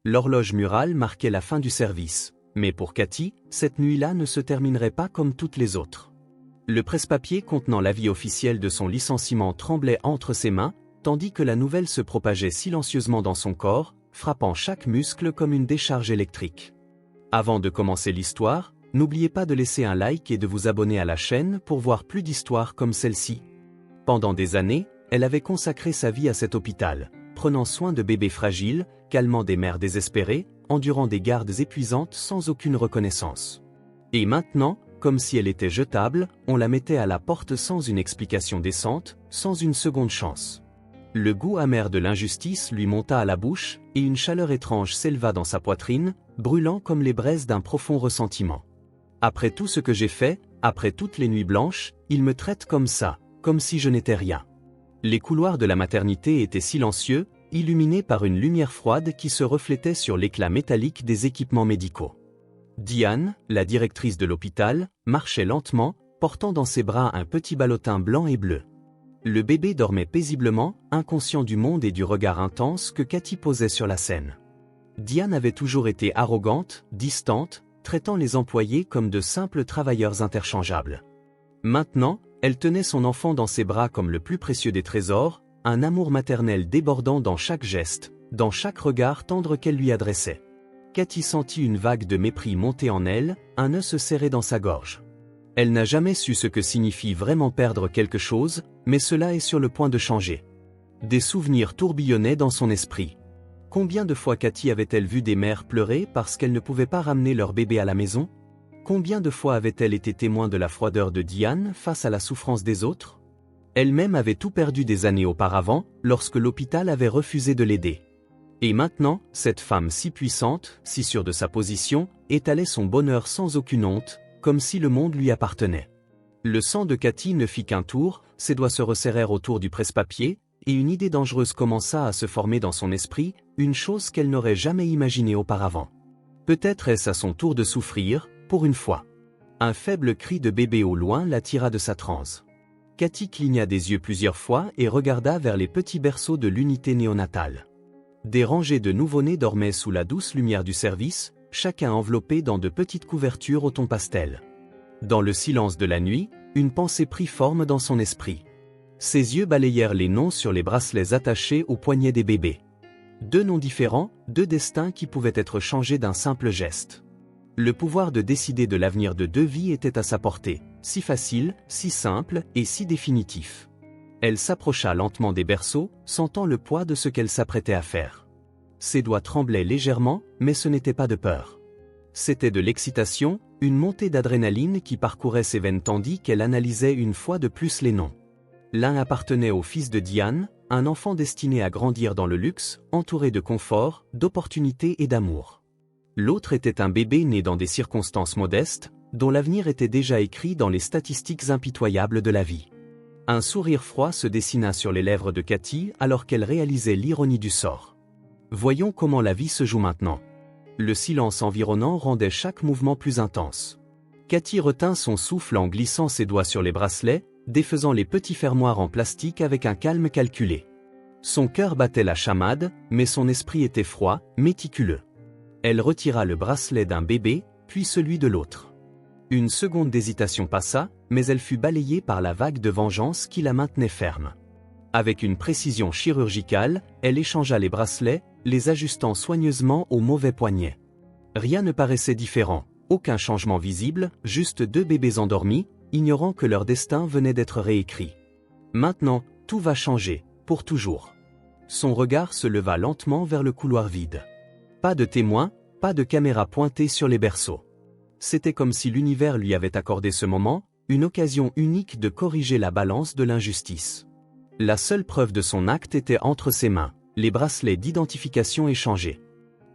L'horloge murale marquait la fin du service, mais pour Cathy, cette nuit-là ne se terminerait pas comme toutes les autres. Le presse-papier contenant l'avis officiel de son licenciement tremblait entre ses mains, tandis que la nouvelle se propageait silencieusement dans son corps, frappant chaque muscle comme une décharge électrique. Avant de commencer l'histoire, n'oubliez pas de laisser un like et de vous abonner à la chaîne pour voir plus d'histoires comme celle-ci. Pendant des années, elle avait consacré sa vie à cet hôpital, prenant soin de bébés fragiles, calmant des mères désespérées, endurant des gardes épuisantes sans aucune reconnaissance. Et maintenant, comme si elle était jetable, on la mettait à la porte sans une explication décente, sans une seconde chance. Le goût amer de l'injustice lui monta à la bouche, et une chaleur étrange s'éleva dans sa poitrine, brûlant comme les braises d'un profond ressentiment. Après tout ce que j'ai fait, après toutes les nuits blanches, il me traite comme ça, comme si je n'étais rien. Les couloirs de la maternité étaient silencieux, illuminés par une lumière froide qui se reflétait sur l'éclat métallique des équipements médicaux. Diane, la directrice de l'hôpital, marchait lentement, portant dans ses bras un petit ballotin blanc et bleu. Le bébé dormait paisiblement, inconscient du monde et du regard intense que Cathy posait sur la scène. Diane avait toujours été arrogante, distante, traitant les employés comme de simples travailleurs interchangeables. Maintenant, elle tenait son enfant dans ses bras comme le plus précieux des trésors, un amour maternel débordant dans chaque geste, dans chaque regard tendre qu'elle lui adressait. Cathy sentit une vague de mépris monter en elle, un nœud se serrer dans sa gorge. Elle n'a jamais su ce que signifie vraiment perdre quelque chose, mais cela est sur le point de changer. Des souvenirs tourbillonnaient dans son esprit. Combien de fois Cathy avait-elle vu des mères pleurer parce qu'elles ne pouvaient pas ramener leur bébé à la maison? Combien de fois avait-elle été témoin de la froideur de Diane face à la souffrance des autres? Elle-même avait tout perdu des années auparavant, lorsque l'hôpital avait refusé de l'aider. Et maintenant, cette femme si puissante, si sûre de sa position, étalait son bonheur sans aucune honte, comme si le monde lui appartenait. Le sang de Cathy ne fit qu'un tour, ses doigts se resserrèrent autour du presse-papier, et une idée dangereuse commença à se former dans son esprit, une chose qu'elle n'aurait jamais imaginée auparavant. Peut-être est-ce à son tour de souffrir, pour une fois. Un faible cri de bébé au loin l'attira de sa transe. Cathy cligna des yeux plusieurs fois et regarda vers les petits berceaux de l'unité néonatale. Des rangées de nouveau-nés dormaient sous la douce lumière du service, chacun enveloppé dans de petites couvertures au ton pastel. Dans le silence de la nuit, une pensée prit forme dans son esprit. Ses yeux balayèrent les noms sur les bracelets attachés aux poignets des bébés. 2 noms différents, 2 destins qui pouvaient être changés d'un simple geste. Le pouvoir de décider de l'avenir de 2 vies était à sa portée, si facile, si simple et si définitif. Elle s'approcha lentement des berceaux, sentant le poids de ce qu'elle s'apprêtait à faire. Ses doigts tremblaient légèrement, mais ce n'était pas de peur. C'était de l'excitation, une montée d'adrénaline qui parcourait ses veines tandis qu'elle analysait une fois de plus les noms. L'un appartenait au fils de Diane, un enfant destiné à grandir dans le luxe, entouré de confort, d'opportunités et d'amour. L'autre était un bébé né dans des circonstances modestes, dont l'avenir était déjà écrit dans les statistiques impitoyables de la vie. Un sourire froid se dessina sur les lèvres de Cathy alors qu'elle réalisait l'ironie du sort. Voyons comment la vie se joue maintenant. Le silence environnant rendait chaque mouvement plus intense. Cathy retint son souffle en glissant ses doigts sur les bracelets, défaisant les petits fermoirs en plastique avec un calme calculé. Son cœur battait la chamade, mais son esprit était froid, méticuleux. Elle retira le bracelet d'un bébé, puis celui de l'autre. Une seconde d'hésitation passa, mais elle fut balayée par la vague de vengeance qui la maintenait ferme. Avec une précision chirurgicale, elle échangea les bracelets, les ajustant soigneusement au mauvais poignet. Rien ne paraissait différent, aucun changement visible, juste 2 bébés endormis, ignorant que leur destin venait d'être réécrit. Maintenant, tout va changer, pour toujours. Son regard se leva lentement vers le couloir vide. Pas de témoins, pas de caméra pointée sur les berceaux. C'était comme si l'univers lui avait accordé ce moment, une occasion unique de corriger la balance de l'injustice. La seule preuve de son acte était entre ses mains, les bracelets d'identification échangés.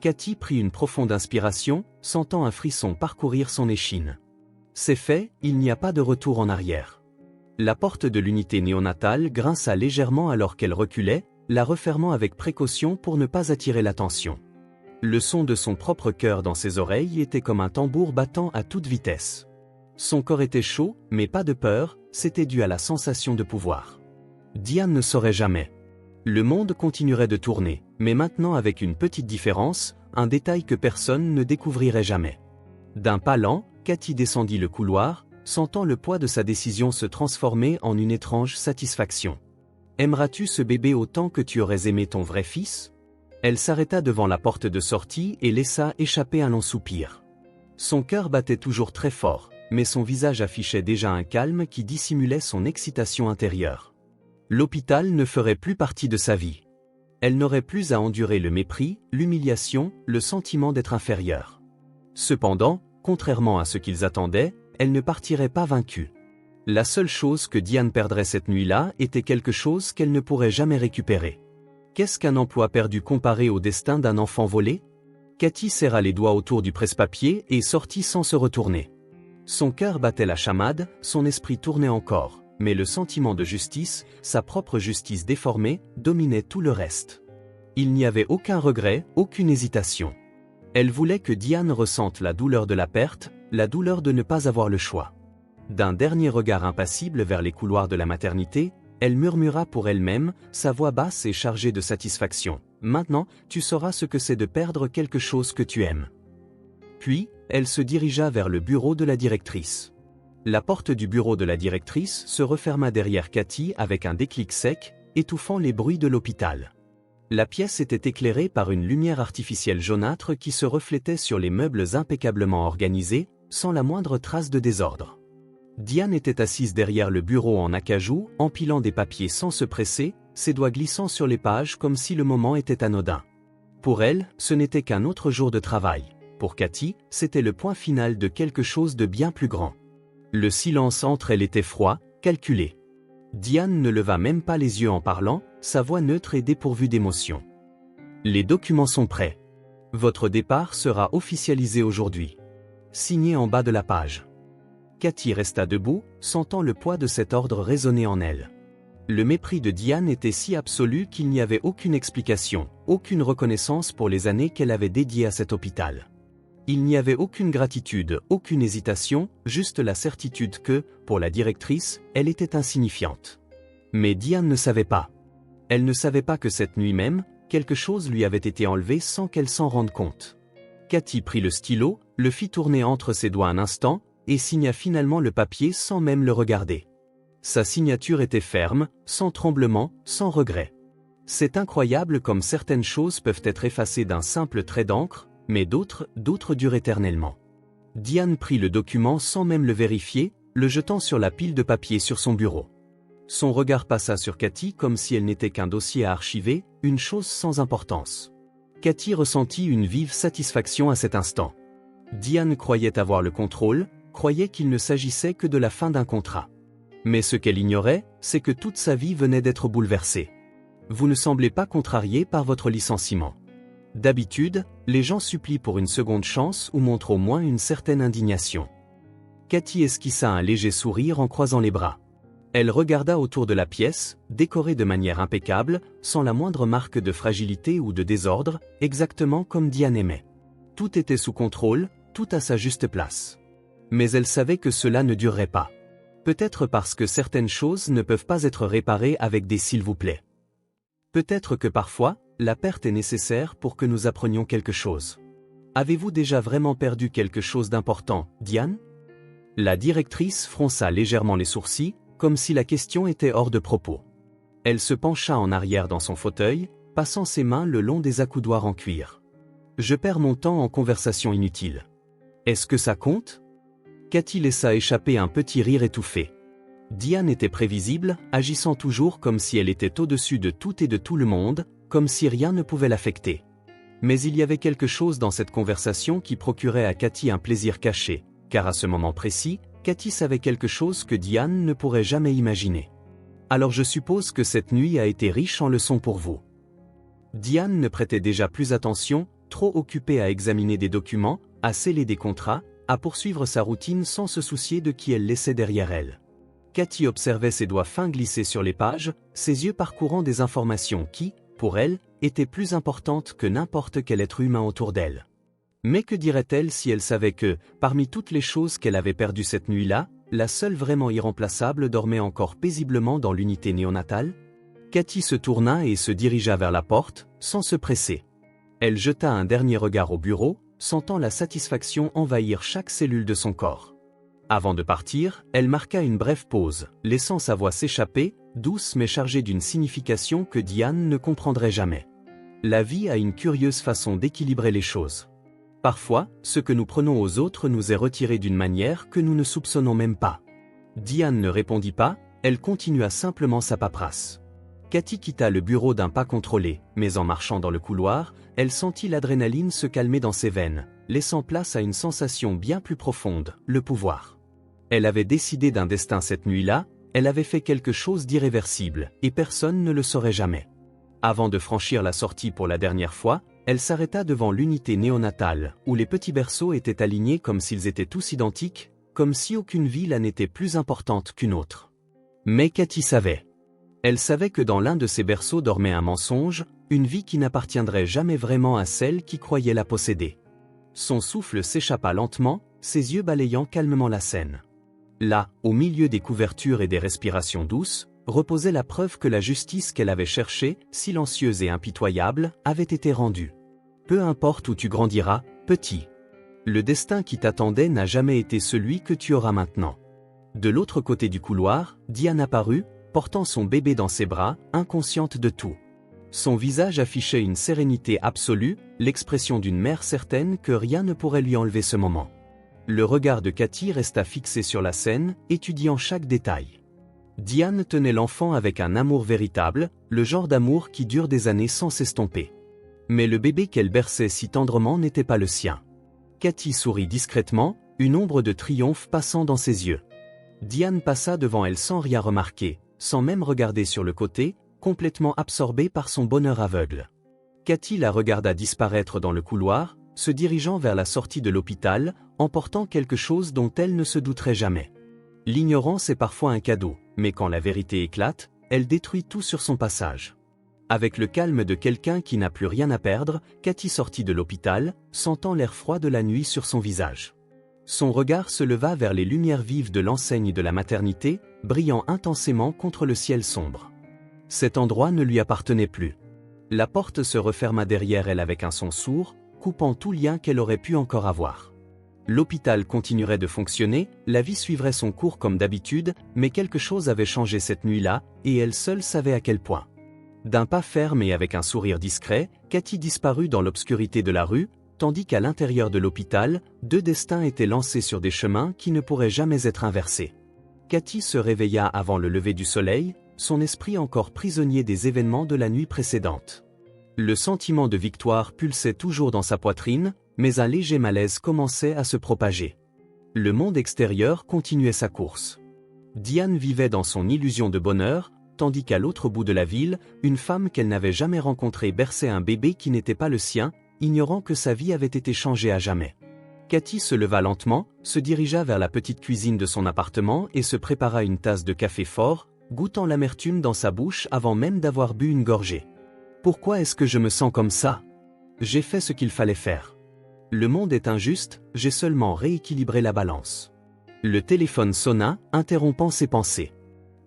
Cathy prit une profonde inspiration, sentant un frisson parcourir son échine. C'est fait, il n'y a pas de retour en arrière. La porte de l'unité néonatale grinça légèrement alors qu'elle reculait, la refermant avec précaution pour ne pas attirer l'attention. Le son de son propre cœur dans ses oreilles était comme un tambour battant à toute vitesse. Son corps était chaud, mais pas de peur, c'était dû à la sensation de pouvoir. Diane ne saurait jamais. Le monde continuerait de tourner, mais maintenant avec une petite différence, un détail que personne ne découvrirait jamais. D'un pas lent, Cathy descendit le couloir, sentant le poids de sa décision se transformer en une étrange satisfaction. « Aimeras-tu ce bébé autant que tu aurais aimé ton vrai fils ?» Elle s'arrêta devant la porte de sortie et laissa échapper un long soupir. Son cœur battait toujours très fort, mais son visage affichait déjà un calme qui dissimulait son excitation intérieure. L'hôpital ne ferait plus partie de sa vie. Elle n'aurait plus à endurer le mépris, l'humiliation, le sentiment d'être inférieure. Cependant, contrairement à ce qu'ils attendaient, elle ne partirait pas vaincue. La seule chose que Diane perdrait cette nuit-là était quelque chose qu'elle ne pourrait jamais récupérer. Qu'est-ce qu'un emploi perdu comparé au destin d'un enfant volé? Cathy serra les doigts autour du presse-papier et sortit sans se retourner. Son cœur battait la chamade, son esprit tournait encore, mais le sentiment de justice, sa propre justice déformée, dominait tout le reste. Il n'y avait aucun regret, aucune hésitation. Elle voulait que Diane ressente la douleur de la perte, la douleur de ne pas avoir le choix. D'un dernier regard impassible vers les couloirs de la maternité, elle murmura pour elle-même, sa voix basse et chargée de satisfaction. « Maintenant, tu sauras ce que c'est de perdre quelque chose que tu aimes. » Puis, elle se dirigea vers le bureau de la directrice. La porte du bureau de la directrice se referma derrière Cathy avec un déclic sec, étouffant les bruits de l'hôpital. La pièce était éclairée par une lumière artificielle jaunâtre qui se reflétait sur les meubles impeccablement organisés, sans la moindre trace de désordre. Diane était assise derrière le bureau en acajou, empilant des papiers sans se presser, ses doigts glissant sur les pages comme si le moment était anodin. Pour elle, ce n'était qu'un autre jour de travail. Pour Cathy, c'était le point final de quelque chose de bien plus grand. Le silence entre elles était froid, calculé. Diane ne leva même pas les yeux en parlant, sa voix neutre et dépourvue d'émotion. « Les documents sont prêts. Votre départ sera officialisé aujourd'hui. » Signé en bas de la page. Cathy resta debout, sentant le poids de cet ordre résonner en elle. Le mépris de Diane était si absolu qu'il n'y avait aucune explication, aucune reconnaissance pour les années qu'elle avait dédiées à cet hôpital. Il n'y avait aucune gratitude, aucune hésitation, juste la certitude que, pour la directrice, elle était insignifiante. Mais Diane ne savait pas. Elle ne savait pas que cette nuit même, quelque chose lui avait été enlevé sans qu'elle s'en rende compte. Cathy prit le stylo, le fit tourner entre ses doigts un instant, et signa finalement le papier sans même le regarder. Sa signature était ferme, sans tremblement, sans regret. C'est incroyable comme certaines choses peuvent être effacées d'un simple trait d'encre, mais d'autres durent éternellement. Diane prit le document sans même le vérifier, le jetant sur la pile de papier sur son bureau. Son regard passa sur Cathy comme si elle n'était qu'un dossier à archiver, une chose sans importance. Cathy ressentit une vive satisfaction à cet instant. Diane croyait avoir le contrôle, croyait qu'il ne s'agissait que de la fin d'un contrat. Mais ce qu'elle ignorait, c'est que toute sa vie venait d'être bouleversée. Vous ne semblez pas contrarié par votre licenciement. D'habitude, les gens supplient pour une seconde chance ou montrent au moins une certaine indignation. Cathy esquissa un léger sourire en croisant les bras. Elle regarda autour de la pièce, décorée de manière impeccable, sans la moindre marque de fragilité ou de désordre, exactement comme Diane aimait. Tout était sous contrôle, tout à sa juste place. Mais elle savait que cela ne durerait pas. Peut-être parce que certaines choses ne peuvent pas être réparées avec des s'il vous plaît. Peut-être que parfois, la perte est nécessaire pour que nous apprenions quelque chose. Avez-vous déjà vraiment perdu quelque chose d'important, Diane? La directrice fronça légèrement les sourcils, comme si la question était hors de propos. Elle se pencha en arrière dans son fauteuil, passant ses mains le long des accoudoirs en cuir. Je perds mon temps en conversation inutile. Est-ce que ça compte? Cathy laissa échapper un petit rire étouffé. Diane était prévisible, agissant toujours comme si elle était au-dessus de tout et de tout le monde, comme si rien ne pouvait l'affecter. Mais il y avait quelque chose dans cette conversation qui procurait à Cathy un plaisir caché, car à ce moment précis, Cathy savait quelque chose que Diane ne pourrait jamais imaginer. Alors je suppose que cette nuit a été riche en leçons pour vous. Diane ne prêtait déjà plus attention, trop occupée à examiner des documents, à sceller des contrats, à poursuivre sa routine sans se soucier de qui elle laissait derrière elle. Cathy observait ses doigts fins glisser sur les pages, ses yeux parcourant des informations qui, pour elle, étaient plus importantes que n'importe quel être humain autour d'elle. Mais que dirait-elle si elle savait que, parmi toutes les choses qu'elle avait perdues cette nuit-là, la seule vraiment irremplaçable dormait encore paisiblement dans l'unité néonatale? Cathy se tourna et se dirigea vers la porte, sans se presser. Elle jeta un dernier regard au bureau, sentant la satisfaction envahir chaque cellule de son corps. Avant de partir, elle marqua une brève pause, laissant sa voix s'échapper, douce mais chargée d'une signification que Diane ne comprendrait jamais. La vie a une curieuse façon d'équilibrer les choses. Parfois, ce que nous prenons aux autres nous est retiré d'une manière que nous ne soupçonnons même pas. Diane ne répondit pas, elle continua simplement sa paperasse. Cathy quitta le bureau d'un pas contrôlé, mais en marchant dans le couloir, elle sentit l'adrénaline se calmer dans ses veines, laissant place à une sensation bien plus profonde, le pouvoir. Elle avait décidé d'un destin cette nuit-là, elle avait fait quelque chose d'irréversible, et personne ne le saurait jamais. Avant de franchir la sortie pour la dernière fois, elle s'arrêta devant l'unité néonatale, où les petits berceaux étaient alignés comme s'ils étaient tous identiques, comme si aucune vie là n'était plus importante qu'une autre. Mais Cathy savait. Elle savait que dans l'un de ces berceaux dormait un mensonge, une vie qui n'appartiendrait jamais vraiment à celle qui croyait la posséder. Son souffle s'échappa lentement, ses yeux balayant calmement la scène. Là, au milieu des couvertures et des respirations douces, reposait la preuve que la justice qu'elle avait cherchée, silencieuse et impitoyable, avait été rendue. Peu importe où tu grandiras, petit. Le destin qui t'attendait n'a jamais été celui que tu auras maintenant. De l'autre côté du couloir, Diane apparut, portant son bébé dans ses bras, inconsciente de tout. Son visage affichait une sérénité absolue, l'expression d'une mère certaine que rien ne pourrait lui enlever ce moment. Le regard de Cathy resta fixé sur la scène, étudiant chaque détail. Diane tenait l'enfant avec un amour véritable, le genre d'amour qui dure des années sans s'estomper. Mais le bébé qu'elle berçait si tendrement n'était pas le sien. Cathy sourit discrètement, une ombre de triomphe passant dans ses yeux. Diane passa devant elle sans rien remarquer, sans même regarder sur le côté, complètement absorbée par son bonheur aveugle. Cathy la regarda disparaître dans le couloir, se dirigeant vers la sortie de l'hôpital, emportant quelque chose dont elle ne se douterait jamais. L'ignorance est parfois un cadeau, mais quand la vérité éclate, elle détruit tout sur son passage. Avec le calme de quelqu'un qui n'a plus rien à perdre, Cathy sortit de l'hôpital, sentant l'air froid de la nuit sur son visage. Son regard se leva vers les lumières vives de l'enseigne de la maternité, brillant intensément contre le ciel sombre. Cet endroit ne lui appartenait plus. La porte se referma derrière elle avec un son sourd, coupant tout lien qu'elle aurait pu encore avoir. L'hôpital continuerait de fonctionner, la vie suivrait son cours comme d'habitude, mais quelque chose avait changé cette nuit-là, et elle seule savait à quel point. D'un pas ferme et avec un sourire discret, Cathy disparut dans l'obscurité de la rue, tandis qu'à l'intérieur de l'hôpital, deux destins étaient lancés sur des chemins qui ne pourraient jamais être inversés. Cathy se réveilla avant le lever du soleil, son esprit encore prisonnier des événements de la nuit précédente. Le sentiment de victoire pulsait toujours dans sa poitrine, mais un léger malaise commençait à se propager. Le monde extérieur continuait sa course. Diane vivait dans son illusion de bonheur, tandis qu'à l'autre bout de la ville, une femme qu'elle n'avait jamais rencontrée berçait un bébé qui n'était pas le sien, ignorant que sa vie avait été changée à jamais. Cathy se leva lentement, se dirigea vers la petite cuisine de son appartement et se prépara une tasse de café fort, goûtant l'amertume dans sa bouche avant même d'avoir bu une gorgée. Pourquoi est-ce que je me sens comme ça? J'ai fait ce qu'il fallait faire. Le monde est injuste, j'ai seulement rééquilibré la balance. Le téléphone sonna, interrompant ses pensées.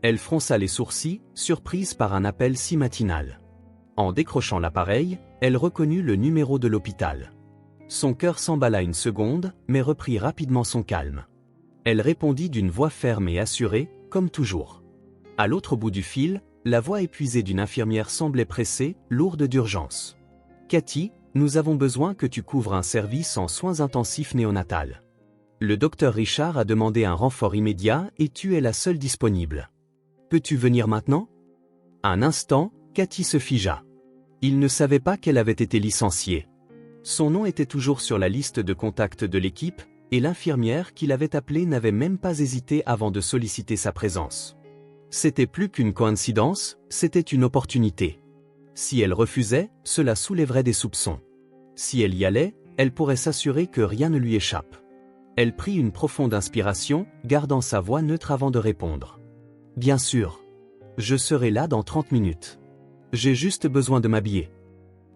Elle fronça les sourcils, surprise par un appel si matinal. En décrochant l'appareil, elle reconnut le numéro de l'hôpital. Son cœur s'emballa une seconde, mais reprit rapidement son calme. Elle répondit d'une voix ferme et assurée, comme toujours. À l'autre bout du fil, la voix épuisée d'une infirmière semblait pressée, lourde d'urgence. « Cathy, nous avons besoin que tu couvres un service en soins intensifs néonatal. Le docteur Richard a demandé un renfort immédiat et tu es la seule disponible. Peux-tu venir maintenant ?» Un instant, Cathy se figea. Il ne savait pas qu'elle avait été licenciée. Son nom était toujours sur la liste de contacts de l'équipe, et l'infirmière qui l'avait appelée n'avait même pas hésité avant de solliciter sa présence. C'était plus qu'une coïncidence, c'était une opportunité. Si elle refusait, cela soulèverait des soupçons. Si elle y allait, elle pourrait s'assurer que rien ne lui échappe. Elle prit une profonde inspiration, gardant sa voix neutre avant de répondre. « Bien sûr. Je serai là dans 30 minutes. J'ai juste besoin de m'habiller. »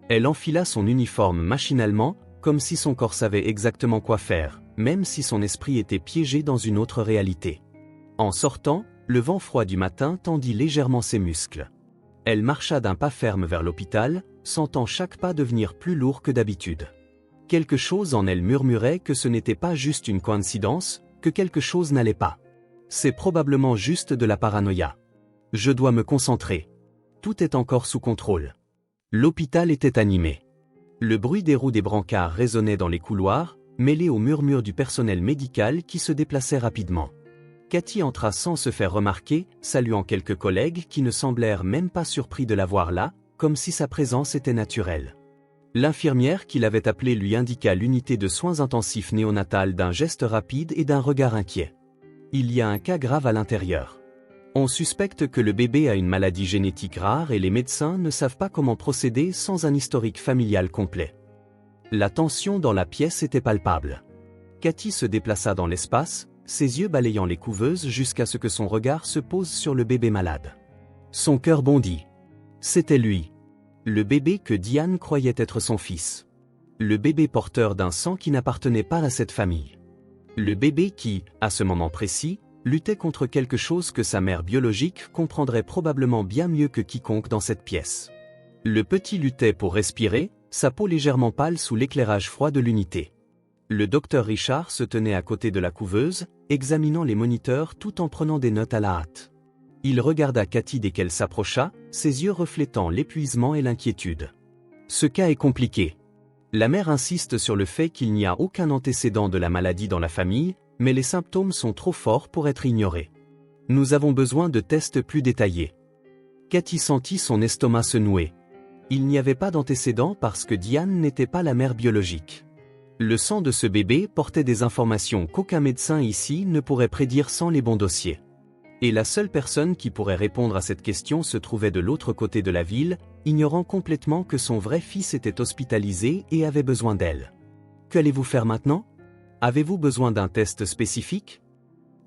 Elle enfila son uniforme machinalement, comme si son corps savait exactement quoi faire, même si son esprit était piégé dans une autre réalité. En sortant, le vent froid du matin tendit légèrement ses muscles. Elle marcha d'un pas ferme vers l'hôpital, sentant chaque pas devenir plus lourd que d'habitude. Quelque chose en elle murmurait que ce n'était pas juste une coïncidence, que quelque chose n'allait pas. C'est probablement juste de la paranoïa. Je dois me concentrer. Tout est encore sous contrôle. L'hôpital était animé. Le bruit des roues des brancards résonnait dans les couloirs, mêlé au murmure du personnel médical qui se déplaçait rapidement. Cathy entra sans se faire remarquer, saluant quelques collègues qui ne semblèrent même pas surpris de la voir là, comme si sa présence était naturelle. L'infirmière qui l'avait appelée lui indiqua l'unité de soins intensifs néonatales d'un geste rapide et d'un regard inquiet. Il y a un cas grave à l'intérieur. On suspecte que le bébé a une maladie génétique rare et les médecins ne savent pas comment procéder sans un historique familial complet. La tension dans la pièce était palpable. Cathy se déplaça dans l'espace, ses yeux balayant les couveuses jusqu'à ce que son regard se pose sur le bébé malade. Son cœur bondit. C'était lui. Le bébé que Diane croyait être son fils. Le bébé porteur d'un sang qui n'appartenait pas à cette famille. Le bébé qui, à ce moment précis, luttait contre quelque chose que sa mère biologique comprendrait probablement bien mieux que quiconque dans cette pièce. Le petit luttait pour respirer, sa peau légèrement pâle sous l'éclairage froid de l'unité. Le docteur Richard se tenait à côté de la couveuse, examinant les moniteurs tout en prenant des notes à la hâte. Il regarda Cathy dès qu'elle s'approcha, ses yeux reflétant l'épuisement et l'inquiétude. Ce cas est compliqué. La mère insiste sur le fait qu'il n'y a aucun antécédent de la maladie dans la famille, mais les symptômes sont trop forts pour être ignorés. Nous avons besoin de tests plus détaillés. Cathy sentit son estomac se nouer. Il n'y avait pas d'antécédent parce que Diane n'était pas la mère biologique. Le sang de ce bébé portait des informations qu'aucun médecin ici ne pourrait prédire sans les bons dossiers. Et la seule personne qui pourrait répondre à cette question se trouvait de l'autre côté de la ville, ignorant complètement que son vrai fils était hospitalisé et avait besoin d'elle. Qu'allez-vous faire maintenant? Avez-vous besoin d'un test spécifique?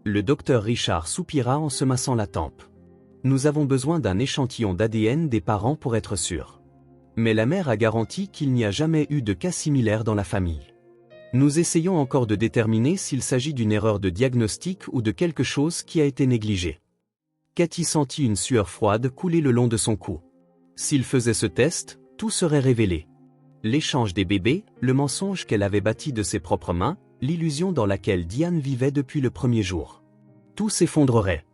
Le docteur Richard soupira en se massant la tempe. Nous avons besoin d'un échantillon d'ADN des parents pour être sûrs. Mais la mère a garanti qu'il n'y a jamais eu de cas similaire dans la famille. Nous essayons encore de déterminer s'il s'agit d'une erreur de diagnostic ou de quelque chose qui a été négligé. Cathy sentit une sueur froide couler le long de son cou. S'il faisait ce test, tout serait révélé. L'échange des bébés, le mensonge qu'elle avait bâti de ses propres mains, l'illusion dans laquelle Diane vivait depuis le premier jour. Tout s'effondrerait.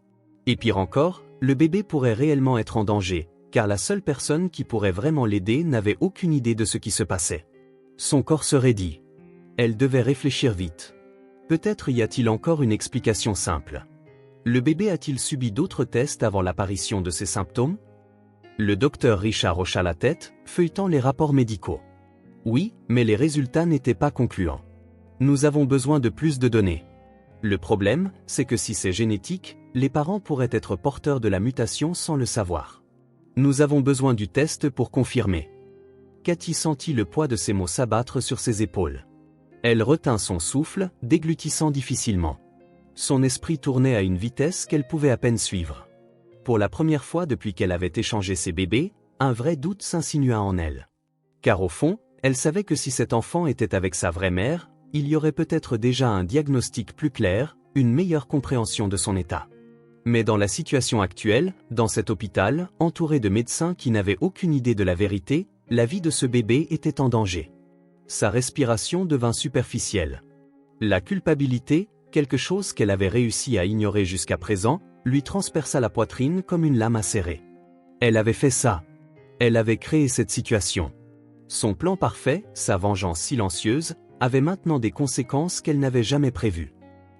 Et pire encore, le bébé pourrait réellement être en danger, car la seule personne qui pourrait vraiment l'aider n'avait aucune idée de ce qui se passait. Son corps se raidit. Elle devait réfléchir vite. Peut-être y a-t-il encore une explication simple. Le bébé a-t-il subi d'autres tests avant l'apparition de ces symptômes? Le docteur Richard hocha la tête, feuilletant les rapports médicaux. Oui, mais les résultats n'étaient pas concluants. Nous avons besoin de plus de données. Le problème, c'est que si c'est génétique, les parents pourraient être porteurs de la mutation sans le savoir. Nous avons besoin du test pour confirmer. Cathy sentit le poids de ces mots s'abattre sur ses épaules. Elle retint son souffle, déglutissant difficilement. Son esprit tournait à une vitesse qu'elle pouvait à peine suivre. Pour la première fois depuis qu'elle avait échangé ses bébés, un vrai doute s'insinua en elle. Car au fond, elle savait que si cet enfant était avec sa vraie mère, il y aurait peut-être déjà un diagnostic plus clair, une meilleure compréhension de son état. Mais dans la situation actuelle, dans cet hôpital, entouré de médecins qui n'avaient aucune idée de la vérité, la vie de ce bébé était en danger. Sa respiration devint superficielle. La culpabilité, quelque chose qu'elle avait réussi à ignorer jusqu'à présent, lui transperça la poitrine comme une lame acérée. Elle avait fait ça. Elle avait créé cette situation. Son plan parfait, sa vengeance silencieuse, avait maintenant des conséquences qu'elle n'avait jamais prévues.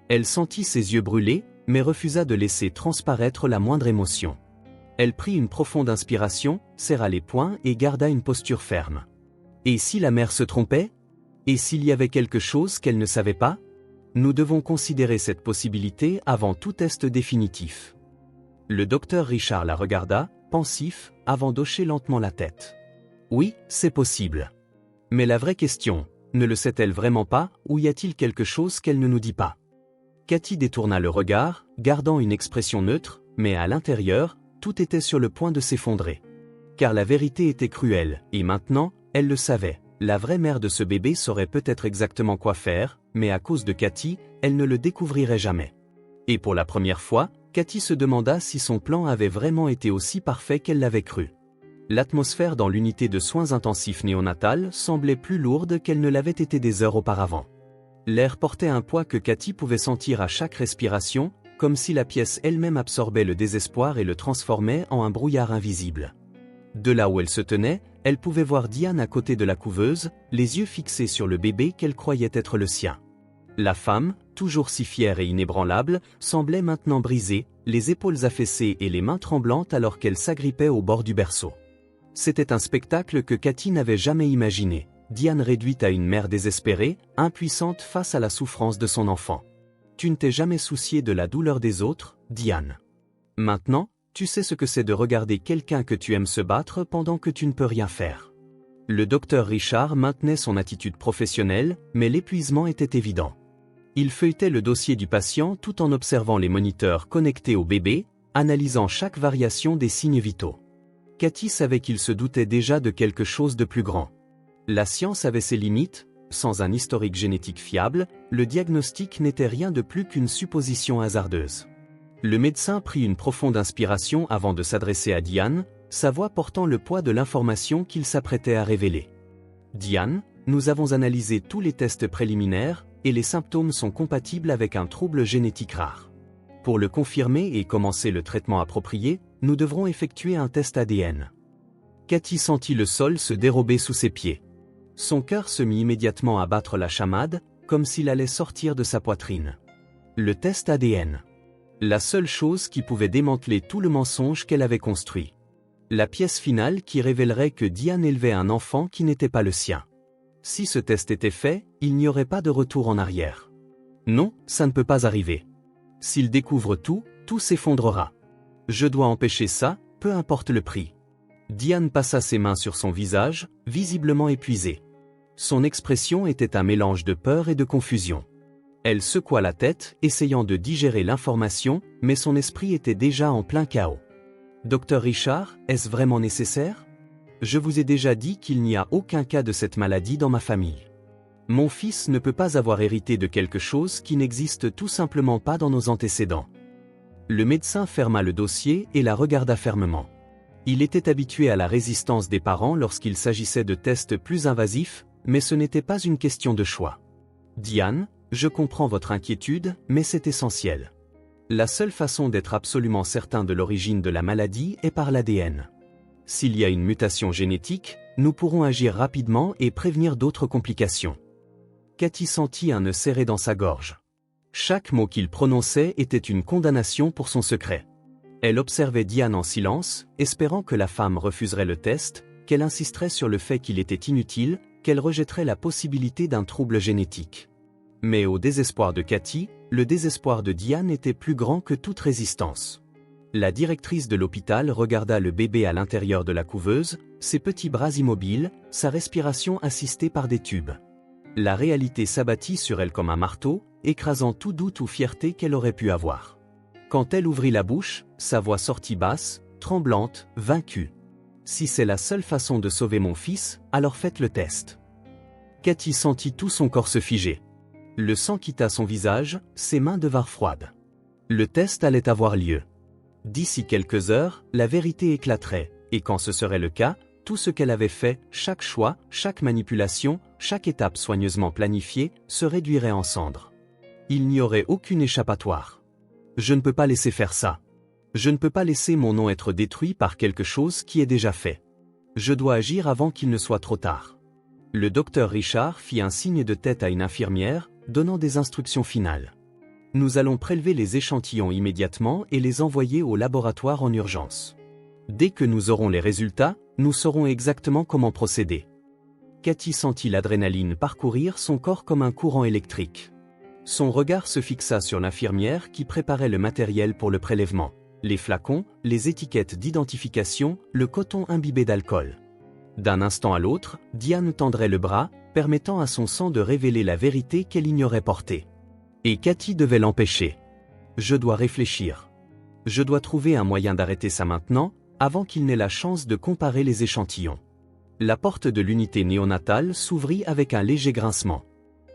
Elle sentit ses yeux brûler, mais refusa de laisser transparaître la moindre émotion. Elle prit une profonde inspiration, serra les poings et garda une posture ferme. Et si la mère se trompait? Et s'il y avait quelque chose qu'elle ne savait pas? Nous devons considérer cette possibilité avant tout test définitif. Le docteur Richard la regarda, pensif, avant d'hocher lentement la tête. Oui, c'est possible. Mais la vraie question, ne le sait-elle vraiment pas, ou y a-t-il quelque chose qu'elle ne nous dit pas? Cathy détourna le regard, gardant une expression neutre, mais à l'intérieur, tout était sur le point de s'effondrer. Car la vérité était cruelle, et maintenant, elle le savait, la vraie mère de ce bébé saurait peut-être exactement quoi faire, mais à cause de Cathy, elle ne le découvrirait jamais. Et pour la première fois, Cathy se demanda si son plan avait vraiment été aussi parfait qu'elle l'avait cru. L'atmosphère dans l'unité de soins intensifs néonatales semblait plus lourde qu'elle ne l'avait été des heures auparavant. L'air portait un poids que Cathy pouvait sentir à chaque respiration, comme si la pièce elle-même absorbait le désespoir et le transformait en un brouillard invisible. De là où elle se tenait, elle pouvait voir Diane à côté de la couveuse, les yeux fixés sur le bébé qu'elle croyait être le sien. La femme, toujours si fière et inébranlable, semblait maintenant brisée, les épaules affaissées et les mains tremblantes alors qu'elle s'agrippait au bord du berceau. C'était un spectacle que Cathy n'avait jamais imaginé. Diane réduite à une mère désespérée, impuissante face à la souffrance de son enfant. Tu ne t'es jamais soucié de la douleur des autres, Diane. Maintenant, tu sais ce que c'est de regarder quelqu'un que tu aimes se battre pendant que tu ne peux rien faire. Le docteur Richard maintenait son attitude professionnelle, mais l'épuisement était évident. Il feuilletait le dossier du patient tout en observant les moniteurs connectés au bébé, analysant chaque variation des signes vitaux. Cathy savait qu'il se doutait déjà de quelque chose de plus grand. La science avait ses limites, sans un historique génétique fiable, le diagnostic n'était rien de plus qu'une supposition hasardeuse. Le médecin prit une profonde inspiration avant de s'adresser à Diane, sa voix portant le poids de l'information qu'il s'apprêtait à révéler. Diane, nous avons analysé tous les tests préliminaires, et les symptômes sont compatibles avec un trouble génétique rare. Pour le confirmer et commencer le traitement approprié, nous devrons effectuer un test ADN. Cathy sentit le sol se dérober sous ses pieds. Son cœur se mit immédiatement à battre la chamade, comme s'il allait sortir de sa poitrine. Le test ADN. La seule chose qui pouvait démanteler tout le mensonge qu'elle avait construit. La pièce finale qui révélerait que Diane élevait un enfant qui n'était pas le sien. Si ce test était fait, il n'y aurait pas de retour en arrière. Non, ça ne peut pas arriver. S'il découvre tout, tout s'effondrera. Je dois empêcher ça, peu importe le prix. Diane passa ses mains sur son visage, visiblement épuisée. Son expression était un mélange de peur et de confusion. Elle secoua la tête, essayant de digérer l'information, mais son esprit était déjà en plein chaos. « Docteur Richard, est-ce vraiment nécessaire ? Je vous ai déjà dit qu'il n'y a aucun cas de cette maladie dans ma famille. Mon fils ne peut pas avoir hérité de quelque chose qui n'existe tout simplement pas dans nos antécédents. » Le médecin ferma le dossier et la regarda fermement. Il était habitué à la résistance des parents lorsqu'il s'agissait de tests plus invasifs, mais ce n'était pas une question de choix. « Diane, je comprends votre inquiétude, mais c'est essentiel. La seule façon d'être absolument certain de l'origine de la maladie est par l'ADN. S'il y a une mutation génétique, nous pourrons agir rapidement et prévenir d'autres complications. » Cathy sentit un nœud serré dans sa gorge. Chaque mot qu'il prononçait était une condamnation pour son secret. Elle observait Diane en silence, espérant que la femme refuserait le test, qu'elle insisterait sur le fait qu'il était inutile, qu'elle rejetterait la possibilité d'un trouble génétique. Mais au désespoir de Cathy, le désespoir de Diane était plus grand que toute résistance. La directrice de l'hôpital regarda le bébé à l'intérieur de la couveuse, ses petits bras immobiles, sa respiration assistée par des tubes. La réalité s'abattit sur elle comme un marteau, écrasant tout doute ou fierté qu'elle aurait pu avoir. Quand elle ouvrit la bouche, sa voix sortit basse, tremblante, vaincue. « Si c'est la seule façon de sauver mon fils, alors faites le test. » Cathy sentit tout son corps se figer. Le sang quitta son visage, ses mains devinrent froides. Le test allait avoir lieu. D'ici quelques heures, la vérité éclaterait, et quand ce serait le cas, tout ce qu'elle avait fait, chaque choix, chaque manipulation, chaque étape soigneusement planifiée, se réduirait en cendres. Il n'y aurait aucune échappatoire. Je ne peux pas laisser faire ça. Je ne peux pas laisser mon nom être détruit par quelque chose qui est déjà fait. Je dois agir avant qu'il ne soit trop tard. Le docteur Richard fit un signe de tête à une infirmière, donnant des instructions finales. Nous allons prélever les échantillons immédiatement et les envoyer au laboratoire en urgence. Dès que nous aurons les résultats, nous saurons exactement comment procéder. Cathy sentit l'adrénaline parcourir son corps comme un courant électrique. Son regard se fixa sur l'infirmière qui préparait le matériel pour le prélèvement, les flacons, les étiquettes d'identification, le coton imbibé d'alcool. D'un instant à l'autre, Diane tendrait le bras, permettant à son sang de révéler la vérité qu'elle ignorait porter. Et Cathy devait l'empêcher. Je dois réfléchir. Je dois trouver un moyen d'arrêter ça maintenant, avant qu'il n'ait la chance de comparer les échantillons. La porte de l'unité néonatale s'ouvrit avec un léger grincement.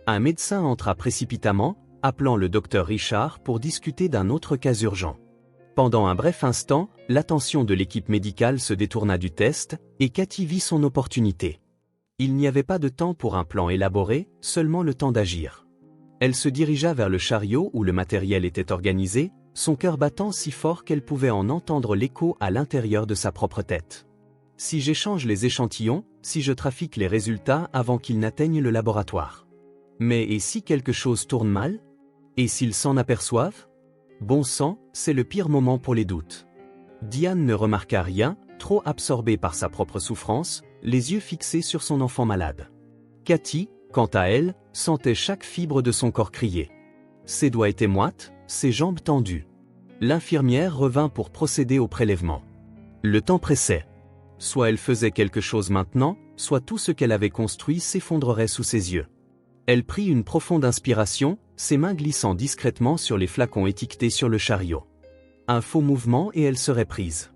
Un médecin entra précipitamment, appelant le docteur Richard pour discuter d'un autre cas urgent. Pendant un bref instant, l'attention de l'équipe médicale se détourna du test, et Cathy vit son opportunité. Il n'y avait pas de temps pour un plan élaboré, seulement le temps d'agir. Elle se dirigea vers le chariot où le matériel était organisé, son cœur battant si fort qu'elle pouvait en entendre l'écho à l'intérieur de sa propre tête. Si j'échange les échantillons, si je trafique les résultats avant qu'ils n'atteignent le laboratoire. Mais et si quelque chose tourne mal? Et s'ils s'en aperçoivent? Bon sang, c'est le pire moment pour les doutes. Diane ne remarqua rien, trop absorbée par sa propre souffrance, les yeux fixés sur son enfant malade. Cathy, quant à elle, sentait chaque fibre de son corps crier. Ses doigts étaient moites, ses jambes tendues. L'infirmière revint pour procéder au prélèvement. Le temps pressait. Soit elle faisait quelque chose maintenant, soit tout ce qu'elle avait construit s'effondrerait sous ses yeux. Elle prit une profonde inspiration, ses mains glissant discrètement sur les flacons étiquetés sur le chariot. Un faux mouvement et elle serait prise.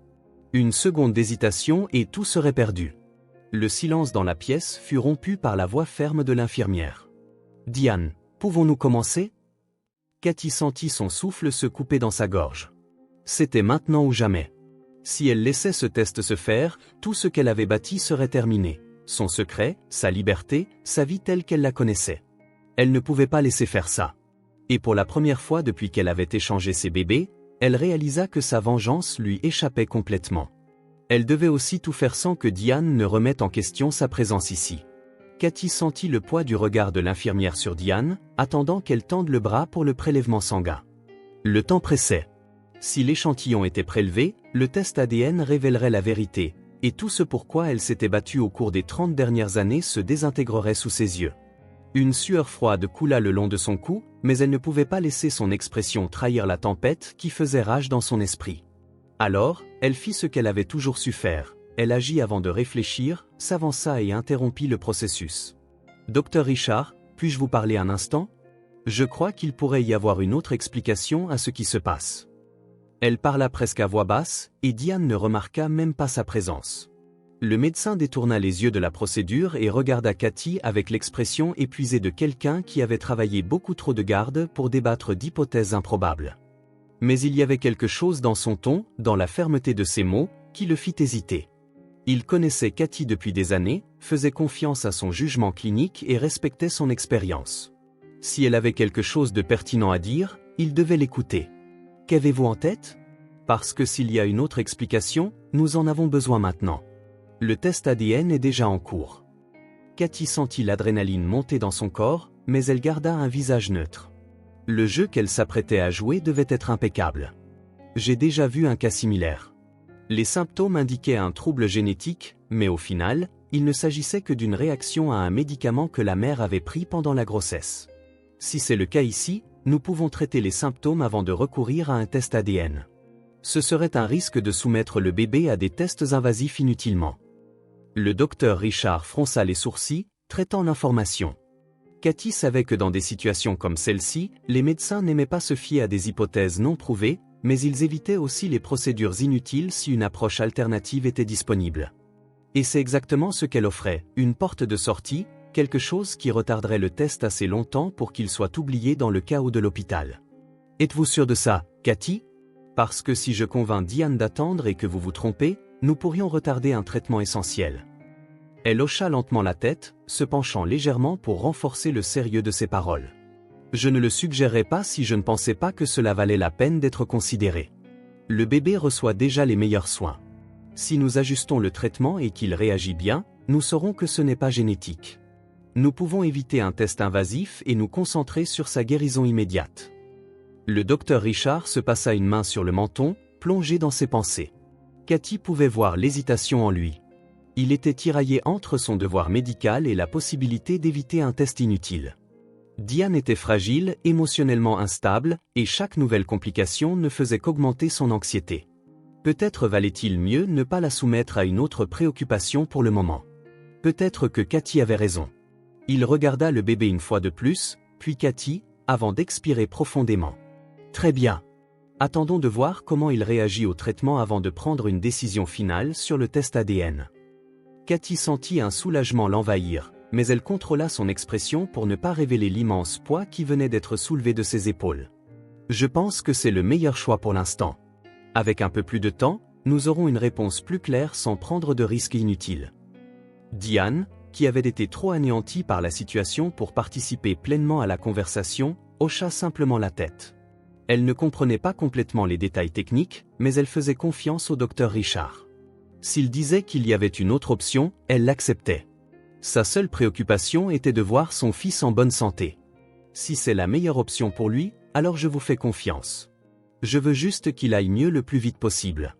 Une seconde d'hésitation et tout serait perdu. Le silence dans la pièce fut rompu par la voix ferme de l'infirmière. « Diane, pouvons-nous commencer ?» Cathy sentit son souffle se couper dans sa gorge. C'était maintenant ou jamais. Si elle laissait ce test se faire, tout ce qu'elle avait bâti serait terminé. Son secret, sa liberté, sa vie telle qu'elle la connaissait. Elle ne pouvait pas laisser faire ça. Et pour la première fois depuis qu'elle avait échangé ses bébés, elle réalisa que sa vengeance lui échappait complètement. Elle devait aussi tout faire sans que Diane ne remette en question sa présence ici. Cathy sentit le poids du regard de l'infirmière sur Diane, attendant qu'elle tende le bras pour le prélèvement sanguin. Le temps pressait. Si l'échantillon était prélevé, le test ADN révélerait la vérité, et tout ce pourquoi elle s'était battue au cours des 30 dernières années se désintégrerait sous ses yeux. Une sueur froide coula le long de son cou, mais elle ne pouvait pas laisser son expression trahir la tempête qui faisait rage dans son esprit. Alors, elle fit ce qu'elle avait toujours su faire. Elle agit avant de réfléchir, s'avança et interrompit le processus. « Docteur Richard, puis-je vous parler un instant? Je crois qu'il pourrait y avoir une autre explication à ce qui se passe. » Elle parla presque à voix basse, et Diane ne remarqua même pas sa présence. Le médecin détourna les yeux de la procédure et regarda Cathy avec l'expression épuisée de quelqu'un qui avait travaillé beaucoup trop de garde pour débattre d'hypothèses improbables. Mais il y avait quelque chose dans son ton, dans la fermeté de ses mots, qui le fit hésiter. Il connaissait Cathy depuis des années, faisait confiance à son jugement clinique et respectait son expérience. Si elle avait quelque chose de pertinent à dire, il devait l'écouter. Qu'avez-vous en tête? Parce que s'il y a une autre explication, nous en avons besoin maintenant. Le test ADN est déjà en cours. Cathy sentit l'adrénaline monter dans son corps, mais elle garda un visage neutre. Le jeu qu'elle s'apprêtait à jouer devait être impeccable. J'ai déjà vu un cas similaire. Les symptômes indiquaient un trouble génétique, mais au final, il ne s'agissait que d'une réaction à un médicament que la mère avait pris pendant la grossesse. Si c'est le cas ici, nous pouvons traiter les symptômes avant de recourir à un test ADN. Ce serait un risque de soumettre le bébé à des tests invasifs inutilement. Le docteur Richard fronça les sourcils, traitant l'information. Cathy savait que dans des situations comme celle-ci, les médecins n'aimaient pas se fier à des hypothèses non prouvées, mais ils évitaient aussi les procédures inutiles si une approche alternative était disponible. Et c'est exactement ce qu'elle offrait, une porte de sortie, quelque chose qui retarderait le test assez longtemps pour qu'il soit oublié dans le chaos de l'hôpital. Êtes-vous sûr de ça, Cathy? Parce que si je convainc Diane d'attendre et que vous vous trompez, nous pourrions retarder un traitement essentiel. Elle hocha lentement la tête, se penchant légèrement pour renforcer le sérieux de ses paroles. Je ne le suggérerais pas si je ne pensais pas que cela valait la peine d'être considéré. Le bébé reçoit déjà les meilleurs soins. Si nous ajustons le traitement et qu'il réagit bien, nous saurons que ce n'est pas génétique. Nous pouvons éviter un test invasif et nous concentrer sur sa guérison immédiate. Le docteur Richard se passa une main sur le menton, plongé dans ses pensées. Cathy pouvait voir l'hésitation en lui. Il était tiraillé entre son devoir médical et la possibilité d'éviter un test inutile. Diane était fragile, émotionnellement instable, et chaque nouvelle complication ne faisait qu'augmenter son anxiété. Peut-être valait-il mieux ne pas la soumettre à une autre préoccupation pour le moment. Peut-être que Cathy avait raison. Il regarda le bébé une fois de plus, puis Cathy, avant d'expirer profondément. Très bien. Attendons de voir comment il réagit au traitement avant de prendre une décision finale sur le test ADN. Cathy sentit un soulagement l'envahir, mais elle contrôla son expression pour ne pas révéler l'immense poids qui venait d'être soulevé de ses épaules. Je pense que c'est le meilleur choix pour l'instant. Avec un peu plus de temps, nous aurons une réponse plus claire sans prendre de risques inutiles. Diane, qui avait été trop anéantie par la situation pour participer pleinement à la conversation, hocha simplement la tête. Elle ne comprenait pas complètement les détails techniques, mais elle faisait confiance au docteur Richard. S'il disait qu'il y avait une autre option, elle l'acceptait. Sa seule préoccupation était de voir son fils en bonne santé. Si c'est la meilleure option pour lui, alors je vous fais confiance. Je veux juste qu'il aille mieux le plus vite possible.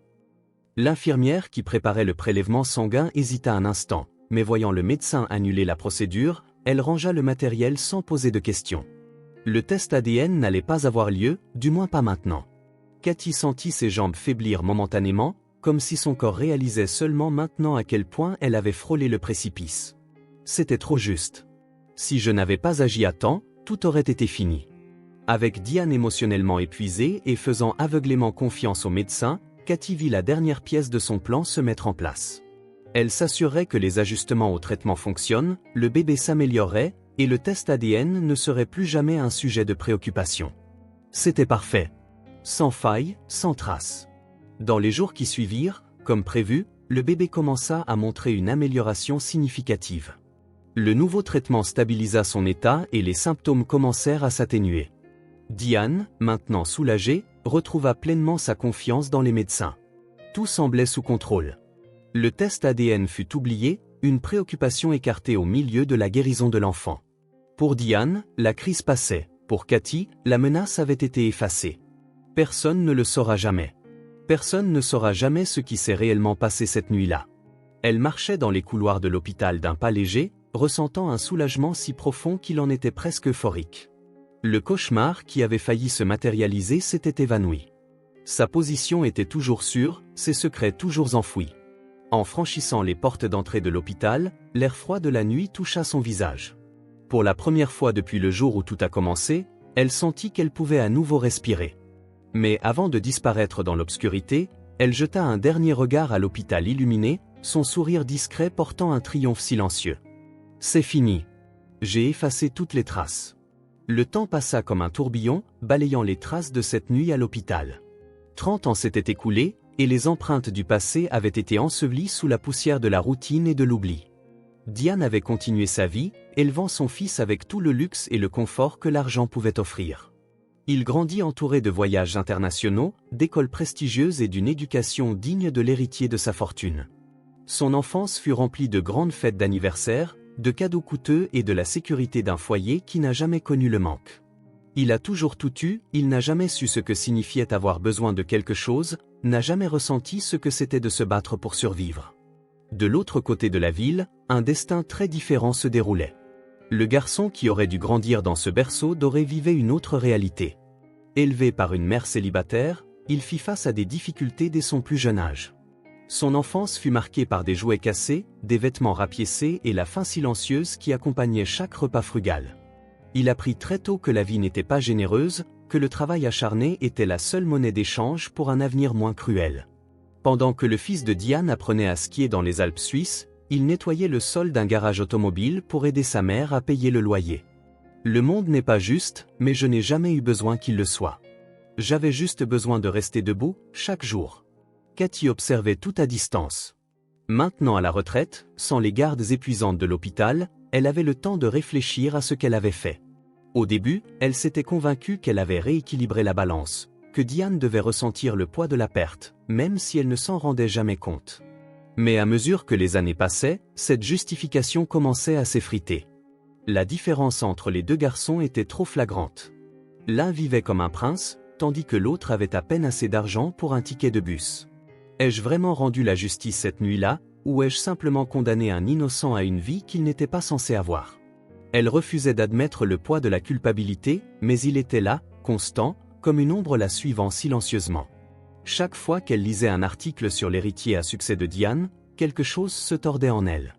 L'infirmière qui préparait le prélèvement sanguin hésita un instant, mais voyant le médecin annuler la procédure, elle rangea le matériel sans poser de questions. Le test ADN n'allait pas avoir lieu, du moins pas maintenant. Cathy sentit ses jambes faiblir momentanément, comme si son corps réalisait seulement maintenant à quel point elle avait frôlé le précipice. C'était trop juste. Si je n'avais pas agi à temps, tout aurait été fini. Avec Diane émotionnellement épuisée et faisant aveuglément confiance au médecin, Cathy vit la dernière pièce de son plan se mettre en place. Elle s'assurerait que les ajustements au traitement fonctionnent, le bébé s'améliorerait, et le test ADN ne serait plus jamais un sujet de préoccupation. C'était parfait. Sans faille, sans trace. Dans les jours qui suivirent, comme prévu, le bébé commença à montrer une amélioration significative. Le nouveau traitement stabilisa son état et les symptômes commencèrent à s'atténuer. Diane, maintenant soulagée, retrouva pleinement sa confiance dans les médecins. Tout semblait sous contrôle. Le test ADN fut oublié, une préoccupation écartée au milieu de la guérison de l'enfant. Pour Diane, la crise passait. Pour Cathy, la menace avait été effacée. Personne ne le saura jamais. Personne ne saura jamais ce qui s'est réellement passé cette nuit-là. Elle marchait dans les couloirs de l'hôpital d'un pas léger, ressentant un soulagement si profond qu'il en était presque euphorique. Le cauchemar qui avait failli se matérialiser s'était évanoui. Sa position était toujours sûre, ses secrets toujours enfouis. En franchissant les portes d'entrée de l'hôpital, l'air froid de la nuit toucha son visage. Pour la première fois depuis le jour où tout a commencé, elle sentit qu'elle pouvait à nouveau respirer. Mais avant de disparaître dans l'obscurité, elle jeta un dernier regard à l'hôpital illuminé, son sourire discret portant un triomphe silencieux. C'est fini. J'ai effacé toutes les traces. Le temps passa comme un tourbillon, balayant les traces de cette nuit à l'hôpital. 30 ans s'étaient écoulés, et les empreintes du passé avaient été ensevelies sous la poussière de la routine et de l'oubli. Diane avait continué sa vie, élevant son fils avec tout le luxe et le confort que l'argent pouvait offrir. Il grandit entouré de voyages internationaux, d'écoles prestigieuses et d'une éducation digne de l'héritier de sa fortune. Son enfance fut remplie de grandes fêtes d'anniversaire, de cadeaux coûteux et de la sécurité d'un foyer qui n'a jamais connu le manque. Il a toujours tout eu, il n'a jamais su ce que signifiait avoir besoin de quelque chose, n'a jamais ressenti ce que c'était de se battre pour survivre. De l'autre côté de la ville, un destin très différent se déroulait. Le garçon qui aurait dû grandir dans ce berceau doré vivait une autre réalité. Élevé par une mère célibataire, il fit face à des difficultés dès son plus jeune âge. Son enfance fut marquée par des jouets cassés, des vêtements rapiécés et la faim silencieuse qui accompagnait chaque repas frugal. Il apprit très tôt que la vie n'était pas généreuse, que le travail acharné était la seule monnaie d'échange pour un avenir moins cruel. Pendant que le fils de Diane apprenait à skier dans les Alpes suisses, il nettoyait le sol d'un garage automobile pour aider sa mère à payer le loyer. Le monde n'est pas juste, mais je n'ai jamais eu besoin qu'il le soit. J'avais juste besoin de rester debout, chaque jour. Cathy observait tout à distance. Maintenant à la retraite, sans les gardes épuisantes de l'hôpital, elle avait le temps de réfléchir à ce qu'elle avait fait. Au début, elle s'était convaincue qu'elle avait rééquilibré la balance, que Diane devait ressentir le poids de la perte, même si elle ne s'en rendait jamais compte. Mais à mesure que les années passaient, cette justification commençait à s'effriter. La différence entre les deux garçons était trop flagrante. L'un vivait comme un prince, tandis que l'autre avait à peine assez d'argent pour un ticket de bus. Ai-je vraiment rendu la justice cette nuit-là, ou ai-je simplement condamné un innocent à une vie qu'il n'était pas censé avoir? Elle refusait d'admettre le poids de la culpabilité, mais il était là, constant, comme une ombre la suivant silencieusement. Chaque fois qu'elle lisait un article sur l'héritier à succès de Diane, quelque chose se tordait en elle.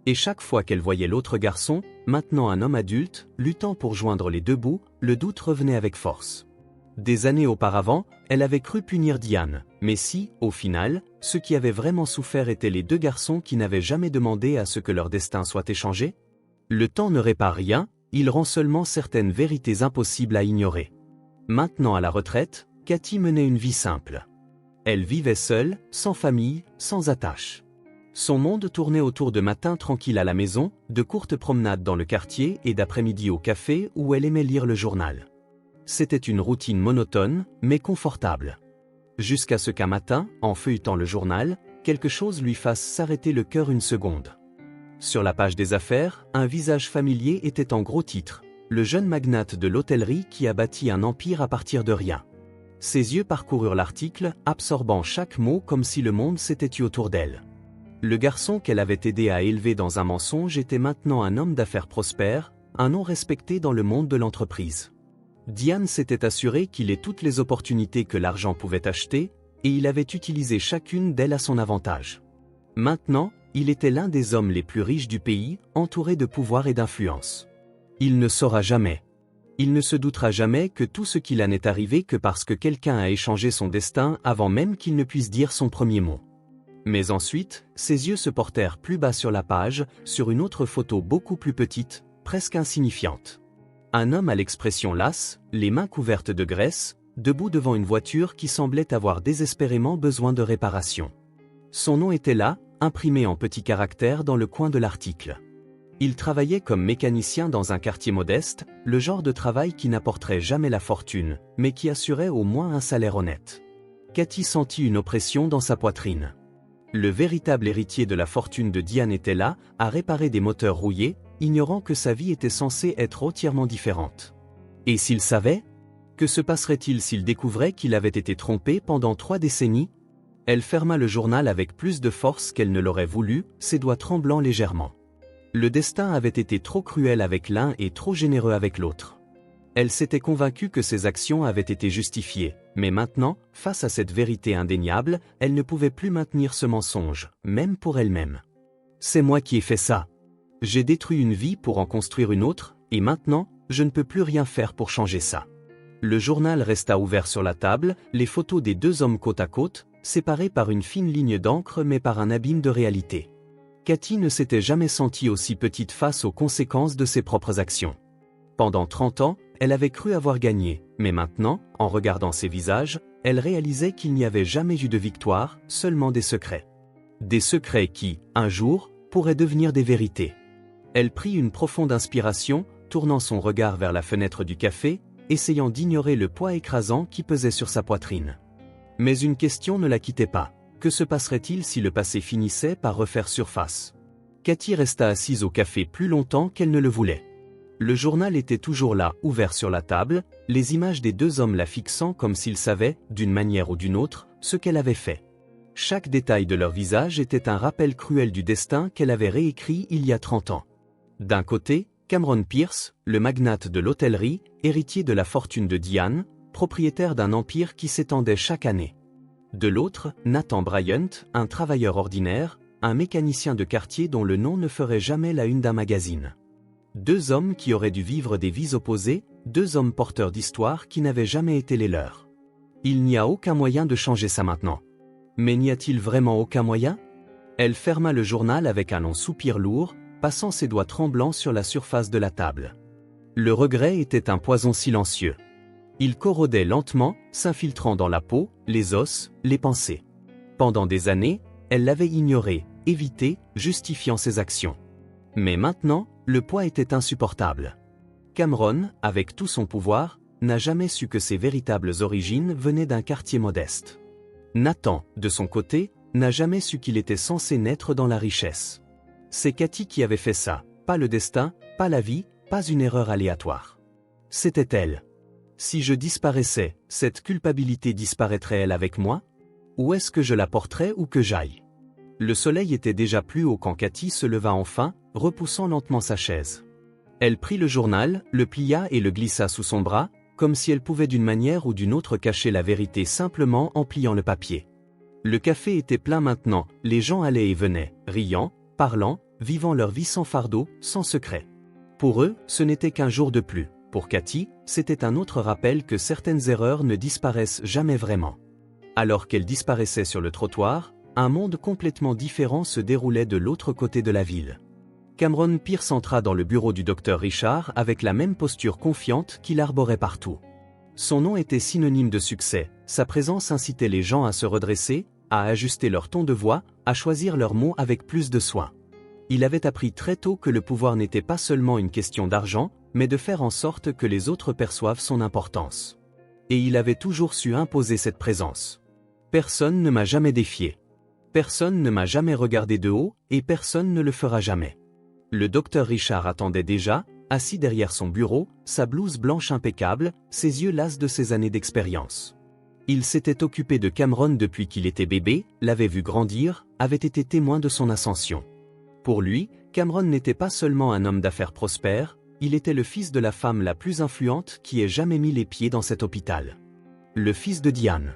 Et chaque fois qu'elle voyait l'autre garçon, maintenant un homme adulte, luttant pour joindre les deux bouts, le doute revenait avec force. Des années auparavant, elle avait cru punir Diane, mais si, au final, ceux qui avaient vraiment souffert étaient les deux garçons qui n'avaient jamais demandé à ce que leur destin soit échangé? Le temps ne répare rien, il rend seulement certaines vérités impossibles à ignorer. Maintenant à la retraite, Cathy menait une vie simple. Elle vivait seule, sans famille, sans attache. Son monde tournait autour de matins tranquilles à la maison, de courtes promenades dans le quartier et d'après-midi au café où elle aimait lire le journal. C'était une routine monotone, mais confortable. Jusqu'à ce qu'un matin, en feuilletant le journal, quelque chose lui fasse s'arrêter le cœur une seconde. Sur la page des affaires, un visage familier était en gros titre, le jeune magnate de l'hôtellerie qui a bâti un empire à partir de rien. Ses yeux parcoururent l'article, absorbant chaque mot comme si le monde s'était tu autour d'elle. Le garçon qu'elle avait aidé à élever dans un mensonge était maintenant un homme d'affaires prospère, un nom respecté dans le monde de l'entreprise. Diane s'était assuré qu'il ait toutes les opportunités que l'argent pouvait acheter, et il avait utilisé chacune d'elles à son avantage. Maintenant, il était l'un des hommes les plus riches du pays, entouré de pouvoir et d'influence. Il ne saura jamais. Il ne se doutera jamais que tout ce qu'il en est arrivé que parce que quelqu'un a échangé son destin avant même qu'il ne puisse dire son premier mot. Mais ensuite, ses yeux se portèrent plus bas sur la page, sur une autre photo beaucoup plus petite, presque insignifiante. Un homme à l'expression lasse, les mains couvertes de graisse, debout devant une voiture qui semblait avoir désespérément besoin de réparation. Son nom était là, imprimé en petits caractères dans le coin de l'article. Il travaillait comme mécanicien dans un quartier modeste, le genre de travail qui n'apporterait jamais la fortune, mais qui assurait au moins un salaire honnête. Cathy sentit une oppression dans sa poitrine. Le véritable héritier de la fortune de Diane était là, à réparer des moteurs rouillés, ignorant que sa vie était censée être entièrement différente. Et s'il savait? Que se passerait-il s'il découvrait qu'il avait été trompé pendant 3 décennies? Elle ferma le journal avec plus de force qu'elle ne l'aurait voulu, ses doigts tremblant légèrement. Le destin avait été trop cruel avec l'un et trop généreux avec l'autre. Elle s'était convaincue que ses actions avaient été justifiées, mais maintenant, face à cette vérité indéniable, elle ne pouvait plus maintenir ce mensonge, même pour elle-même. C'est moi qui ai fait ça. J'ai détruit une vie pour en construire une autre, et maintenant, je ne peux plus rien faire pour changer ça. Le journal resta ouvert sur la table, les photos des 2 hommes côte à côte, séparés par une fine ligne d'encre mais par un abîme de réalité. Cathy ne s'était jamais sentie aussi petite face aux conséquences de ses propres actions. Pendant 30 ans, elle avait cru avoir gagné, mais maintenant, en regardant ces visages, elle réalisait qu'il n'y avait jamais eu de victoire, seulement des secrets. Des secrets qui, un jour, pourraient devenir des vérités. Elle prit une profonde inspiration, tournant son regard vers la fenêtre du café, essayant d'ignorer le poids écrasant qui pesait sur sa poitrine. Mais une question ne la quittait pas. Que se passerait-il si le passé finissait par refaire surface? Cathy resta assise au café plus longtemps qu'elle ne le voulait. Le journal était toujours là, ouvert sur la table, les images des 2 hommes la fixant comme s'ils savaient, d'une manière ou d'une autre, ce qu'elle avait fait. Chaque détail de leur visage était un rappel cruel du destin qu'elle avait réécrit il y a 30 ans. D'un côté, Cameron Pierce, le magnate de l'hôtellerie, héritier de la fortune de Diane, propriétaire d'un empire qui s'étendait chaque année. De l'autre, Nathan Bryant, un travailleur ordinaire, un mécanicien de quartier dont le nom ne ferait jamais la une d'un magazine. 2 hommes qui auraient dû vivre des vies opposées, 2 hommes porteurs d'histoires qui n'avaient jamais été les leurs. Il n'y a aucun moyen de changer ça maintenant. Mais n'y a-t-il vraiment aucun moyen? Elle ferma le journal avec un long soupir lourd, passant ses doigts tremblants sur la surface de la table. Le regret était un poison silencieux. Il corrodait lentement, s'infiltrant dans la peau, les os, les pensées. Pendant des années, elle l'avait ignoré, évité, justifiant ses actions. Mais maintenant, le poids était insupportable. Cameron, avec tout son pouvoir, n'a jamais su que ses véritables origines venaient d'un quartier modeste. Nathan, de son côté, n'a jamais su qu'il était censé naître dans la richesse. C'est Cathy qui avait fait ça, pas le destin, pas la vie, pas une erreur aléatoire. C'était elle. Si je disparaissais, cette culpabilité disparaîtrait-elle avec moi? Ou est-ce que je la porterais ou que j'aille? Le soleil était déjà plus haut quand Cathy se leva enfin, repoussant lentement sa chaise. Elle prit le journal, le plia et le glissa sous son bras, comme si elle pouvait d'une manière ou d'une autre cacher la vérité simplement en pliant le papier. Le café était plein maintenant, les gens allaient et venaient, riant, parlant, vivant leur vie sans fardeau, sans secret. Pour eux, ce n'était qu'un jour de plus. Pour Cathy, c'était un autre rappel que certaines erreurs ne disparaissent jamais vraiment. Alors qu'elle disparaissait sur le trottoir, un monde complètement différent se déroulait de l'autre côté de la ville. Cameron Pierce entra dans le bureau du docteur Richard avec la même posture confiante qu'il arborait partout. Son nom était synonyme de succès, sa présence incitait les gens à se redresser, à ajuster leur ton de voix, à choisir leurs mots avec plus de soin. Il avait appris très tôt que le pouvoir n'était pas seulement une question d'argent, mais de faire en sorte que les autres perçoivent son importance. Et il avait toujours su imposer cette présence. Personne ne m'a jamais défié. Personne ne m'a jamais regardé de haut, et personne ne le fera jamais. Le docteur Richard attendait déjà, assis derrière son bureau, sa blouse blanche impeccable, ses yeux lasses de ses années d'expérience. Il s'était occupé de Cameron depuis qu'il était bébé, l'avait vu grandir, avait été témoin de son ascension. Pour lui, Cameron n'était pas seulement un homme d'affaires prospère, il était le fils de la femme la plus influente qui ait jamais mis les pieds dans cet hôpital. Le fils de Diane.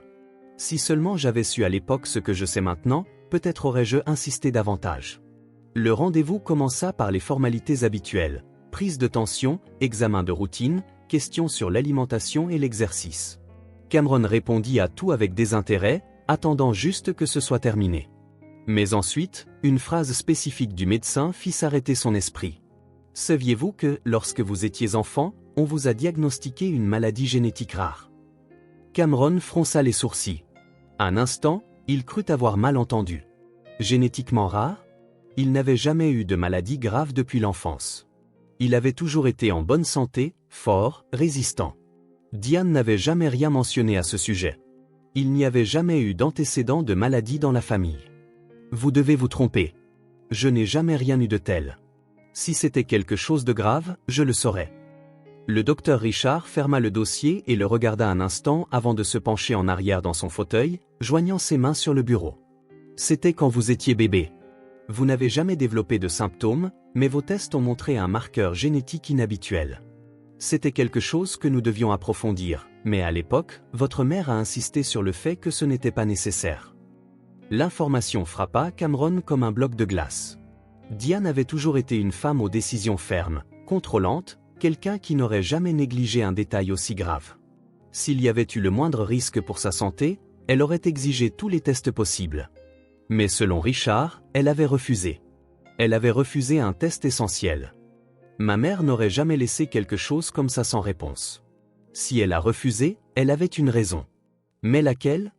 Si seulement j'avais su à l'époque ce que je sais maintenant, peut-être aurais-je insisté davantage. Le rendez-vous commença par les formalités habituelles, prise de tension, examen de routine, questions sur l'alimentation et l'exercice. Cameron répondit à tout avec désintérêt, attendant juste que ce soit terminé. Mais ensuite, une phrase spécifique du médecin fit s'arrêter son esprit. « Saviez-vous que, lorsque vous étiez enfant, on vous a diagnostiqué une maladie génétique rare ?» Cameron fronça les sourcils. Un instant, il crut avoir mal entendu. Génétiquement rare? Il n'avait jamais eu de maladie grave depuis l'enfance. Il avait toujours été en bonne santé, fort, résistant. Diane n'avait jamais rien mentionné à ce sujet. Il n'y avait jamais eu d'antécédent de maladie dans la famille. Vous devez vous tromper. Je n'ai jamais rien eu de tel. Si c'était quelque chose de grave, je le saurais. Le docteur Richard ferma le dossier et le regarda un instant avant de se pencher en arrière dans son fauteuil, joignant ses mains sur le bureau. C'était quand vous étiez bébé. Vous n'avez jamais développé de symptômes, mais vos tests ont montré un marqueur génétique inhabituel. C'était quelque chose que nous devions approfondir, mais à l'époque, votre mère a insisté sur le fait que ce n'était pas nécessaire. L'information frappa Cameron comme un bloc de glace. Diane avait toujours été une femme aux décisions fermes, contrôlantes, quelqu'un qui n'aurait jamais négligé un détail aussi grave. S'il y avait eu le moindre risque pour sa santé, elle aurait exigé tous les tests possibles. Mais selon Richard, elle avait refusé. Elle avait refusé un test essentiel. Ma mère n'aurait jamais laissé quelque chose comme ça sans réponse. Si elle a refusé, elle avait une raison. Mais laquelle?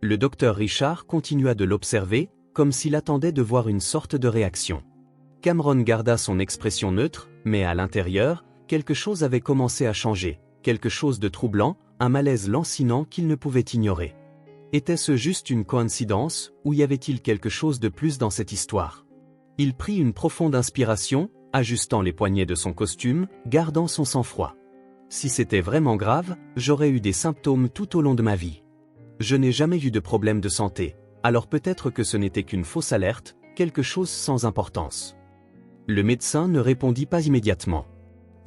Le docteur Richard continua de l'observer, comme s'il attendait de voir une sorte de réaction. Cameron garda son expression neutre, mais à l'intérieur, quelque chose avait commencé à changer, quelque chose de troublant, un malaise lancinant qu'il ne pouvait ignorer. Était-ce juste une coïncidence, ou y avait-il quelque chose de plus dans cette histoire? Il prit une profonde inspiration, ajustant les poignets de son costume, gardant son sang-froid. Si c'était vraiment grave, j'aurais eu des symptômes tout au long de ma vie. Je n'ai jamais eu de problème de santé, alors peut-être que ce n'était qu'une fausse alerte, quelque chose sans importance. Le médecin ne répondit pas immédiatement.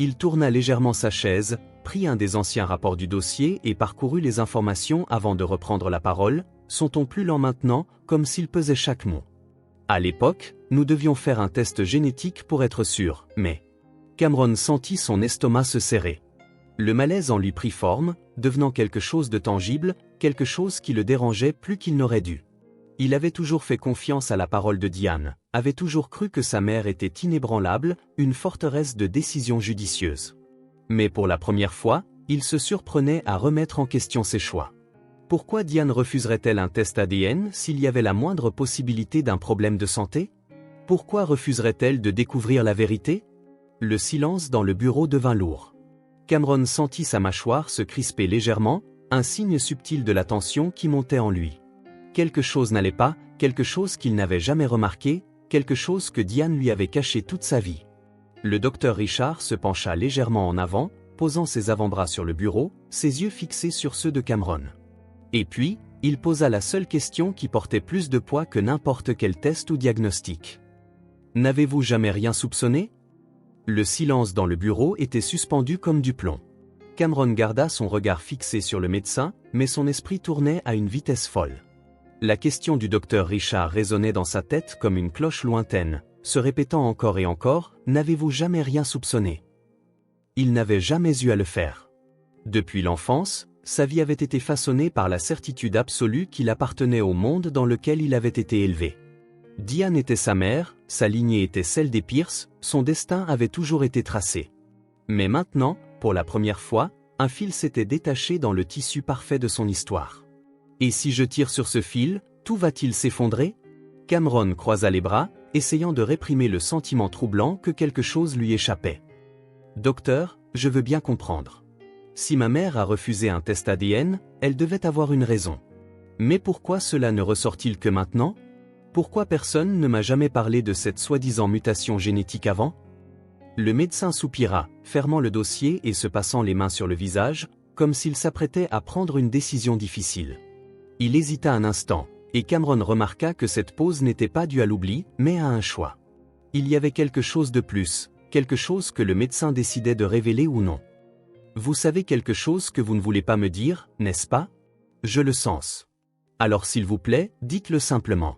Il tourna légèrement sa chaise, prit un des anciens rapports du dossier et parcourut les informations avant de reprendre la parole, son ton plus lent maintenant, comme s'il pesait chaque mot. À l'époque, nous devions faire un test génétique pour être sûr, mais... Cameron sentit son estomac se serrer. Le malaise en lui prit forme, devenant quelque chose de tangible, quelque chose qui le dérangeait plus qu'il n'aurait dû. Il avait toujours fait confiance à la parole de Diane, avait toujours cru que sa mère était inébranlable, une forteresse de décisions judicieuses. Mais pour la première fois, il se surprenait à remettre en question ses choix. Pourquoi Diane refuserait-elle un test ADN s'il y avait la moindre possibilité d'un problème de santé? Pourquoi refuserait-elle de découvrir la vérité? Le silence dans le bureau devint lourd. Cameron sentit sa mâchoire se crisper légèrement, un signe subtil de la tension qui montait en lui. Quelque chose n'allait pas, quelque chose qu'il n'avait jamais remarqué, quelque chose que Diane lui avait caché toute sa vie. Le docteur Richard se pencha légèrement en avant, posant ses avant-bras sur le bureau, ses yeux fixés sur ceux de Cameron. Et puis, il posa la seule question qui portait plus de poids que n'importe quel test ou diagnostic. N'avez-vous jamais rien soupçonné? Le silence dans le bureau était suspendu comme du plomb. Cameron garda son regard fixé sur le médecin, mais son esprit tournait à une vitesse folle. La question du docteur Richard résonnait dans sa tête comme une cloche lointaine, se répétant encore et encore, « N'avez-vous jamais rien soupçonné ?» Il n'avait jamais eu à le faire. Depuis l'enfance, sa vie avait été façonnée par la certitude absolue qu'il appartenait au monde dans lequel il avait été élevé. Diane était sa mère, sa lignée était celle des Pierce, son destin avait toujours été tracé. Mais maintenant, pour la première fois, un fil s'était détaché dans le tissu parfait de son histoire. Et si je tire sur ce fil, tout va-t-il s'effondrer? Cameron croisa les bras, essayant de réprimer le sentiment troublant que quelque chose lui échappait. Docteur, je veux bien comprendre. Si ma mère a refusé un test ADN, elle devait avoir une raison. Mais pourquoi cela ne ressort-il que maintenant? Pourquoi personne ne m'a jamais parlé de cette soi-disant mutation génétique avant? Le médecin soupira, fermant le dossier et se passant les mains sur le visage, comme s'il s'apprêtait à prendre une décision difficile. Il hésita un instant, et Cameron remarqua que cette pause n'était pas due à l'oubli, mais à un choix. Il y avait quelque chose de plus, quelque chose que le médecin décidait de révéler ou non. Vous savez quelque chose que vous ne voulez pas me dire, n'est-ce pas? Je le sens. Alors s'il vous plaît, dites-le simplement.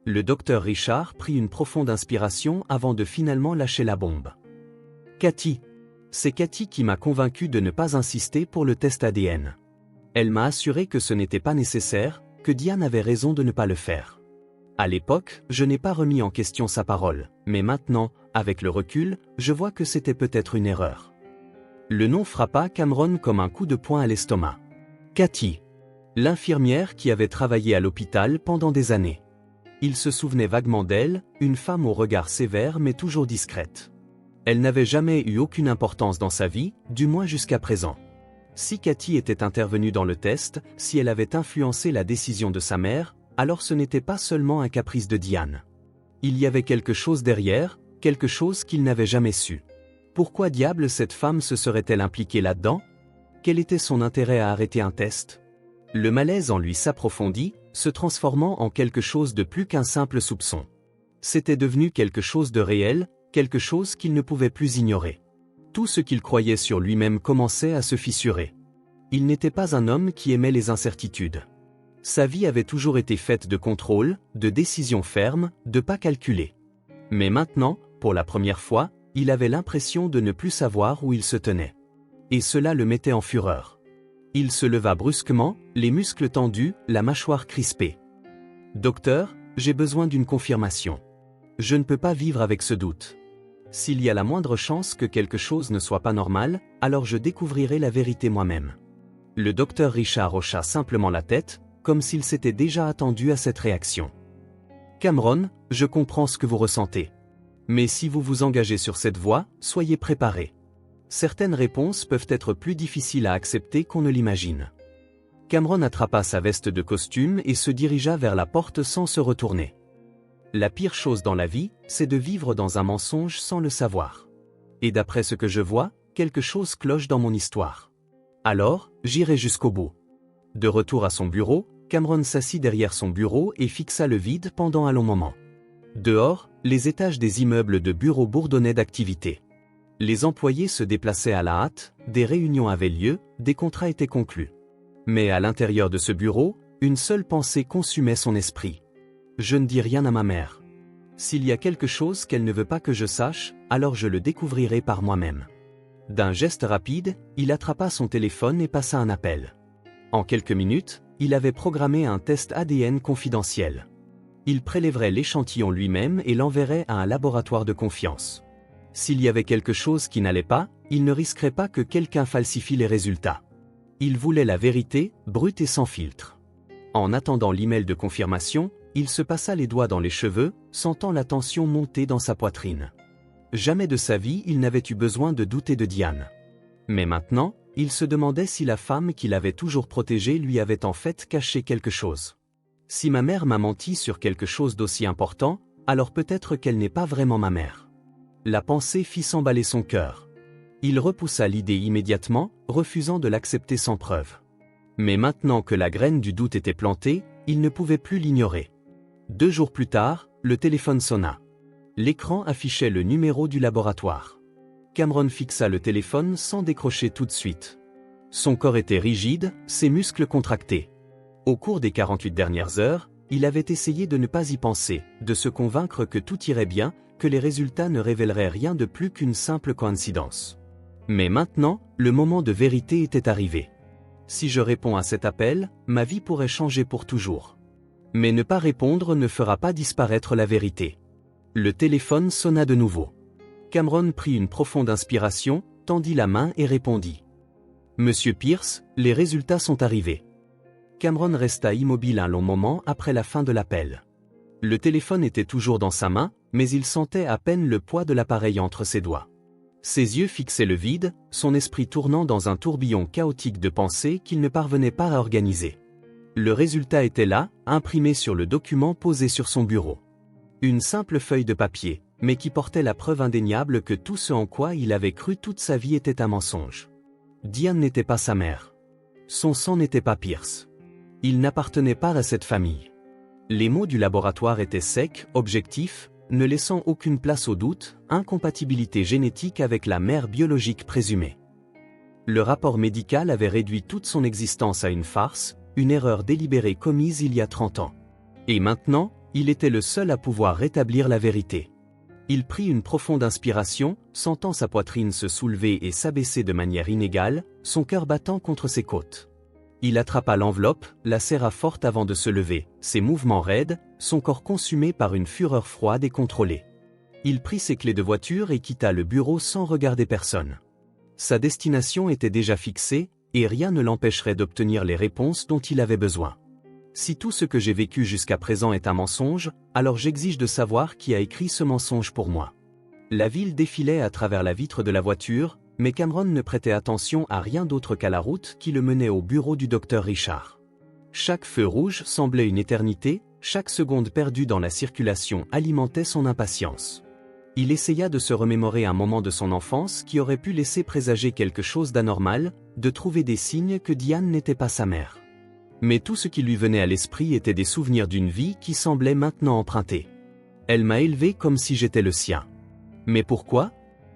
Le docteur Richard prit une profonde inspiration avant de finalement lâcher la bombe. Cathy. C'est Cathy qui m'a convaincu de ne pas insister pour le test ADN. Elle m'a assuré que ce n'était pas nécessaire, que Diane avait raison de ne pas le faire. À l'époque, je n'ai pas remis en question sa parole, mais maintenant, avec le recul, je vois que c'était peut-être une erreur. Le nom frappa Cameron comme un coup de poing à l'estomac. Cathy. L'infirmière qui avait travaillé à l'hôpital pendant des années. Il se souvenait vaguement d'elle, une femme au regard sévère mais toujours discrète. Elle n'avait jamais eu aucune importance dans sa vie, du moins jusqu'à présent. Si Cathy était intervenue dans le test, si elle avait influencé la décision de sa mère, alors ce n'était pas seulement un caprice de Diane. Il y avait quelque chose derrière, quelque chose qu'il n'avait jamais su. Pourquoi diable cette femme se serait-elle impliquée là-dedans? Quel était son intérêt à arrêter un test? Le malaise en lui s'approfondit, se transformant en quelque chose de plus qu'un simple soupçon. C'était devenu quelque chose de réel, quelque chose qu'il ne pouvait plus ignorer. Tout ce qu'il croyait sur lui-même commençait à se fissurer. Il n'était pas un homme qui aimait les incertitudes. Sa vie avait toujours été faite de contrôle, de décisions fermes, de pas calculés. Mais maintenant, pour la première fois, il avait l'impression de ne plus savoir où il se tenait. Et cela le mettait en fureur. Il se leva brusquement, les muscles tendus, la mâchoire crispée. « Docteur, j'ai besoin d'une confirmation. Je ne peux pas vivre avec ce doute. S'il y a la moindre chance que quelque chose ne soit pas normal, alors je découvrirai la vérité moi-même. » Le docteur Richard hocha simplement la tête, comme s'il s'était déjà attendu à cette réaction. « Cameron, je comprends ce que vous ressentez. Mais si vous vous engagez sur cette voie, soyez préparés. Certaines réponses peuvent être plus difficiles à accepter qu'on ne l'imagine. » Cameron attrapa sa veste de costume et se dirigea vers la porte sans se retourner. La pire chose dans la vie, c'est de vivre dans un mensonge sans le savoir. Et d'après ce que je vois, quelque chose cloche dans mon histoire. Alors, j'irai jusqu'au bout. De retour à son bureau, Cameron s'assit derrière son bureau et fixa le vide pendant un long moment. Dehors, les étages des immeubles de bureaux bourdonnaient d'activité. Les employés se déplaçaient à la hâte, des réunions avaient lieu, des contrats étaient conclus. Mais à l'intérieur de ce bureau, une seule pensée consumait son esprit. Je ne dis rien à ma mère. S'il y a quelque chose qu'elle ne veut pas que je sache, alors je le découvrirai par moi-même. D'un geste rapide, il attrapa son téléphone et passa un appel. En quelques minutes, il avait programmé un test ADN confidentiel. Il prélèverait l'échantillon lui-même et l'enverrait à un laboratoire de confiance. S'il y avait quelque chose qui n'allait pas, il ne risquerait pas que quelqu'un falsifie les résultats. Il voulait la vérité, brute et sans filtre. En attendant l'email de confirmation, il se passa les doigts dans les cheveux, sentant la tension monter dans sa poitrine. Jamais de sa vie il n'avait eu besoin de douter de Diane. Mais maintenant, il se demandait si la femme qu'il avait toujours protégée lui avait en fait caché quelque chose. Si ma mère m'a menti sur quelque chose d'aussi important, alors peut-être qu'elle n'est pas vraiment ma mère. La pensée fit s'emballer son cœur. Il repoussa l'idée immédiatement, refusant de l'accepter sans preuve. Mais maintenant que la graine du doute était plantée, il ne pouvait plus l'ignorer. 2 jours plus tard, le téléphone sonna. L'écran affichait le numéro du laboratoire. Cameron fixa le téléphone sans décrocher tout de suite. Son corps était rigide, ses muscles contractés. Au cours des 48 dernières heures, il avait essayé de ne pas y penser, de se convaincre que tout irait bien, que les résultats ne révéleraient rien de plus qu'une simple coïncidence. Mais maintenant, le moment de vérité était arrivé. Si je réponds à cet appel, ma vie pourrait changer pour toujours. Mais ne pas répondre ne fera pas disparaître la vérité. Le téléphone sonna de nouveau. Cameron prit une profonde inspiration, tendit la main et répondit. « Monsieur Pierce, les résultats sont arrivés. Cameron resta immobile un long moment après la fin de l'appel. Le téléphone était toujours dans sa main, mais il sentait à peine le poids de l'appareil entre ses doigts. Ses yeux fixaient le vide, son esprit tournant dans un tourbillon chaotique de pensées qu'il ne parvenait pas à organiser. Le résultat était là, imprimé sur le document posé sur son bureau. Une simple feuille de papier, mais qui portait la preuve indéniable que tout ce en quoi il avait cru toute sa vie était un mensonge. Diane n'était pas sa mère. Son sang n'était pas Pierce. Il n'appartenait pas à cette famille. Les mots du laboratoire étaient secs, objectifs, ne laissant aucune place au doute, incompatibilité génétique avec la mère biologique présumée. Le rapport médical avait réduit toute son existence à une farce, une erreur délibérée commise il y a 30 ans. Et maintenant, il était le seul à pouvoir rétablir la vérité. Il prit une profonde inspiration, sentant sa poitrine se soulever et s'abaisser de manière inégale, son cœur battant contre ses côtes. Il attrapa l'enveloppe, la serra forte avant de se lever, ses mouvements raides, son corps consumé par une fureur froide et contrôlée. Il prit ses clés de voiture et quitta le bureau sans regarder personne. Sa destination était déjà fixée, et rien ne l'empêcherait d'obtenir les réponses dont il avait besoin. Si tout ce que j'ai vécu jusqu'à présent est un mensonge, alors j'exige de savoir qui a écrit ce mensonge pour moi. La ville défilait à travers la vitre de la voiture, mais Cameron ne prêtait attention à rien d'autre qu'à la route qui le menait au bureau du docteur Richard. Chaque feu rouge semblait une éternité, chaque seconde perdue dans la circulation alimentait son impatience. Il essaya de se remémorer un moment de son enfance qui aurait pu laisser présager quelque chose d'anormal, de trouver des signes que Diane n'était pas sa mère. Mais tout ce qui lui venait à l'esprit était des souvenirs d'une vie qui semblait maintenant empruntée. Elle m'a élevé comme si j'étais le sien. Mais pourquoi ?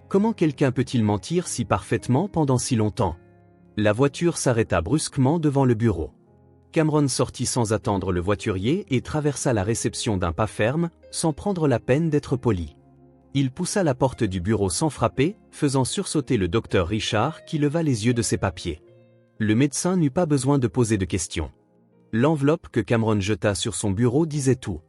Comment quelqu'un peut-il mentir si parfaitement pendant si longtemps ? La voiture s'arrêta brusquement devant le bureau. Cameron sortit sans attendre le voiturier et traversa la réception d'un pas ferme, sans prendre la peine d'être poli. Il poussa la porte du bureau sans frapper, faisant sursauter le docteur Richard qui leva les yeux de ses papiers. Le médecin n'eut pas besoin de poser de questions. L'enveloppe que Cameron jeta sur son bureau disait tout.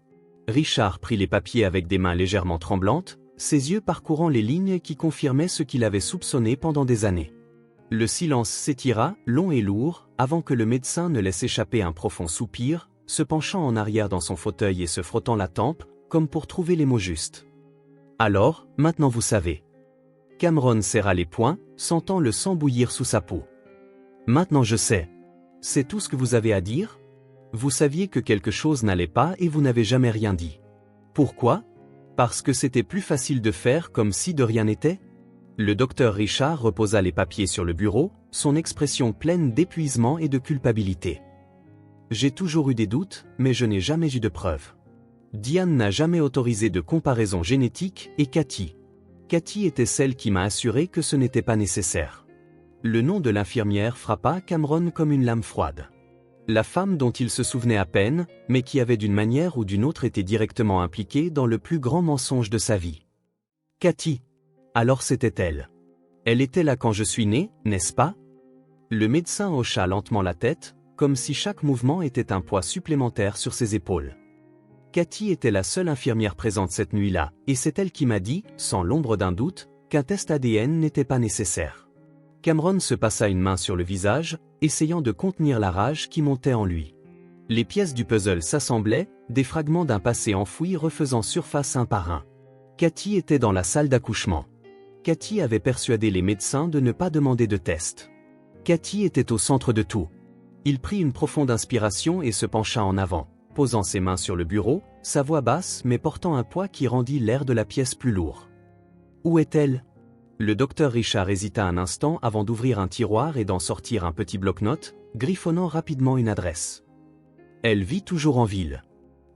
Richard prit les papiers avec des mains légèrement tremblantes, ses yeux parcourant les lignes qui confirmaient ce qu'il avait soupçonné pendant des années. Le silence s'étira, long et lourd, avant que le médecin ne laisse échapper un profond soupir, se penchant en arrière dans son fauteuil et se frottant la tempe, comme pour trouver les mots justes. Alors, maintenant vous savez. Cameron serra les poings, sentant le sang bouillir sous sa peau. Maintenant je sais. C'est tout ce que vous avez à dire ? Vous saviez que quelque chose n'allait pas et vous n'avez jamais rien dit. Pourquoi ? Parce que c'était plus facile de faire comme si de rien n'était ? Le docteur Richard reposa les papiers sur le bureau, son expression pleine d'épuisement et de culpabilité. J'ai toujours eu des doutes, mais je n'ai jamais eu de preuves. Diane n'a jamais autorisé de comparaison génétique et Cathy. Cathy était celle qui m'a assuré que ce n'était pas nécessaire. Le nom de l'infirmière frappa Cameron comme une lame froide. La femme dont il se souvenait à peine, mais qui avait d'une manière ou d'une autre été directement impliquée dans le plus grand mensonge de sa vie. Cathy. Alors c'était elle. Elle était là quand je suis né, n'est-ce pas ? Le médecin hocha lentement la tête, comme si chaque mouvement était un poids supplémentaire sur ses épaules. Cathy était la seule infirmière présente cette nuit-là, et c'est elle qui m'a dit, sans l'ombre d'un doute, qu'un test ADN n'était pas nécessaire. Cameron se passa une main sur le visage, essayant de contenir la rage qui montait en lui. Les pièces du puzzle s'assemblaient, des fragments d'un passé enfoui refaisant surface un par un. Cathy était dans la salle d'accouchement. Cathy avait persuadé les médecins de ne pas demander de test. Cathy était au centre de tout. Il prit une profonde inspiration et se pencha en avant, posant ses mains sur le bureau, sa voix basse mais portant un poids qui rendit l'air de la pièce plus lourd. Où est-elle ? Le docteur Richard hésita un instant avant d'ouvrir un tiroir et d'en sortir un petit bloc-notes, griffonnant rapidement une adresse. Elle vit toujours en ville.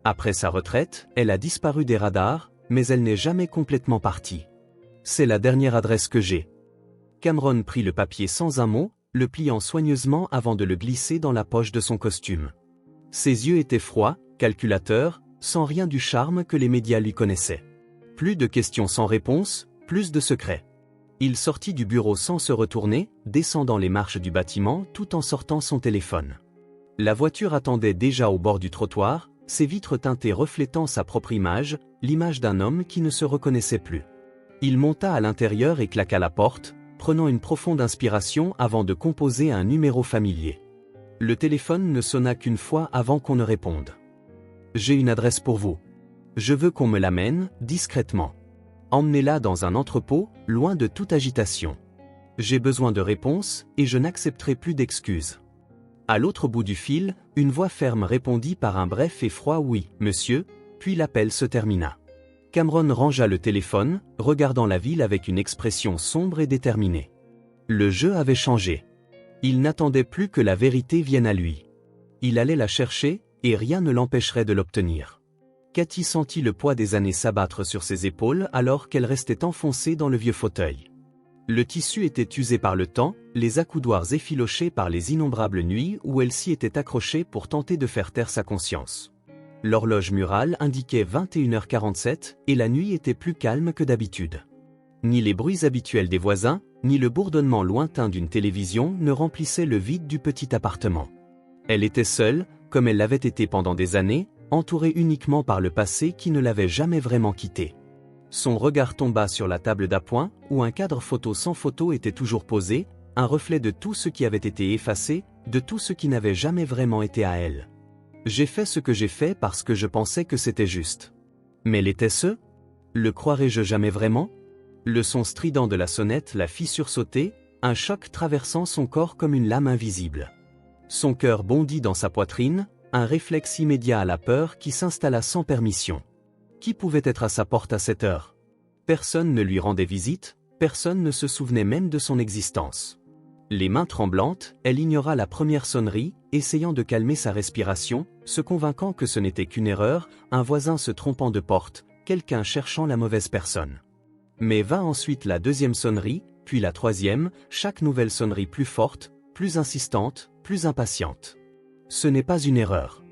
Après sa retraite, elle a disparu des radars, mais elle n'est jamais complètement partie. C'est la dernière adresse que j'ai. Cameron prit le papier sans un mot, le pliant soigneusement avant de le glisser dans la poche de son costume. Ses yeux étaient froids, calculateurs, sans rien du charme que les médias lui connaissaient. Plus de questions sans réponse, plus de secrets. Il sortit du bureau sans se retourner, descendant les marches du bâtiment tout en sortant son téléphone. La voiture attendait déjà au bord du trottoir, ses vitres teintées reflétant sa propre image, l'image d'un homme qui ne se reconnaissait plus. Il monta à l'intérieur et claqua la porte, prenant une profonde inspiration avant de composer un numéro familier. Le téléphone ne sonna qu'une fois avant qu'on ne réponde. « J'ai une adresse pour vous. Je veux qu'on me l'amène, discrètement. Emmenez-la dans un entrepôt, loin de toute agitation. J'ai besoin de réponses, et je n'accepterai plus d'excuses. » À l'autre bout du fil, une voix ferme répondit par un bref et froid « Oui, monsieur », puis l'appel se termina. Cameron rangea le téléphone, regardant la ville avec une expression sombre et déterminée. Le jeu avait changé. Il n'attendait plus que la vérité vienne à lui. Il allait la chercher, et rien ne l'empêcherait de l'obtenir. Cathy sentit le poids des années s'abattre sur ses épaules alors qu'elle restait enfoncée dans le vieux fauteuil. Le tissu était usé par le temps, les accoudoirs effilochés par les innombrables nuits où elle s'y était accrochée pour tenter de faire taire sa conscience. L'horloge murale indiquait 21h47 et la nuit était plus calme que d'habitude. Ni les bruits habituels des voisins, ni le bourdonnement lointain d'une télévision ne remplissaient le vide du petit appartement. Elle était seule, comme elle l'avait été pendant des années, entourée uniquement par le passé qui ne l'avait jamais vraiment quittée. Son regard tomba sur la table d'appoint, où un cadre photo sans photo était toujours posé, un reflet de tout ce qui avait été effacé, de tout ce qui n'avait jamais vraiment été à elle. J'ai fait ce que j'ai fait parce que je pensais que c'était juste. Mais l'était-ce? Le croirais-je jamais vraiment? Le son strident de la sonnette la fit sursauter, un choc traversant son corps comme une lame invisible. Son cœur bondit dans sa poitrine, un réflexe immédiat à la peur qui s'installa sans permission. Qui pouvait être à sa porte à cette heure? Personne ne lui rendait visite, personne ne se souvenait même de son existence. Les mains tremblantes, elle ignora la première sonnerie, essayant de calmer sa respiration, se convainquant que ce n'était qu'une erreur, un voisin se trompant de porte, quelqu'un cherchant la mauvaise personne. Mais vint ensuite la deuxième sonnerie, puis la troisième, chaque nouvelle sonnerie plus forte, plus insistante, plus impatiente. Ce n'est pas une erreur.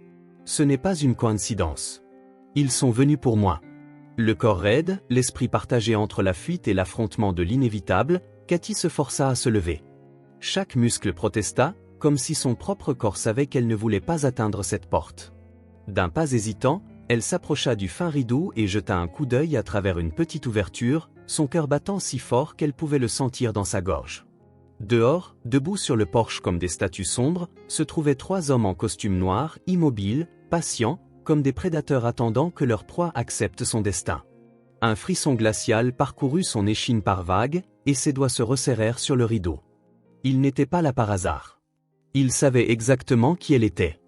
Ce n'est pas une coïncidence. Ils sont venus pour moi. Le corps raide, l'esprit partagé entre la fuite et l'affrontement de l'inévitable, Cathy se força à se lever. Chaque muscle protesta, comme si son propre corps savait qu'elle ne voulait pas atteindre cette porte. D'un pas hésitant, elle s'approcha du fin rideau et jeta un coup d'œil à travers une petite ouverture, son cœur battant si fort qu'elle pouvait le sentir dans sa gorge. Dehors, debout sur le porche comme des statues sombres, se trouvaient 3 hommes en costume noir, immobiles, patients, comme des prédateurs attendant que leur proie accepte son destin. Un frisson glacial parcourut son échine par vagues, et ses doigts se resserrèrent sur le rideau. Il n'était pas là par hasard. Il savait exactement qui elle était.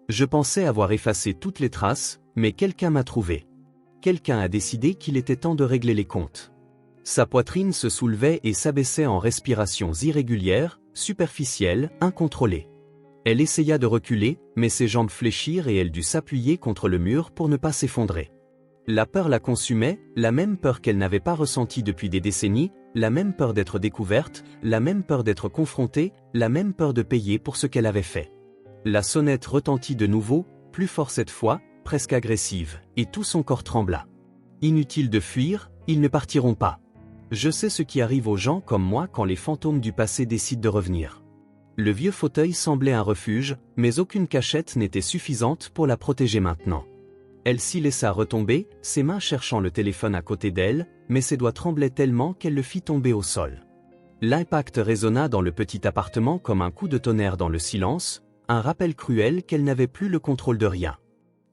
Je pensais avoir effacé toutes les traces, mais quelqu'un m'a trouvé. Quelqu'un a décidé qu'il était temps de régler les comptes. Sa poitrine se soulevait et s'abaissait en respirations irrégulières, superficielles, incontrôlées. Elle essaya de reculer, mais ses jambes fléchirent et elle dut s'appuyer contre le mur pour ne pas s'effondrer. La peur la consumait, la même peur qu'elle n'avait pas ressentie depuis des décennies, la même peur d'être découverte, la même peur d'être confrontée, la même peur de payer pour ce qu'elle avait fait. La sonnette retentit de nouveau, plus fort cette fois, presque agressive, et tout son corps trembla. Inutile de fuir, ils ne partiront pas. Je sais ce qui arrive aux gens comme moi quand les fantômes du passé décident de revenir. Le vieux fauteuil semblait un refuge, mais aucune cachette n'était suffisante pour la protéger maintenant. Elle s'y laissa retomber, ses mains cherchant le téléphone à côté d'elle, mais ses doigts tremblaient tellement qu'elle le fit tomber au sol. L'impact résonna dans le petit appartement comme un coup de tonnerre dans le silence, un rappel cruel qu'elle n'avait plus le contrôle de rien.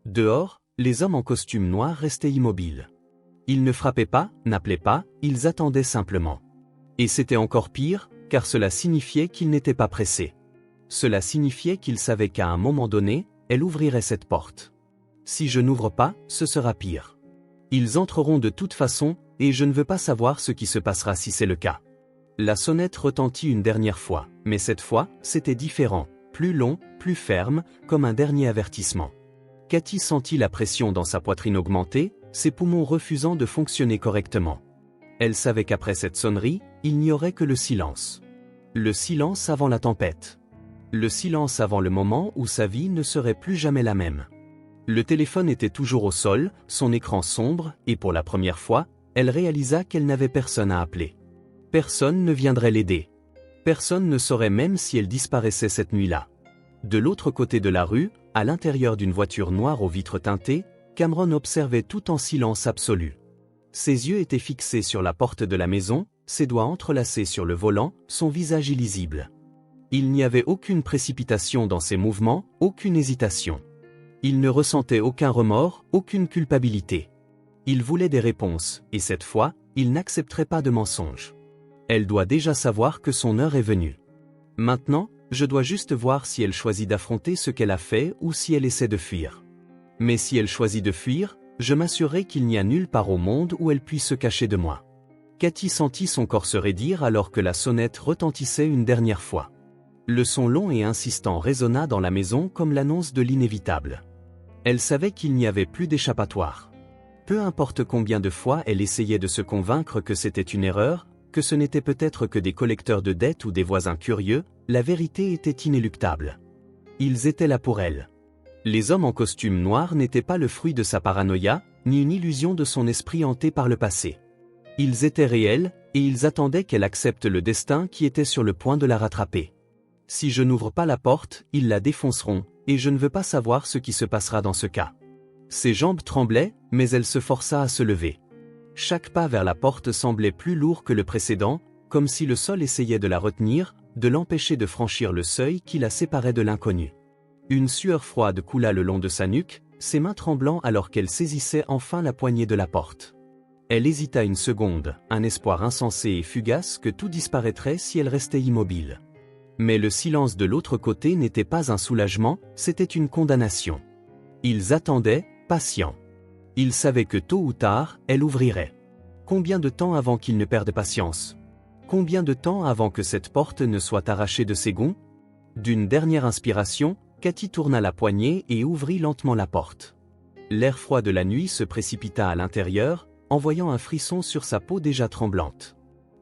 Dehors, les hommes en costume noir restaient immobiles. Ils ne frappaient pas, n'appelaient pas, ils attendaient simplement. Et c'était encore pire, car cela signifiait qu'ils n'étaient pas pressés. Cela signifiait qu'ils savaient qu'à un moment donné, elle ouvrirait cette porte. Si je n'ouvre pas, ce sera pire. Ils entreront de toute façon, et je ne veux pas savoir ce qui se passera si c'est le cas. La sonnette retentit une dernière fois, mais cette fois, c'était différent, plus long, plus ferme, comme un dernier avertissement. Cathy sentit la pression dans sa poitrine augmenter, ses poumons refusant de fonctionner correctement. Elle savait qu'après cette sonnerie, il n'y aurait que le silence. Le silence avant la tempête. Le silence avant le moment où sa vie ne serait plus jamais la même. Le téléphone était toujours au sol, son écran sombre, et pour la première fois, elle réalisa qu'elle n'avait personne à appeler. Personne ne viendrait l'aider. Personne ne saurait même si elle disparaissait cette nuit-là. De l'autre côté de la rue, à l'intérieur d'une voiture noire aux vitres teintées, Cameron observait tout en silence absolu. Ses yeux étaient fixés sur la porte de la maison, ses doigts entrelacés sur le volant, son visage illisible. Il n'y avait aucune précipitation dans ses mouvements, aucune hésitation. Il ne ressentait aucun remords, aucune culpabilité. Il voulait des réponses, et cette fois, il n'accepterait pas de mensonges. Elle doit déjà savoir que son heure est venue. Maintenant, je dois juste voir si elle choisit d'affronter ce qu'elle a fait ou si elle essaie de fuir. Mais si elle choisit de fuir, je m'assurerai qu'il n'y a nulle part au monde où elle puisse se cacher de moi. Cathy sentit son corps se raidir alors que la sonnette retentissait une dernière fois. Le son long et insistant résonna dans la maison comme l'annonce de l'inévitable. Elle savait qu'il n'y avait plus d'échappatoire. Peu importe combien de fois elle essayait de se convaincre que c'était une erreur, que ce n'était peut-être que des collecteurs de dettes ou des voisins curieux, la vérité était inéluctable. Ils étaient là pour elle. Les hommes en costume noir n'étaient pas le fruit de sa paranoïa, ni une illusion de son esprit hanté par le passé. Ils étaient réels, et ils attendaient qu'elle accepte le destin qui était sur le point de la rattraper. Si je n'ouvre pas la porte, ils la défonceront, et je ne veux pas savoir ce qui se passera dans ce cas. Ses jambes tremblaient, mais elle se força à se lever. Chaque pas vers la porte semblait plus lourd que le précédent, comme si le sol essayait de la retenir, de l'empêcher de franchir le seuil qui la séparait de l'inconnu. Une sueur froide coula le long de sa nuque, ses mains tremblant alors qu'elle saisissait enfin la poignée de la porte. Elle hésita une seconde, un espoir insensé et fugace que tout disparaîtrait si elle restait immobile. Mais le silence de l'autre côté n'était pas un soulagement, c'était une condamnation. Ils attendaient, patients. Ils savaient que tôt ou tard, elle ouvrirait. Combien de temps avant qu'il ne perde patience? Combien de temps avant que cette porte ne soit arrachée de ses gonds? D'une dernière inspiration, Cathy tourna la poignée et ouvrit lentement la porte. L'air froid de la nuit se précipita à l'intérieur, envoyant un frisson sur sa peau déjà tremblante.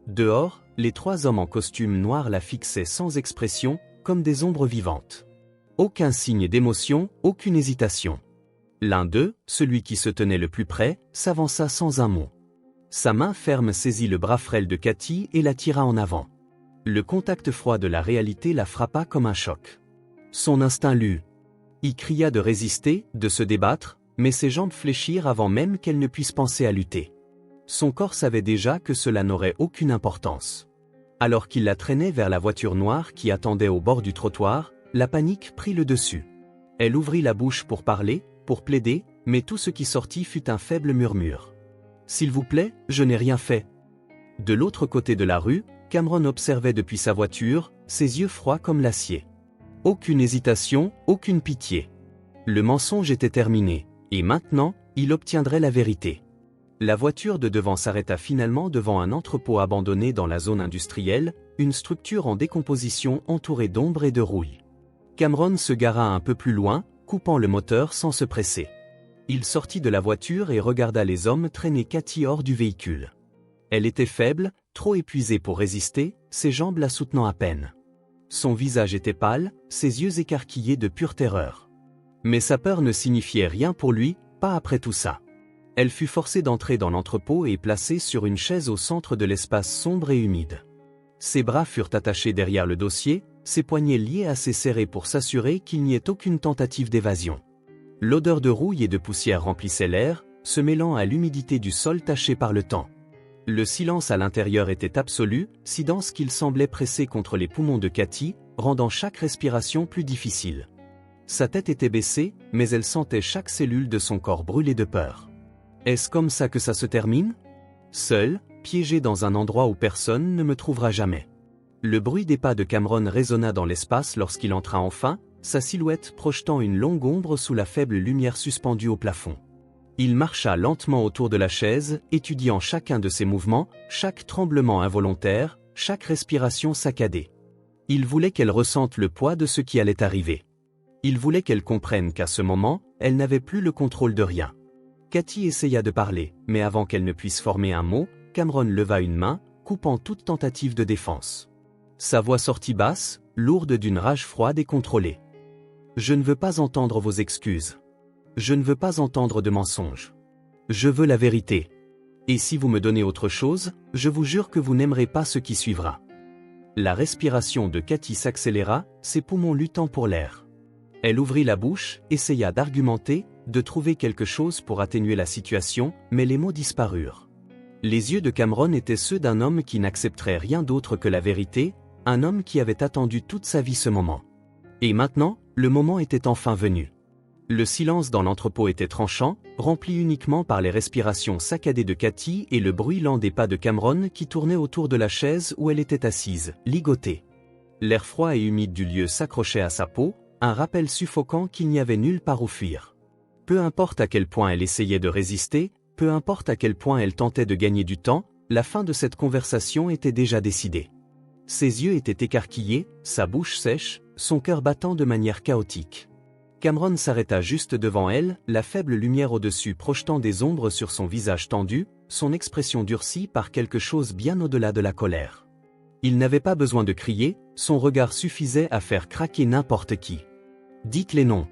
Dehors, les trois hommes en costume noir la fixaient sans expression, comme des ombres vivantes. Aucun signe d'émotion, aucune hésitation. L'un d'eux, celui qui se tenait le plus près, s'avança sans un mot. Sa main ferme saisit le bras frêle de Cathy et la tira en avant. Le contact froid de la réalité la frappa comme un choc. Son instinct y cria de résister, de se débattre, mais ses jambes fléchirent avant même qu'elle ne puisse penser à lutter. Son corps savait déjà que cela n'aurait aucune importance. Alors qu'il la traînait vers la voiture noire qui attendait au bord du trottoir, la panique prit le dessus. Elle ouvrit la bouche pour parler, pour plaider, mais tout ce qui sortit fut un faible murmure. « S'il vous plaît, je n'ai rien fait. » De l'autre côté de la rue, Cameron observait depuis sa voiture, ses yeux froids comme l'acier. Aucune hésitation, aucune pitié. Le mensonge était terminé, et maintenant, il obtiendrait la vérité. La voiture de devant s'arrêta finalement devant un entrepôt abandonné dans la zone industrielle, une structure en décomposition entourée d'ombre et de rouille. Cameron se gara un peu plus loin, coupant le moteur sans se presser. Il sortit de la voiture et regarda les hommes traîner Cathy hors du véhicule. Elle était faible, trop épuisée pour résister, ses jambes la soutenant à peine. Son visage était pâle, ses yeux écarquillés de pure terreur. Mais sa peur ne signifiait rien pour lui, pas après tout ça. Elle fut forcée d'entrer dans l'entrepôt et placée sur une chaise au centre de l'espace sombre et humide. Ses bras furent attachés derrière le dossier, ses poignets liés assez serrés pour s'assurer qu'il n'y ait aucune tentative d'évasion. L'odeur de rouille et de poussière remplissait l'air, se mêlant à l'humidité du sol taché par le temps. Le silence à l'intérieur était absolu, si dense qu'il semblait pressé contre les poumons de Cathy, rendant chaque respiration plus difficile. Sa tête était baissée, mais elle sentait chaque cellule de son corps brûler de peur. Est-ce comme ça que ça se termine? Seul, piégé dans un endroit où personne ne me trouvera jamais. Le bruit des pas de Cameron résonna dans l'espace lorsqu'il entra enfin, sa silhouette projetant une longue ombre sous la faible lumière suspendue au plafond. Il marcha lentement autour de la chaise, étudiant chacun de ses mouvements, chaque tremblement involontaire, chaque respiration saccadée. Il voulait qu'elle ressente le poids de ce qui allait arriver. Il voulait qu'elle comprenne qu'à ce moment, elle n'avait plus le contrôle de rien. Cathy essaya de parler, mais avant qu'elle ne puisse former un mot, Cameron leva une main, coupant toute tentative de défense. Sa voix sortit basse, lourde d'une rage froide et contrôlée. « Je ne veux pas entendre vos excuses. Je ne veux pas entendre de mensonges. Je veux la vérité. Et si vous me donnez autre chose, je vous jure que vous n'aimerez pas ce qui suivra. » La respiration de Cathy s'accéléra, ses poumons luttant pour l'air. Elle ouvrit la bouche, essaya d'argumenter, de trouver quelque chose pour atténuer la situation, mais les mots disparurent. Les yeux de Cameron étaient ceux d'un homme qui n'accepterait rien d'autre que la vérité, un homme qui avait attendu toute sa vie ce moment. Et maintenant, le moment était enfin venu. Le silence dans l'entrepôt était tranchant, rempli uniquement par les respirations saccadées de Cathy et le bruit lent des pas de Cameron qui tournaient autour de la chaise où elle était assise, ligotée. L'air froid et humide du lieu s'accrochait à sa peau, un rappel suffocant qu'il n'y avait nulle part où fuir. Peu importe à quel point elle essayait de résister, peu importe à quel point elle tentait de gagner du temps, la fin de cette conversation était déjà décidée. Ses yeux étaient écarquillés, sa bouche sèche, son cœur battant de manière chaotique. Cameron s'arrêta juste devant elle, la faible lumière au-dessus projetant des ombres sur son visage tendu, son expression durcie par quelque chose bien au-delà de la colère. Il n'avait pas besoin de crier, son regard suffisait à faire craquer n'importe qui. « Dites les noms.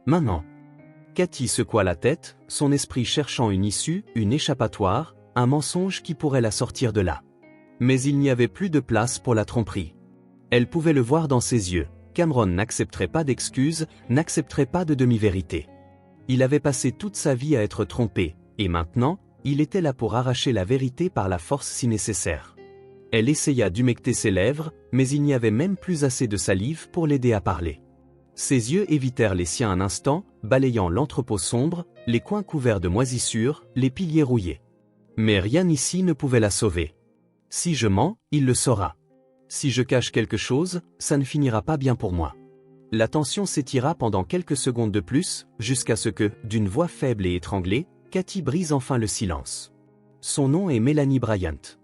Maintenant. » Cathy secoua la tête, son esprit cherchant une issue, une échappatoire, un mensonge qui pourrait la sortir de là. Mais il n'y avait plus de place pour la tromperie. Elle pouvait le voir dans ses yeux. Cameron n'accepterait pas d'excuses, n'accepterait pas de demi-vérité. Il avait passé toute sa vie à être trompé, et maintenant, il était là pour arracher la vérité par la force si nécessaire. Elle essaya d'humecter ses lèvres, mais il n'y avait même plus assez de salive pour l'aider à parler. Ses yeux évitèrent les siens un instant, balayant l'entrepôt sombre, les coins couverts de moisissures, les piliers rouillés. Mais rien ici ne pouvait la sauver. Si je mens, il le saura. Si je cache quelque chose, ça ne finira pas bien pour moi. La tension s'étira pendant quelques secondes de plus, jusqu'à ce que, d'une voix faible et étranglée, Cathy brise enfin le silence. Son nom est Mélanie Bryant.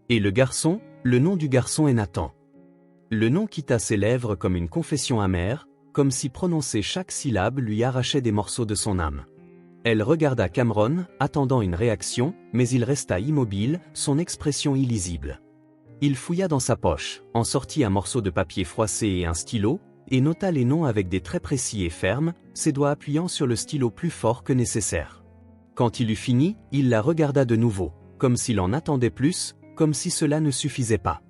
Et le nom du garçon est Nathan. Le nom quitta ses lèvres comme une confession amère, comme si prononcer chaque syllabe lui arrachait des morceaux de son âme. Elle regarda Cameron, attendant une réaction, mais il resta immobile, son expression illisible. Il fouilla dans sa poche, en sortit un morceau de papier froissé et un stylo, et nota les noms avec des traits précis et fermes, ses doigts appuyant sur le stylo plus fort que nécessaire. Quand il eut fini, il la regarda de nouveau, comme s'il en attendait plus, comme si cela ne suffisait pas.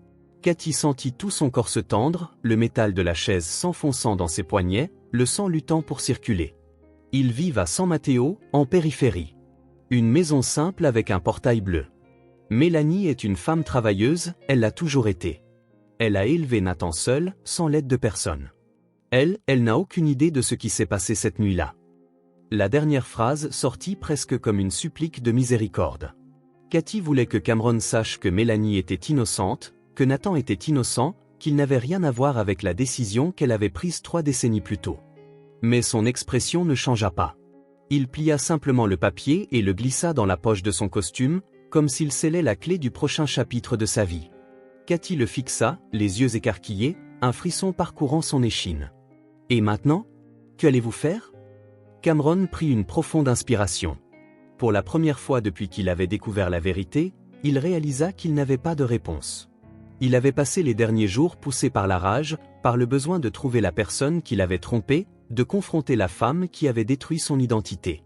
Cathy sentit tout son corps se tendre, le métal de la chaise s'enfonçant dans ses poignets, le sang luttant pour circuler. Ils vivent à San Mateo, en périphérie. Une maison simple avec un portail bleu. Mélanie est une femme travailleuse, elle l'a toujours été. Elle a élevé Nathan seule, sans l'aide de personne. Elle n'a aucune idée de ce qui s'est passé cette nuit-là. La dernière phrase sortit presque comme une supplique de miséricorde. Cathy voulait que Cameron sache que Mélanie était innocente, que Nathan était innocent, qu'il n'avait rien à voir avec la décision qu'elle avait prise 3 décennies plus tôt. Mais son expression ne changea pas. Il plia simplement le papier et le glissa dans la poche de son costume, comme s'il scellait la clé du prochain chapitre de sa vie. Cathy le fixa, les yeux écarquillés, un frisson parcourant son échine. « Et maintenant? Qu'allez-vous faire » Cameron prit une profonde inspiration. Pour la première fois depuis qu'il avait découvert la vérité, il réalisa qu'il n'avait pas de réponse. Il avait passé les derniers jours poussé par la rage, par le besoin de trouver la personne qui l'avait trompé, de confronter la femme qui avait détruit son identité.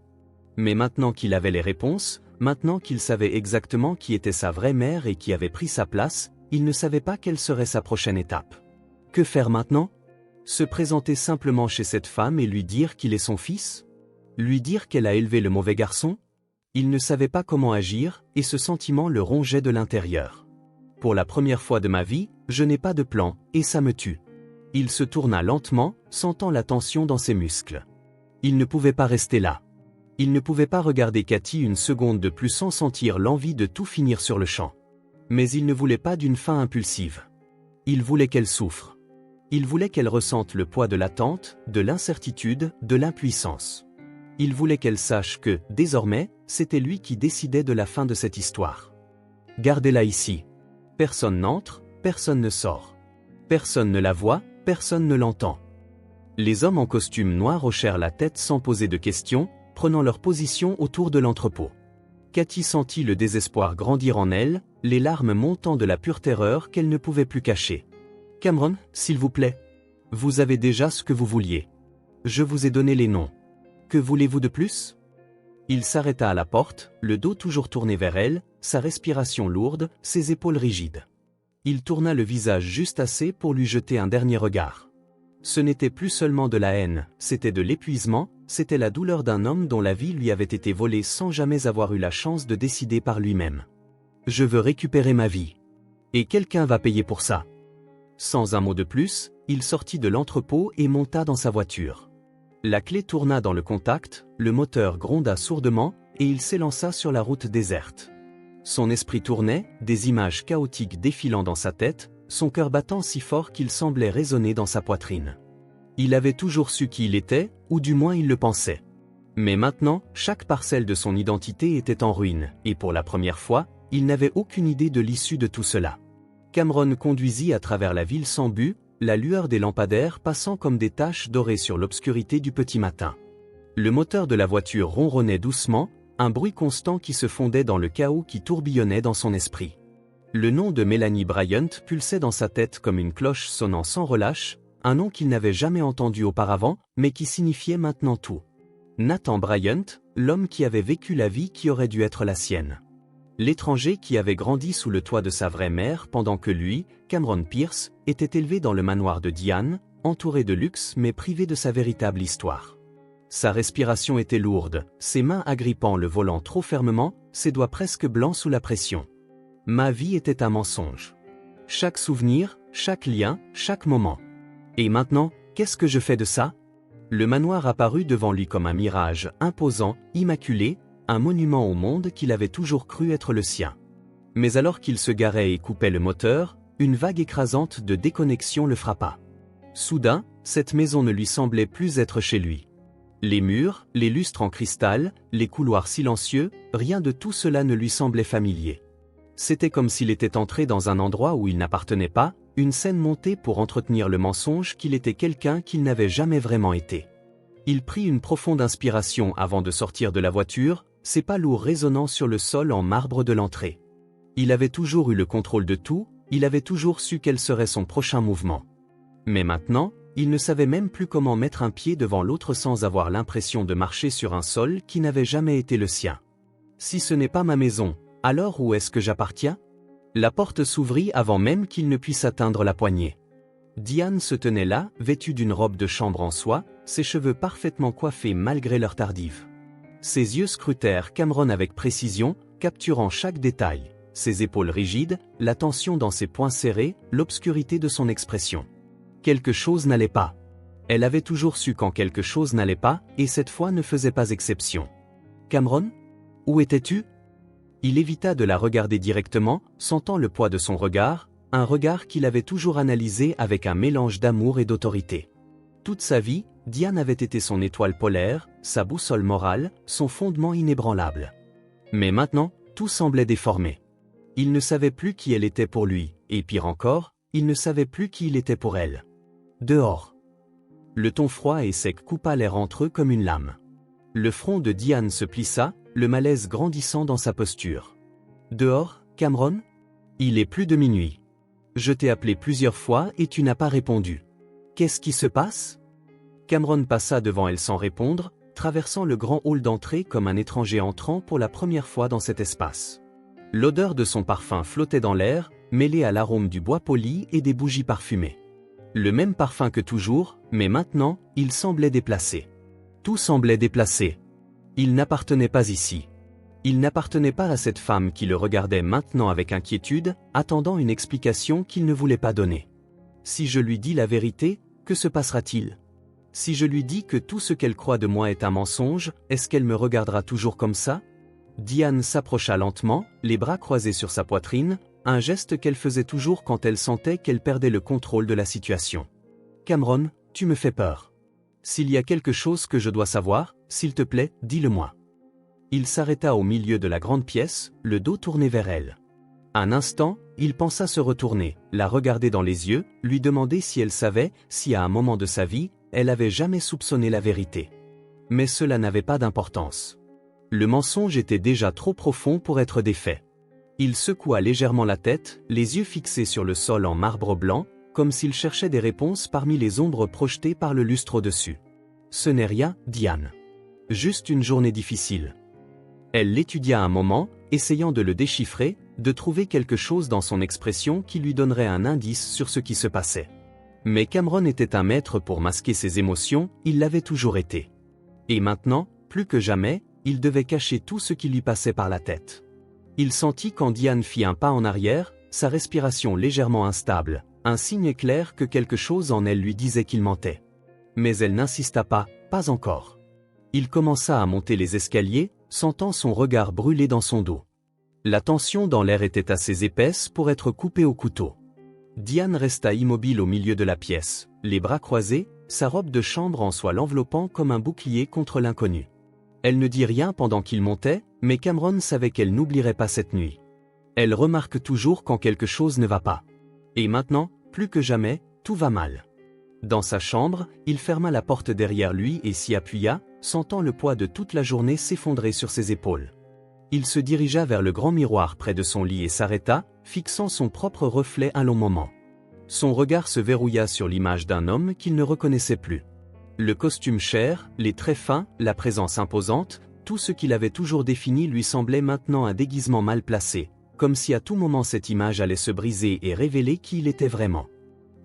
Mais maintenant qu'il avait les réponses, maintenant qu'il savait exactement qui était sa vraie mère et qui avait pris sa place, il ne savait pas quelle serait sa prochaine étape. Que faire maintenant? Se présenter simplement chez cette femme et lui dire qu'il est son fils? Lui dire qu'elle a élevé le mauvais garçon? Il ne savait pas comment agir, et ce sentiment le rongeait de l'intérieur. Pour la première fois de ma vie, je n'ai pas de plan, et ça me tue. Il se tourna lentement, sentant la tension dans ses muscles. Il ne pouvait pas rester là. Il ne pouvait pas regarder Cathy une seconde de plus sans sentir l'envie de tout finir sur le champ. Mais il ne voulait pas d'une fin impulsive. Il voulait qu'elle souffre. Il voulait qu'elle ressente le poids de l'attente, de l'incertitude, de l'impuissance. Il voulait qu'elle sache que, désormais, c'était lui qui décidait de la fin de cette histoire. Gardez-la ici. Personne n'entre, personne ne sort. Personne ne la voit, personne ne l'entend. Les hommes en costume noir hochèrent la tête sans poser de questions, prenant leur position autour de l'entrepôt. Cathy sentit le désespoir grandir en elle, les larmes montant de la pure terreur qu'elle ne pouvait plus cacher. « Cameron, s'il vous plaît. Vous avez déjà ce que vous vouliez. Je vous ai donné les noms. Que voulez-vous de plus ?» Il s'arrêta à la porte, le dos toujours tourné vers elle, sa respiration lourde, ses épaules rigides. Il tourna le visage juste assez pour lui jeter un dernier regard. Ce n'était plus seulement de la haine, c'était de l'épuisement, c'était la douleur d'un homme dont la vie lui avait été volée sans jamais avoir eu la chance de décider par lui-même. Je veux récupérer ma vie. Et quelqu'un va payer pour ça. Sans un mot de plus, il sortit de l'entrepôt et monta dans sa voiture. La clé tourna dans le contact, le moteur gronda sourdement, et il s'élança sur la route déserte. Son esprit tournait, des images chaotiques défilant dans sa tête, son cœur battant si fort qu'il semblait résonner dans sa poitrine. Il avait toujours su qui il était, ou du moins il le pensait. Mais maintenant, chaque parcelle de son identité était en ruine, et pour la première fois, il n'avait aucune idée de l'issue de tout cela. Cameron conduisit à travers la ville sans but, la lueur des lampadaires passant comme des taches dorées sur l'obscurité du petit matin. Le moteur de la voiture ronronnait doucement, un bruit constant qui se fondait dans le chaos qui tourbillonnait dans son esprit. Le nom de Mélanie Bryant pulsait dans sa tête comme une cloche sonnant sans relâche, un nom qu'il n'avait jamais entendu auparavant, mais qui signifiait maintenant tout. Nathan Bryant, l'homme qui avait vécu la vie qui aurait dû être la sienne. L'étranger qui avait grandi sous le toit de sa vraie mère pendant que lui, Cameron Pierce, était élevé dans le manoir de Diane, entouré de luxe mais privé de sa véritable histoire. Sa respiration était lourde, ses mains agrippant le volant trop fermement, ses doigts presque blancs sous la pression. Ma vie était un mensonge. Chaque souvenir, chaque lien, chaque moment. Et maintenant, qu'est-ce que je fais de ça? Le manoir apparut devant lui comme un mirage, imposant, immaculé, un monument au monde qu'il avait toujours cru être le sien. Mais alors qu'il se garait et coupait le moteur, une vague écrasante de déconnexion le frappa. Soudain, cette maison ne lui semblait plus être chez lui. Les murs, les lustres en cristal, les couloirs silencieux, rien de tout cela ne lui semblait familier. C'était comme s'il était entré dans un endroit où il n'appartenait pas, une scène montée pour entretenir le mensonge qu'il était quelqu'un qu'il n'avait jamais vraiment été. Il prit une profonde inspiration avant de sortir de la voiture, ses pas lourds résonnant sur le sol en marbre de l'entrée. Il avait toujours eu le contrôle de tout, il avait toujours su quel serait son prochain mouvement. Mais maintenant, il ne savait même plus comment mettre un pied devant l'autre sans avoir l'impression de marcher sur un sol qui n'avait jamais été le sien. Si ce n'est pas ma maison, alors où est-ce que j'appartiens? La porte s'ouvrit avant même qu'il ne puisse atteindre la poignée. Diane se tenait là, vêtue d'une robe de chambre en soie, ses cheveux parfaitement coiffés malgré l'heure tardive. Ses yeux scrutèrent Cameron avec précision, capturant chaque détail, ses épaules rigides, la tension dans ses poings serrés, l'obscurité de son expression. Quelque chose n'allait pas. Elle avait toujours su quand quelque chose n'allait pas, et cette fois ne faisait pas exception. Cameron? Où étais-tu? Il évita de la regarder directement, sentant le poids de son regard, un regard qu'il avait toujours analysé avec un mélange d'amour et d'autorité. Toute sa vie, Diane avait été son étoile polaire, sa boussole morale, son fondement inébranlable. Mais maintenant, tout semblait déformé. Il ne savait plus qui elle était pour lui, et pire encore, il ne savait plus qui il était pour elle. Dehors. Le ton froid et sec coupa l'air entre eux comme une lame. Le front de Diane se plissa, le malaise grandissant dans sa posture. Dehors, Cameron? Il est plus de minuit. Je t'ai appelé plusieurs fois et tu n'as pas répondu. Qu'est-ce qui se passe? Cameron passa devant elle sans répondre, traversant le grand hall d'entrée comme un étranger entrant pour la première fois dans cet espace. L'odeur de son parfum flottait dans l'air, mêlée à l'arôme du bois poli et des bougies parfumées. Le même parfum que toujours, mais maintenant, il semblait déplacé. Tout semblait déplacé. Il n'appartenait pas ici. Il n'appartenait pas à cette femme qui le regardait maintenant avec inquiétude, attendant une explication qu'il ne voulait pas donner. Si je lui dis la vérité, que se passera-t-il? Si je lui dis que tout ce qu'elle croit de moi est un mensonge, est-ce qu'elle me regardera toujours comme ça? Diane s'approcha lentement, les bras croisés sur sa poitrine, un geste qu'elle faisait toujours quand elle sentait qu'elle perdait le contrôle de la situation. Cameron, tu me fais peur. S'il y a quelque chose que je dois savoir, s'il te plaît, dis-le-moi. Il s'arrêta au milieu de la grande pièce, le dos tourné vers elle. Un instant, il pensa se retourner, la regarder dans les yeux, lui demander si elle savait, si à un moment de sa vie, elle avait jamais soupçonné la vérité. Mais cela n'avait pas d'importance. Le mensonge était déjà trop profond pour être défait. Il secoua légèrement la tête, les yeux fixés sur le sol en marbre blanc, comme s'il cherchait des réponses parmi les ombres projetées par le lustre au-dessus. Ce n'est rien, Diane. Juste une journée difficile. Elle l'étudia un moment, essayant de le déchiffrer, de trouver quelque chose dans son expression qui lui donnerait un indice sur ce qui se passait. Mais Cameron était un maître pour masquer ses émotions, il l'avait toujours été. Et maintenant, plus que jamais, il devait cacher tout ce qui lui passait par la tête. Il sentit quand Diane fit un pas en arrière, sa respiration légèrement instable, un signe clair que quelque chose en elle lui disait qu'il mentait. Mais elle n'insista pas, pas encore. Il commença à monter les escaliers, sentant son regard brûler dans son dos. La tension dans l'air était assez épaisse pour être coupée au couteau. Diane resta immobile au milieu de la pièce, les bras croisés, sa robe de chambre en soie l'enveloppant comme un bouclier contre l'inconnu. Elle ne dit rien pendant qu'il montait, mais Cameron savait qu'elle n'oublierait pas cette nuit. Elle remarque toujours quand quelque chose ne va pas. Et maintenant, plus que jamais, tout va mal. Dans sa chambre, il ferma la porte derrière lui et s'y appuya, sentant le poids de toute la journée s'effondrer sur ses épaules. Il se dirigea vers le grand miroir près de son lit et s'arrêta, fixant son propre reflet un long moment. Son regard se verrouilla sur l'image d'un homme qu'il ne reconnaissait plus. Le costume cher, les traits fins, la présence imposante, tout ce qu'il avait toujours défini lui semblait maintenant un déguisement mal placé, comme si à tout moment cette image allait se briser et révéler qui il était vraiment.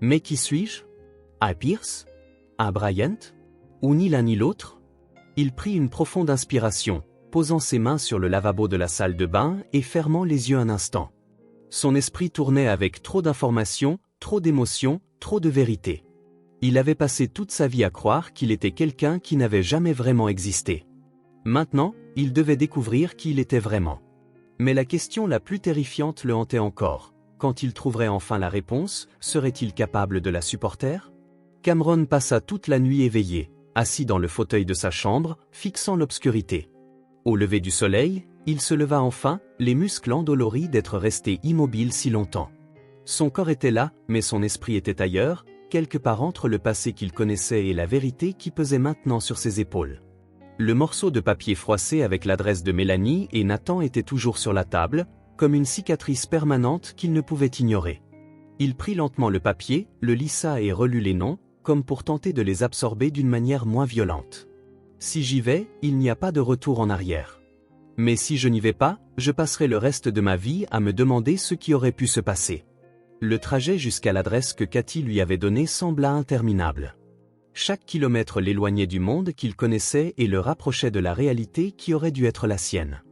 Mais qui suis-je? À Pierce? À Bryant? Ou ni l'un ni l'autre? Il prit une profonde inspiration, posant ses mains sur le lavabo de la salle de bain et fermant les yeux un instant. Son esprit tournait avec trop d'informations, trop d'émotions, trop de vérité. Il avait passé toute sa vie à croire qu'il était quelqu'un qui n'avait jamais vraiment existé. Maintenant, il devait découvrir qui il était vraiment. Mais la question la plus terrifiante le hantait encore. Quand il trouverait enfin la réponse, serait-il capable de la supporter? Cameron passa toute la nuit éveillé, assis dans le fauteuil de sa chambre, fixant l'obscurité. Au lever du soleil, il se leva enfin, les muscles endoloris d'être resté immobile si longtemps. Son corps était là, mais son esprit était ailleurs, quelque part entre le passé qu'il connaissait et la vérité qui pesait maintenant sur ses épaules. Le morceau de papier froissé avec l'adresse de Mélanie et Nathan était toujours sur la table, comme une cicatrice permanente qu'il ne pouvait ignorer. Il prit lentement le papier, le lissa et relut les noms, comme pour tenter de les absorber d'une manière moins violente. Si j'y vais, il n'y a pas de retour en arrière. Mais si je n'y vais pas, je passerai le reste de ma vie à me demander ce qui aurait pu se passer. Le trajet jusqu'à l'adresse que Cathy lui avait donnée sembla interminable. Chaque kilomètre l'éloignait du monde qu'il connaissait et le rapprochait de la réalité qui aurait dû être la sienne.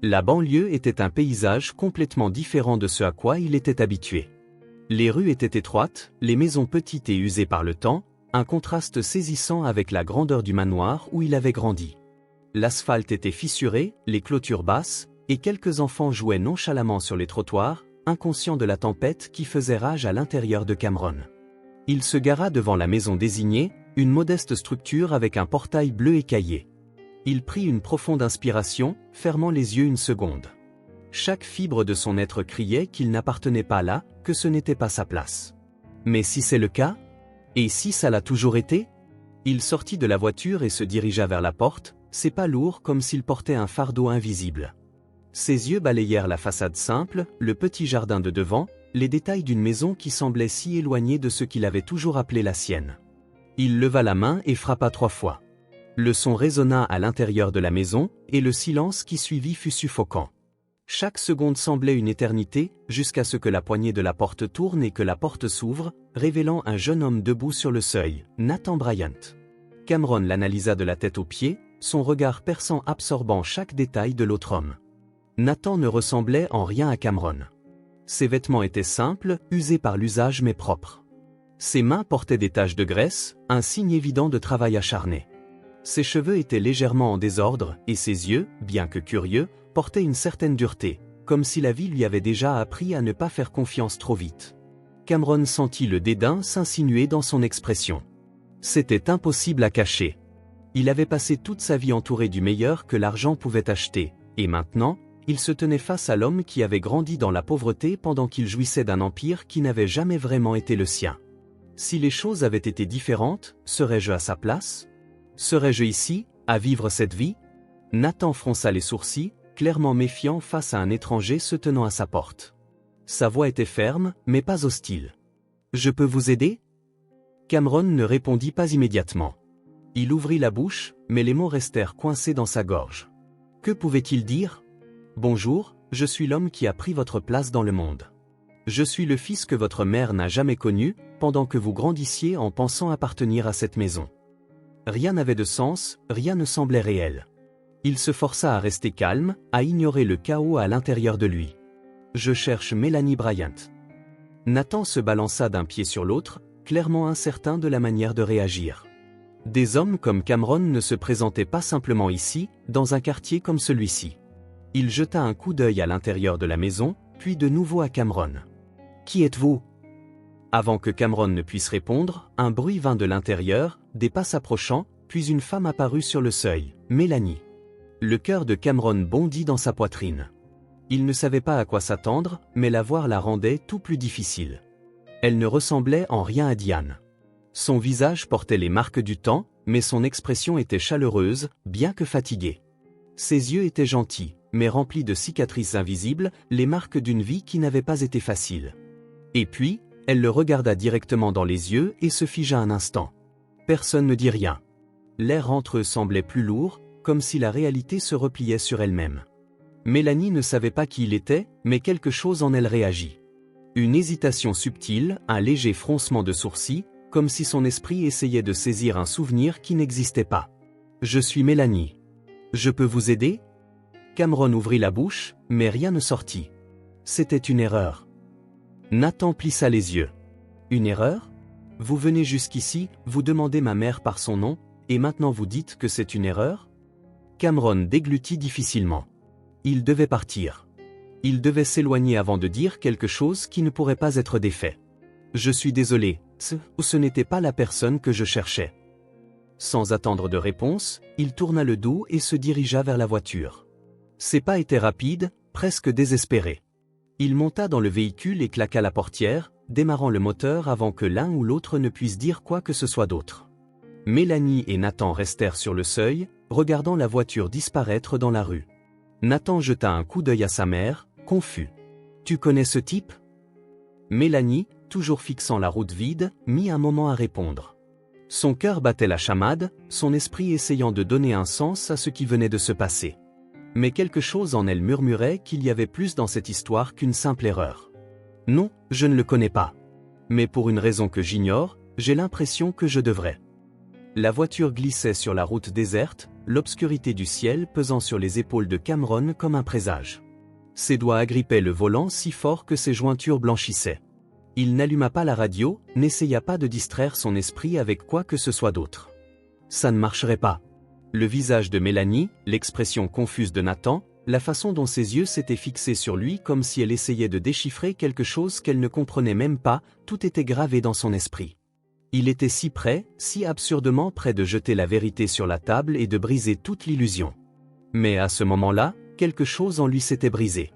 La banlieue était un paysage complètement différent de ce à quoi il était habitué. Les rues étaient étroites, les maisons petites et usées par le temps, un contraste saisissant avec la grandeur du manoir où il avait grandi. L'asphalte était fissuré, les clôtures basses, et quelques enfants jouaient nonchalamment sur les trottoirs, inconscients de la tempête qui faisait rage à l'intérieur de Cameron. Il se gara devant la maison désignée, une modeste structure avec un portail bleu écaillé. Il prit une profonde inspiration, fermant les yeux une seconde. Chaque fibre de son être criait qu'il n'appartenait pas là, que ce n'était pas sa place. Mais si c'est le cas? Et si ça l'a toujours été? Il sortit de la voiture et se dirigea vers la porte, ses pas lourds comme s'il portait un fardeau invisible. Ses yeux balayèrent la façade simple, le petit jardin de devant, les détails d'une maison qui semblait si éloignée de ce qu'il avait toujours appelé la sienne. Il leva la main et frappa 3 fois. Le son résonna à l'intérieur de la maison, et le silence qui suivit fut suffocant. Chaque seconde semblait une éternité, jusqu'à ce que la poignée de la porte tourne et que la porte s'ouvre, révélant un jeune homme debout sur le seuil, Nathan Bryant. Cameron l'analysa de la tête aux pieds, son regard perçant absorbant chaque détail de l'autre homme. Nathan ne ressemblait en rien à Cameron. Ses vêtements étaient simples, usés par l'usage mais propres. Ses mains portaient des taches de graisse, un signe évident de travail acharné. Ses cheveux étaient légèrement en désordre, et ses yeux, bien que curieux, portaient une certaine dureté, comme si la vie lui avait déjà appris à ne pas faire confiance trop vite. Cameron sentit le dédain s'insinuer dans son expression. C'était impossible à cacher. Il avait passé toute sa vie entouré du meilleur que l'argent pouvait acheter, et maintenant, il se tenait face à l'homme qui avait grandi dans la pauvreté pendant qu'il jouissait d'un empire qui n'avait jamais vraiment été le sien. Si les choses avaient été différentes, serais-je à sa place? Serais-je ici, à vivre cette vie? Nathan fronça les sourcils, clairement méfiant face à un étranger se tenant à sa porte. Sa voix était ferme, mais pas hostile. « Je peux vous aider ?» Cameron ne répondit pas immédiatement. Il ouvrit la bouche, mais les mots restèrent coincés dans sa gorge. Que pouvait-il dire? « Bonjour, je suis l'homme qui a pris votre place dans le monde. Je suis le fils que votre mère n'a jamais connu, pendant que vous grandissiez en pensant appartenir à cette maison. » Rien n'avait de sens, rien ne semblait réel. Il se força à rester calme, à ignorer le chaos à l'intérieur de lui. Je cherche Mélanie Bryant. Nathan se balança d'un pied sur l'autre, clairement incertain de la manière de réagir. Des hommes comme Cameron ne se présentaient pas simplement ici, dans un quartier comme celui-ci. Il jeta un coup d'œil à l'intérieur de la maison, puis de nouveau à Cameron. « Qui êtes-vous » Avant que Cameron ne puisse répondre, un bruit vint de l'intérieur, des pas s'approchant, puis une femme apparut sur le seuil, Mélanie. Le cœur de Cameron bondit dans sa poitrine. Il ne savait pas à quoi s'attendre, mais la voir la rendait tout plus difficile. Elle ne ressemblait en rien à Diane. Son visage portait les marques du temps, mais son expression était chaleureuse, bien que fatiguée. Ses yeux étaient gentils, mais remplis de cicatrices invisibles, les marques d'une vie qui n'avait pas été facile. Et puis, elle le regarda directement dans les yeux et se figea un instant. Personne ne dit rien. L'air entre eux semblait plus lourd, comme si la réalité se repliait sur elle-même. Mélanie ne savait pas qui il était, mais quelque chose en elle réagit. Une hésitation subtile, un léger froncement de sourcils, comme si son esprit essayait de saisir un souvenir qui n'existait pas. « Je suis Mélanie. Je peux vous aider ?» Cameron ouvrit la bouche, mais rien ne sortit. C'était une erreur. Nathan plissa les yeux. « Une erreur ? Vous venez jusqu'ici, vous demandez ma mère par son nom, et maintenant vous dites que c'est une erreur ?» Cameron déglutit difficilement. Il devait partir. Il devait s'éloigner avant de dire quelque chose qui ne pourrait pas être défait. « Je suis désolé, ce n'était pas la personne que je cherchais. » Sans attendre de réponse, il tourna le dos et se dirigea vers la voiture. Ses pas étaient rapides, presque désespérés. Il monta dans le véhicule et claqua la portière, démarrant le moteur avant que l'un ou l'autre ne puisse dire quoi que ce soit d'autre. Mélanie et Nathan restèrent sur le seuil, regardant la voiture disparaître dans la rue. Nathan jeta un coup d'œil à sa mère, confus. « Tu connais ce type ?» Mélanie, toujours fixant la route vide, mit un moment à répondre. Son cœur battait la chamade, son esprit essayant de donner un sens à ce qui venait de se passer. Mais quelque chose en elle murmurait qu'il y avait plus dans cette histoire qu'une simple erreur. « Non, je ne le connais pas. Mais pour une raison que j'ignore, j'ai l'impression que je devrais. » La voiture glissait sur la route déserte, l'obscurité du ciel pesant sur les épaules de Cameron comme un présage. Ses doigts agrippaient le volant si fort que ses jointures blanchissaient. Il n'alluma pas la radio, n'essaya pas de distraire son esprit avec quoi que ce soit d'autre. Ça ne marcherait pas. Le visage de Mélanie, l'expression confuse de Nathan, la façon dont ses yeux s'étaient fixés sur lui comme si elle essayait de déchiffrer quelque chose qu'elle ne comprenait même pas, tout était gravé dans son esprit. Il était si près, si absurdement près de jeter la vérité sur la table et de briser toute l'illusion. Mais à ce moment-là, quelque chose en lui s'était brisé.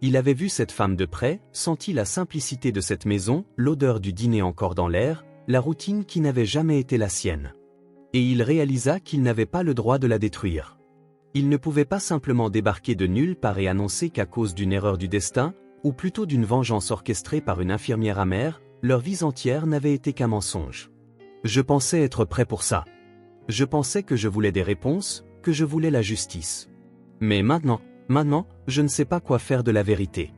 Il avait vu cette femme de près, senti la simplicité de cette maison, l'odeur du dîner encore dans l'air, la routine qui n'avait jamais été la sienne. Et il réalisa qu'il n'avait pas le droit de la détruire. Il ne pouvait pas simplement débarquer de nulle part et annoncer qu'à cause d'une erreur du destin, ou plutôt d'une vengeance orchestrée par une infirmière amère, leur vie entière n'avait été qu'un mensonge. Je pensais être prêt pour ça. Je pensais que je voulais des réponses, que je voulais la justice. Mais maintenant, je ne sais pas quoi faire de la vérité.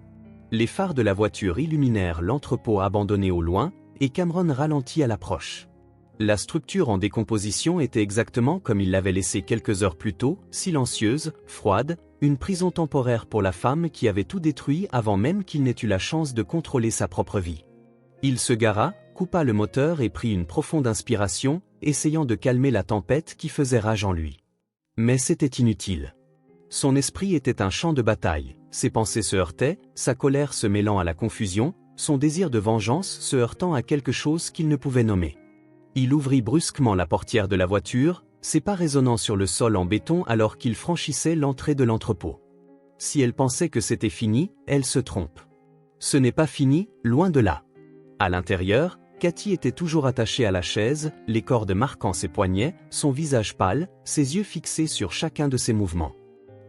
Les phares de la voiture illuminèrent l'entrepôt abandonné au loin, et Cameron ralentit à l'approche. La structure en décomposition était exactement comme il l'avait laissée quelques heures plus tôt, silencieuse, froide, une prison temporaire pour la femme qui avait tout détruit avant même qu'il n'ait eu la chance de contrôler sa propre vie. Il se gara, coupa le moteur et prit une profonde inspiration, essayant de calmer la tempête qui faisait rage en lui. Mais c'était inutile. Son esprit était un champ de bataille, ses pensées se heurtaient, sa colère se mêlant à la confusion, son désir de vengeance se heurtant à quelque chose qu'il ne pouvait nommer. Il ouvrit brusquement la portière de la voiture, ses pas résonnant sur le sol en béton alors qu'il franchissait l'entrée de l'entrepôt. Si elle pensait que c'était fini, elle se trompe. Ce n'est pas fini, loin de là. À l'intérieur, Cathy était toujours attachée à la chaise, les cordes marquant ses poignets, son visage pâle, ses yeux fixés sur chacun de ses mouvements.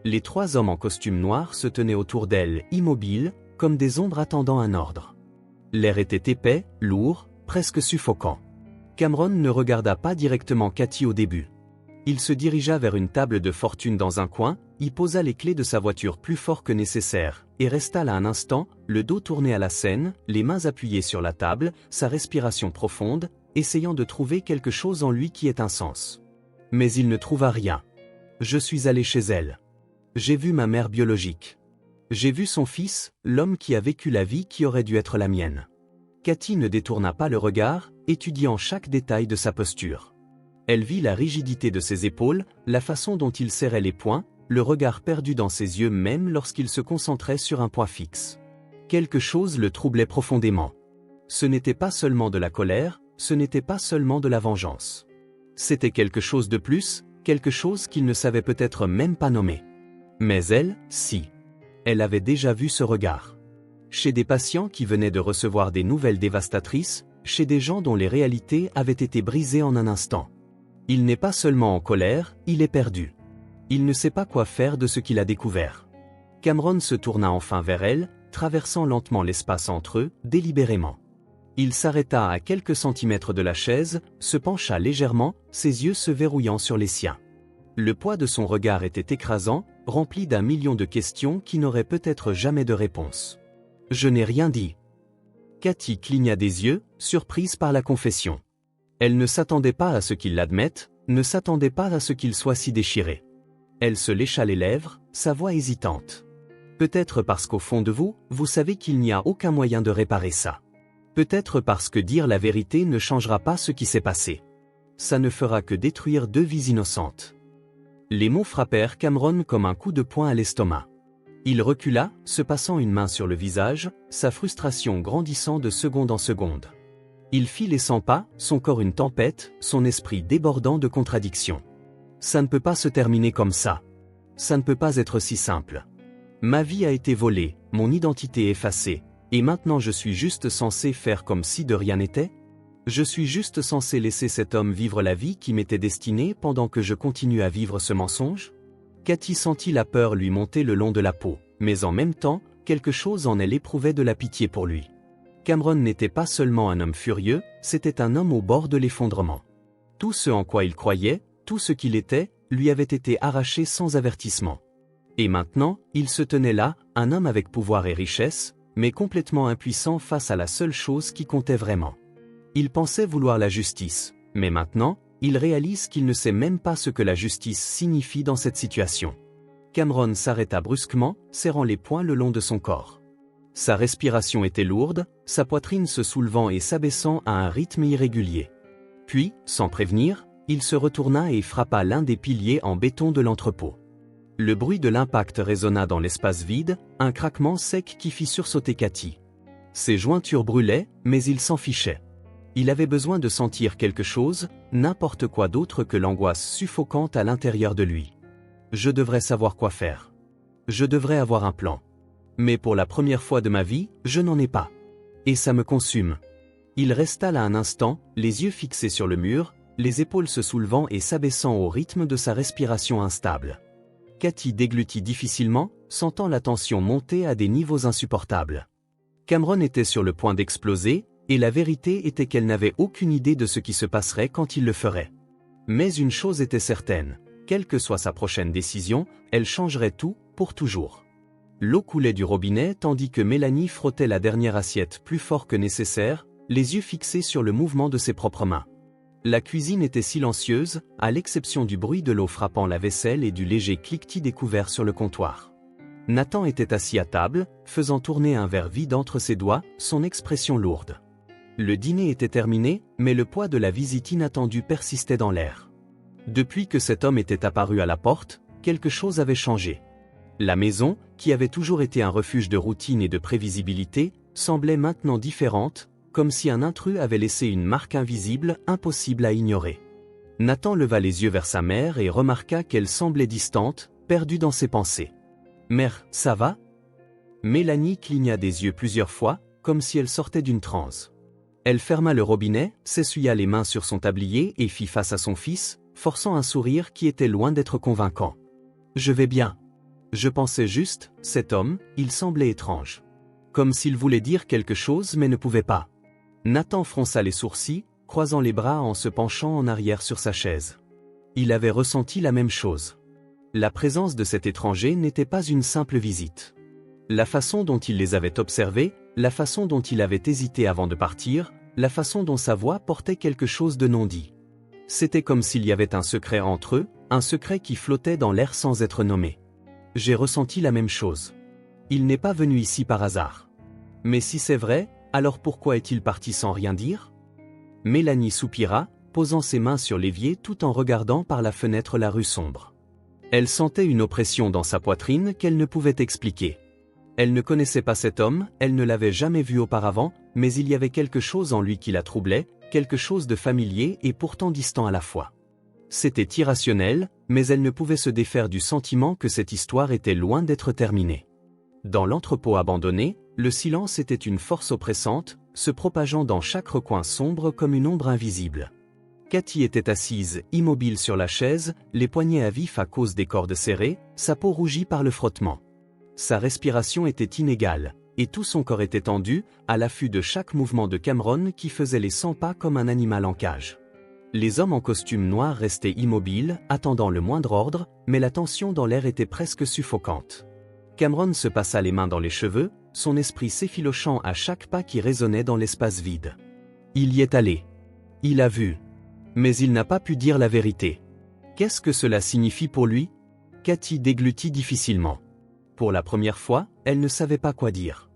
Les trois hommes en costume noir se tenaient autour d'elle, immobiles, comme des ombres attendant un ordre. L'air était épais, lourd, presque suffocant. Cameron ne regarda pas directement Cathy au début. Il se dirigea vers une table de fortune dans un coin, y posa les clés de sa voiture plus fort que nécessaire, et resta là un instant, le dos tourné à la scène, les mains appuyées sur la table, sa respiration profonde, essayant de trouver quelque chose en lui qui ait un sens. Mais il ne trouva rien. Je suis allé chez elle. J'ai vu ma mère biologique. J'ai vu son fils, l'homme qui a vécu la vie qui aurait dû être la mienne. Cathy ne détourna pas le regard, étudiant chaque détail de sa posture. Elle vit la rigidité de ses épaules, la façon dont il serrait les poings, le regard perdu dans ses yeux même lorsqu'il se concentrait sur un point fixe. Quelque chose le troublait profondément. Ce n'était pas seulement de la colère, ce n'était pas seulement de la vengeance. C'était quelque chose de plus, quelque chose qu'il ne savait peut-être même pas nommer. Mais elle, si. Elle avait déjà vu ce regard. Chez des patients qui venaient de recevoir des nouvelles dévastatrices, chez des gens dont les réalités avaient été brisées en un instant. Il n'est pas seulement en colère, il est perdu. Il ne sait pas quoi faire de ce qu'il a découvert. Cameron se tourna enfin vers elle, traversant lentement l'espace entre eux, délibérément. Il s'arrêta à quelques centimètres de la chaise, se pencha légèrement, ses yeux se verrouillant sur les siens. Le poids de son regard était écrasant, rempli d'un million de questions qui n'auraient peut-être jamais de réponse. « Je n'ai rien dit. » Cathy cligna des yeux, surprise par la confession. Elle ne s'attendait pas à ce qu'il l'admette, ne s'attendait pas à ce qu'il soit si déchiré. Elle se lécha les lèvres, sa voix hésitante. Peut-être parce qu'au fond de vous, vous savez qu'il n'y a aucun moyen de réparer ça. Peut-être parce que dire la vérité ne changera pas ce qui s'est passé. Ça ne fera que détruire deux vies innocentes. Les mots frappèrent Cameron comme un coup de poing à l'estomac. Il recula, se passant une main sur le visage, sa frustration grandissant de seconde en seconde. Il fit les 100 pas, son corps une tempête, son esprit débordant de contradictions. Ça ne peut pas se terminer comme ça. Ça ne peut pas être si simple. Ma vie a été volée, mon identité effacée, et maintenant je suis juste censé faire comme si de rien n'était? Je suis juste censé laisser cet homme vivre la vie qui m'était destinée pendant que je continue à vivre ce mensonge? Cathy sentit la peur lui monter le long de la peau, mais en même temps, quelque chose en elle éprouvait de la pitié pour lui. Cameron n'était pas seulement un homme furieux, c'était un homme au bord de l'effondrement. Tout ce en quoi il croyait, tout ce qu'il était, lui avait été arraché sans avertissement. Et maintenant, il se tenait là, un homme avec pouvoir et richesse, mais complètement impuissant face à la seule chose qui comptait vraiment. Il pensait vouloir la justice, mais maintenant, il réalise qu'il ne sait même pas ce que la justice signifie dans cette situation. Cameron s'arrêta brusquement, serrant les poings le long de son corps. Sa respiration était lourde, sa poitrine se soulevant et s'abaissant à un rythme irrégulier. Puis, sans prévenir, il se retourna et frappa l'un des piliers en béton de l'entrepôt. Le bruit de l'impact résonna dans l'espace vide, un craquement sec qui fit sursauter Cathy. Ses jointures brûlaient, mais il s'en fichait. Il avait besoin de sentir quelque chose, n'importe quoi d'autre que l'angoisse suffocante à l'intérieur de lui. Je devrais savoir quoi faire. Je devrais avoir un plan. Mais pour la première fois de ma vie, je n'en ai pas. Et ça me consume. Il resta là un instant, les yeux fixés sur le mur, les épaules se soulevant et s'abaissant au rythme de sa respiration instable. Cathy déglutit difficilement, sentant la tension monter à des niveaux insupportables. Cameron était sur le point d'exploser, et la vérité était qu'elle n'avait aucune idée de ce qui se passerait quand il le ferait. Mais une chose était certaine, quelle que soit sa prochaine décision, elle changerait tout, pour toujours. L'eau coulait du robinet tandis que Mélanie frottait la dernière assiette plus fort que nécessaire, les yeux fixés sur le mouvement de ses propres mains. La cuisine était silencieuse, à l'exception du bruit de l'eau frappant la vaisselle et du léger cliquetis des couverts sur le comptoir. Nathan était assis à table, faisant tourner un verre vide entre ses doigts, son expression lourde. Le dîner était terminé, mais le poids de la visite inattendue persistait dans l'air. Depuis que cet homme était apparu à la porte, quelque chose avait changé. La maison, qui avait toujours été un refuge de routine et de prévisibilité, semblait maintenant différente, comme si un intrus avait laissé une marque invisible, impossible à ignorer. Nathan leva les yeux vers sa mère et remarqua qu'elle semblait distante, perdue dans ses pensées. « Mère, ça va ?» Mélanie cligna des yeux plusieurs fois, comme si elle sortait d'une transe. Elle ferma le robinet, s'essuya les mains sur son tablier et fit face à son fils, forçant un sourire qui était loin d'être convaincant. « Je vais bien. Je pensais juste, cet homme, il semblait étrange. Comme s'il voulait dire quelque chose mais ne pouvait pas. » Nathan fronça les sourcils, croisant les bras en se penchant en arrière sur sa chaise. Il avait ressenti la même chose. La présence de cet étranger n'était pas une simple visite. La façon dont il les avait observés, la façon dont il avait hésité avant de partir, la façon dont sa voix portait quelque chose de non dit. C'était comme s'il y avait un secret entre eux, un secret qui flottait dans l'air sans être nommé. J'ai ressenti la même chose. Il n'est pas venu ici par hasard. Mais si c'est vrai, alors pourquoi est-il parti sans rien dire? Mélanie soupira, posant ses mains sur l'évier tout en regardant par la fenêtre la rue sombre. Elle sentait une oppression dans sa poitrine qu'elle ne pouvait expliquer. Elle ne connaissait pas cet homme, elle ne l'avait jamais vu auparavant, mais il y avait quelque chose en lui qui la troublait, quelque chose de familier et pourtant distant à la fois. C'était irrationnel, mais elle ne pouvait se défaire du sentiment que cette histoire était loin d'être terminée. Dans l'entrepôt abandonné, le silence était une force oppressante, se propageant dans chaque recoin sombre comme une ombre invisible. Cathy était assise, immobile sur la chaise, les poignets à vif à cause des cordes serrées, sa peau rougie par le frottement. Sa respiration était inégale, et tout son corps était tendu, à l'affût de chaque mouvement de Cameron qui faisait les 100 pas comme un animal en cage. Les hommes en costume noir restaient immobiles, attendant le moindre ordre, mais la tension dans l'air était presque suffocante. Cameron se passa les mains dans les cheveux, son esprit s'effilochant à chaque pas qui résonnait dans l'espace vide. Il y est allé. Il a vu. Mais il n'a pas pu dire la vérité. Qu'est-ce que cela signifie pour lui? Cathy déglutit difficilement. Pour la première fois, elle ne savait pas quoi dire.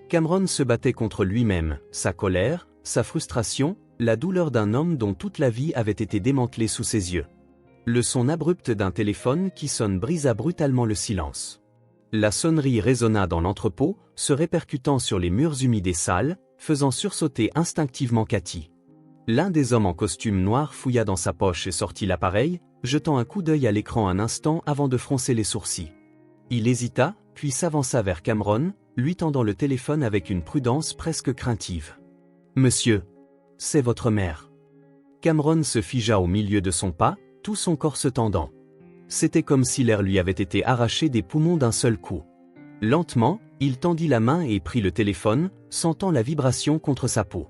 Cameron se battait contre lui-même, sa colère, sa frustration, la douleur d'un homme dont toute la vie avait été démantelée sous ses yeux. Le son abrupt d'un téléphone qui sonne brisa brutalement le silence. La sonnerie résonna dans l'entrepôt, se répercutant sur les murs humides et sales, faisant sursauter instinctivement Cathy. L'un des hommes en costume noir fouilla dans sa poche et sortit l'appareil, jetant un coup d'œil à l'écran un instant avant de froncer les sourcils. Il hésita, puis s'avança vers Cameron, lui tendant le téléphone avec une prudence presque craintive. « Monsieur, c'est votre mère. » Cameron se figea au milieu de son pas, tout son corps se tendant. C'était comme si l'air lui avait été arraché des poumons d'un seul coup. Lentement, il tendit la main et prit le téléphone, sentant la vibration contre sa peau.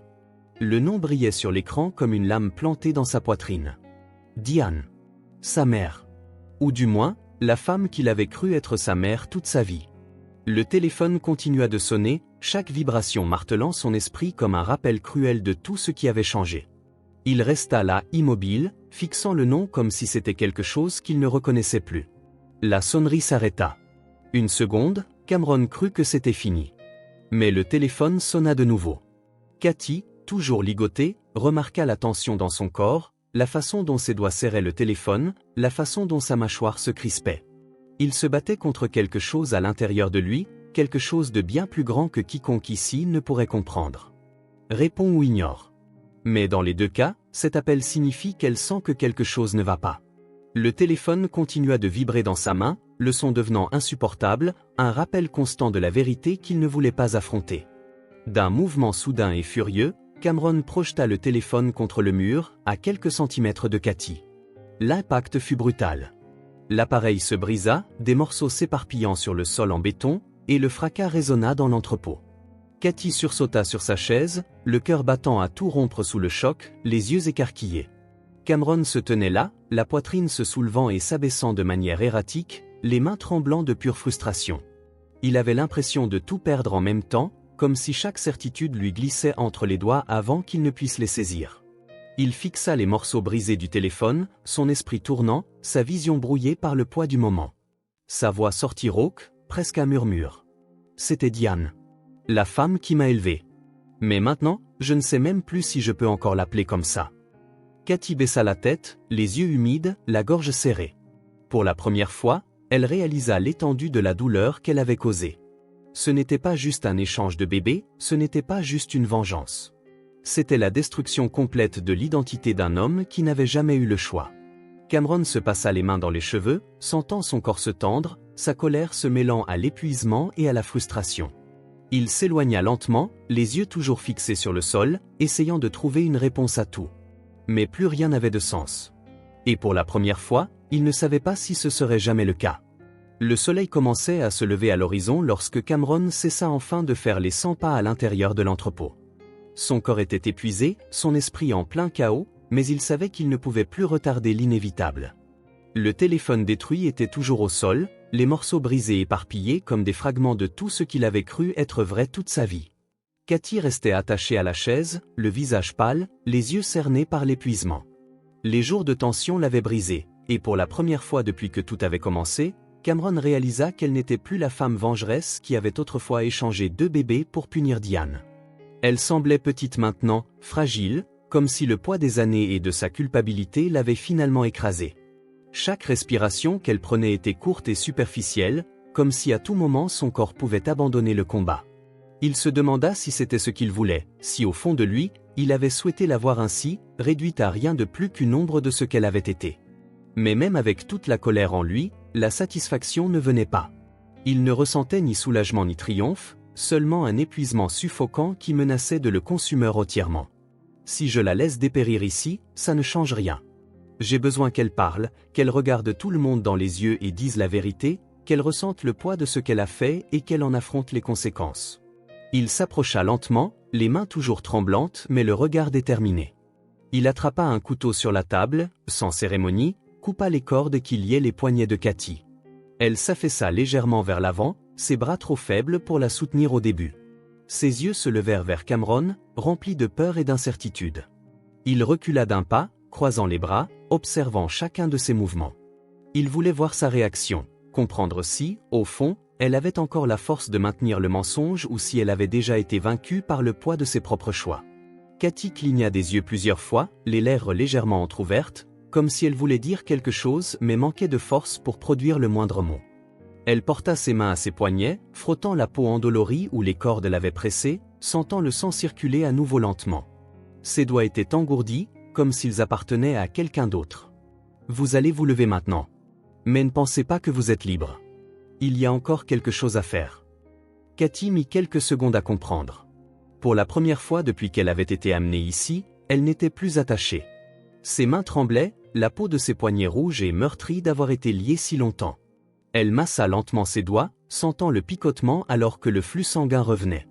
Le nom brillait sur l'écran comme une lame plantée dans sa poitrine. Diane. Sa mère. Ou du moins, la femme qu'il avait cru être sa mère toute sa vie. Le téléphone continua de sonner, chaque vibration martelant son esprit comme un rappel cruel de tout ce qui avait changé. Il resta là, immobile, fixant le nom comme si c'était quelque chose qu'il ne reconnaissait plus. La sonnerie s'arrêta. Une seconde, Cameron crut que c'était fini. Mais le téléphone sonna de nouveau. Cathy, toujours ligotée, remarqua la tension dans son corps, la façon dont ses doigts serraient le téléphone, la façon dont sa mâchoire se crispait. Il se battait contre quelque chose à l'intérieur de lui, quelque chose de bien plus grand que quiconque ici ne pourrait comprendre. Réponds ou ignore. Mais dans les deux cas, cet appel signifie qu'elle sent que quelque chose ne va pas. Le téléphone continua de vibrer dans sa main, le son devenant insupportable, un rappel constant de la vérité qu'il ne voulait pas affronter. D'un mouvement soudain et furieux, Cameron projeta le téléphone contre le mur, à quelques centimètres de Cathy. L'impact fut brutal. L'appareil se brisa, des morceaux s'éparpillant sur le sol en béton, et le fracas résonna dans l'entrepôt. Cathy sursauta sur sa chaise, le cœur battant à tout rompre sous le choc, les yeux écarquillés. Cameron se tenait là, la poitrine se soulevant et s'abaissant de manière erratique, les mains tremblant de pure frustration. Il avait l'impression de tout perdre en même temps, comme si chaque certitude lui glissait entre les doigts avant qu'il ne puisse les saisir. Il fixa les morceaux brisés du téléphone, son esprit tournant, sa vision brouillée par le poids du moment. Sa voix sortit rauque, presque un murmure. C'était Diane. La femme qui m'a élevé. Mais maintenant, je ne sais même plus si je peux encore l'appeler comme ça. Cathy baissa la tête, les yeux humides, la gorge serrée. Pour la première fois, elle réalisa l'étendue de la douleur qu'elle avait causée. Ce n'était pas juste un échange de bébés, ce n'était pas juste une vengeance. C'était la destruction complète de l'identité d'un homme qui n'avait jamais eu le choix. Cameron se passa les mains dans les cheveux, sentant son corps se tendre, sa colère se mêlant à l'épuisement et à la frustration. Il s'éloigna lentement, les yeux toujours fixés sur le sol, essayant de trouver une réponse à tout. Mais plus rien n'avait de sens. Et pour la première fois, il ne savait pas si ce serait jamais le cas. Le soleil commençait à se lever à l'horizon lorsque Cameron cessa enfin de faire les 100 pas à l'intérieur de l'entrepôt. Son corps était épuisé, son esprit en plein chaos, mais il savait qu'il ne pouvait plus retarder l'inévitable. Le téléphone détruit était toujours au sol, les morceaux brisés éparpillés comme des fragments de tout ce qu'il avait cru être vrai toute sa vie. Cathy restait attachée à la chaise, le visage pâle, les yeux cernés par l'épuisement. Les jours de tension l'avaient brisée, et pour la première fois depuis que tout avait commencé, Cameron réalisa qu'elle n'était plus la femme vengeresse qui avait autrefois échangé 2 bébés pour punir Diane. Elle semblait petite maintenant, fragile, comme si le poids des années et de sa culpabilité l'avait finalement écrasée. Chaque respiration qu'elle prenait était courte et superficielle, comme si à tout moment son corps pouvait abandonner le combat. Il se demanda si c'était ce qu'il voulait, si au fond de lui, il avait souhaité la voir ainsi, réduite à rien de plus qu'une ombre de ce qu'elle avait été. Mais même avec toute la colère en lui, la satisfaction ne venait pas. Il ne ressentait ni soulagement ni triomphe, seulement un épuisement suffocant qui menaçait de le consumer entièrement. Si je la laisse dépérir ici, ça ne change rien. J'ai besoin qu'elle parle, qu'elle regarde tout le monde dans les yeux et dise la vérité, qu'elle ressente le poids de ce qu'elle a fait et qu'elle en affronte les conséquences. Il s'approcha lentement, les mains toujours tremblantes mais le regard déterminé. Il attrapa un couteau sur la table, sans cérémonie, coupa les cordes qui liaient les poignets de Cathy. Elle s'affaissa légèrement vers l'avant, ses bras trop faibles pour la soutenir au début. Ses yeux se levèrent vers Cameron, remplis de peur et d'incertitude. Il recula d'un pas, croisant les bras, observant chacun de ses mouvements. Il voulait voir sa réaction, comprendre si, au fond, elle avait encore la force de maintenir le mensonge ou si elle avait déjà été vaincue par le poids de ses propres choix. Cathy cligna des yeux plusieurs fois, les lèvres légèrement entr'ouvertes, comme si elle voulait dire quelque chose mais manquait de force pour produire le moindre mot. Elle porta ses mains à ses poignets, frottant la peau endolorie où les cordes l'avaient pressée, sentant le sang circuler à nouveau lentement. Ses doigts étaient engourdis, comme s'ils appartenaient à quelqu'un d'autre. « Vous allez vous lever maintenant. Mais ne pensez pas que vous êtes libre. Il y a encore quelque chose à faire. » Cathy mit quelques secondes à comprendre. Pour la première fois depuis qu'elle avait été amenée ici, elle n'était plus attachée. Ses mains tremblaient, la peau de ses poignets rouges et meurtris d'avoir été liée si longtemps. Elle massa lentement ses doigts, sentant le picotement alors que le flux sanguin revenait.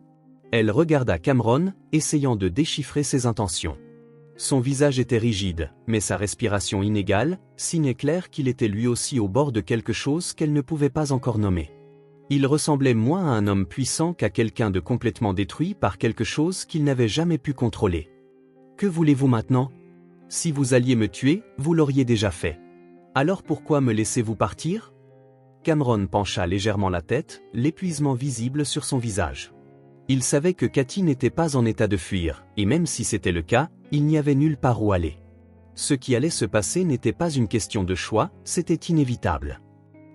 Elle regarda Cameron, essayant de déchiffrer ses intentions. Son visage était rigide, mais sa respiration inégale, signe clair qu'il était lui aussi au bord de quelque chose qu'elle ne pouvait pas encore nommer. Il ressemblait moins à un homme puissant qu'à quelqu'un de complètement détruit par quelque chose qu'il n'avait jamais pu contrôler. « Que voulez-vous maintenant ? Si vous alliez me tuer, vous l'auriez déjà fait. Alors pourquoi me laissez-vous partir ?» Cameron pencha légèrement la tête, l'épuisement visible sur son visage. Il savait que Cathy n'était pas en état de fuir, et même si c'était le cas, il n'y avait nulle part où aller. Ce qui allait se passer n'était pas une question de choix, c'était inévitable.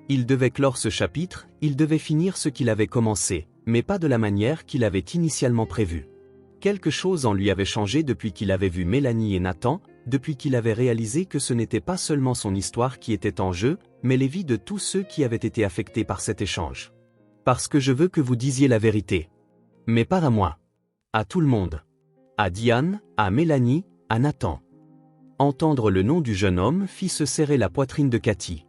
Il devait clore ce chapitre, il devait finir ce qu'il avait commencé, mais pas de la manière qu'il avait initialement prévu. Quelque chose en lui avait changé depuis qu'il avait vu Mélanie et Nathan, depuis qu'il avait réalisé que ce n'était pas seulement son histoire qui était en jeu, mais les vies de tous ceux qui avaient été affectés par cet échange. Parce que je veux que vous disiez la vérité. Mais pas à moi. À tout le monde. À Diane, à Mélanie, à Nathan. Entendre le nom du jeune homme fit se serrer la poitrine de Cathy.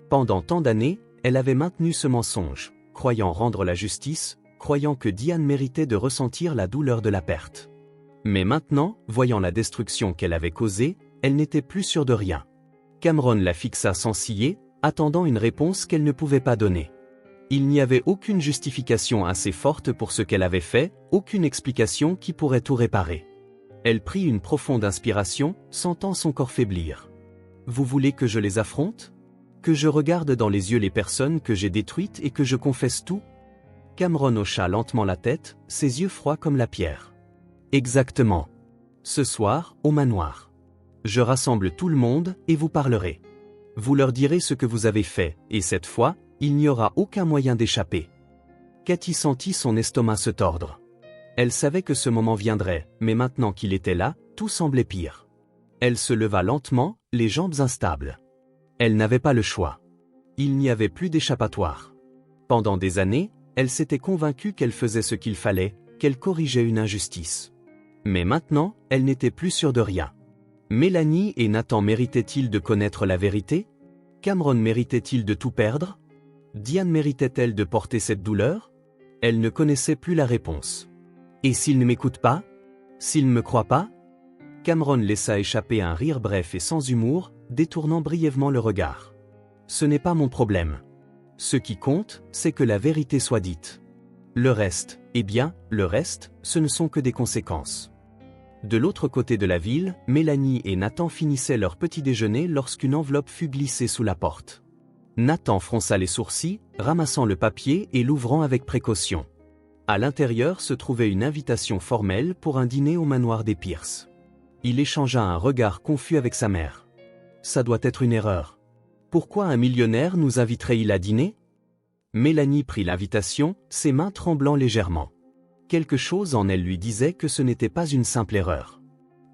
Pendant tant d'années, elle avait maintenu ce mensonge, croyant rendre la justice, croyant que Diane méritait de ressentir la douleur de la perte. Mais maintenant, voyant la destruction qu'elle avait causée, elle n'était plus sûre de rien. Cameron la fixa sans ciller, attendant une réponse qu'elle ne pouvait pas donner. Il n'y avait aucune justification assez forte pour ce qu'elle avait fait, aucune explication qui pourrait tout réparer. Elle prit une profonde inspiration, sentant son corps faiblir. « Vous voulez que je les affronte ? Que je regarde dans les yeux les personnes que j'ai détruites et que je confesse tout ?» Cameron hocha lentement la tête, ses yeux froids comme la pierre. « Exactement. Ce soir, au manoir. Je rassemble tout le monde et vous parlerez. Vous leur direz ce que vous avez fait, et cette fois, il n'y aura aucun moyen d'échapper. » Cathy sentit son estomac se tordre. Elle savait que ce moment viendrait, mais maintenant qu'il était là, tout semblait pire. Elle se leva lentement, les jambes instables. Elle n'avait pas le choix. Il n'y avait plus d'échappatoire. Pendant des années, elle s'était convaincue qu'elle faisait ce qu'il fallait, qu'elle corrigeait une injustice. Mais maintenant, elle n'était plus sûre de rien. Mélanie et Nathan méritaient-ils de connaître la vérité ? Cameron méritait-il de tout perdre ? Diane méritait-elle de porter cette douleur ? Elle ne connaissait plus la réponse. Et s'il ne m'écoute pas ? S'il ne me croit pas ? Cameron laissa échapper un rire bref et sans humour, détournant brièvement le regard. Ce n'est pas mon problème. Ce qui compte, c'est que la vérité soit dite. Le reste, eh bien, le reste, ce ne sont que des conséquences. De l'autre côté de la ville, Mélanie et Nathan finissaient leur petit déjeuner lorsqu'une enveloppe fut glissée sous la porte. Nathan fronça les sourcils, ramassant le papier et l'ouvrant avec précaution. À l'intérieur se trouvait une invitation formelle pour un dîner au manoir des Pierce. Il échangea un regard confus avec sa mère. Ça doit être une erreur. Pourquoi un millionnaire nous inviterait-il à dîner? Mélanie prit l'invitation, ses mains tremblant légèrement. Quelque chose en elle lui disait que ce n'était pas une simple erreur.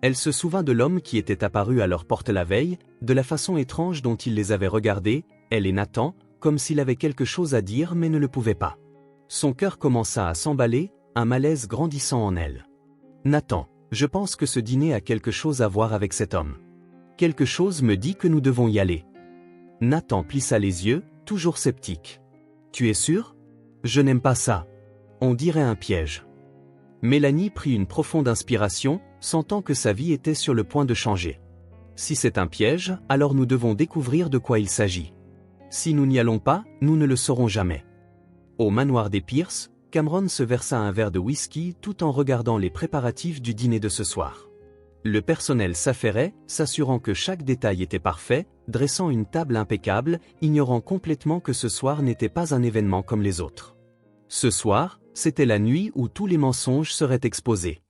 Elle se souvint de l'homme qui était apparu à leur porte la veille, de la façon étrange dont il les avait regardés, elle et Nathan, comme s'il avait quelque chose à dire mais ne le pouvait pas. Son cœur commença à s'emballer, un malaise grandissant en elle. Nathan, je pense que ce dîner a quelque chose à voir avec cet homme. Quelque chose me dit que nous devons y aller. Nathan plissa les yeux, toujours sceptique. Tu es sûr? Je n'aime pas ça. On dirait un piège. Mélanie prit une profonde inspiration, sentant que sa vie était sur le point de changer. Si c'est un piège, alors nous devons découvrir de quoi il s'agit. Si nous n'y allons pas, nous ne le saurons jamais. Au manoir des Pierce, Cameron se versa un verre de whisky tout en regardant les préparatifs du dîner de ce soir. Le personnel s'affairait, s'assurant que chaque détail était parfait, dressant une table impeccable, ignorant complètement que ce soir n'était pas un événement comme les autres. Ce soir, c'était la nuit où tous les mensonges seraient exposés.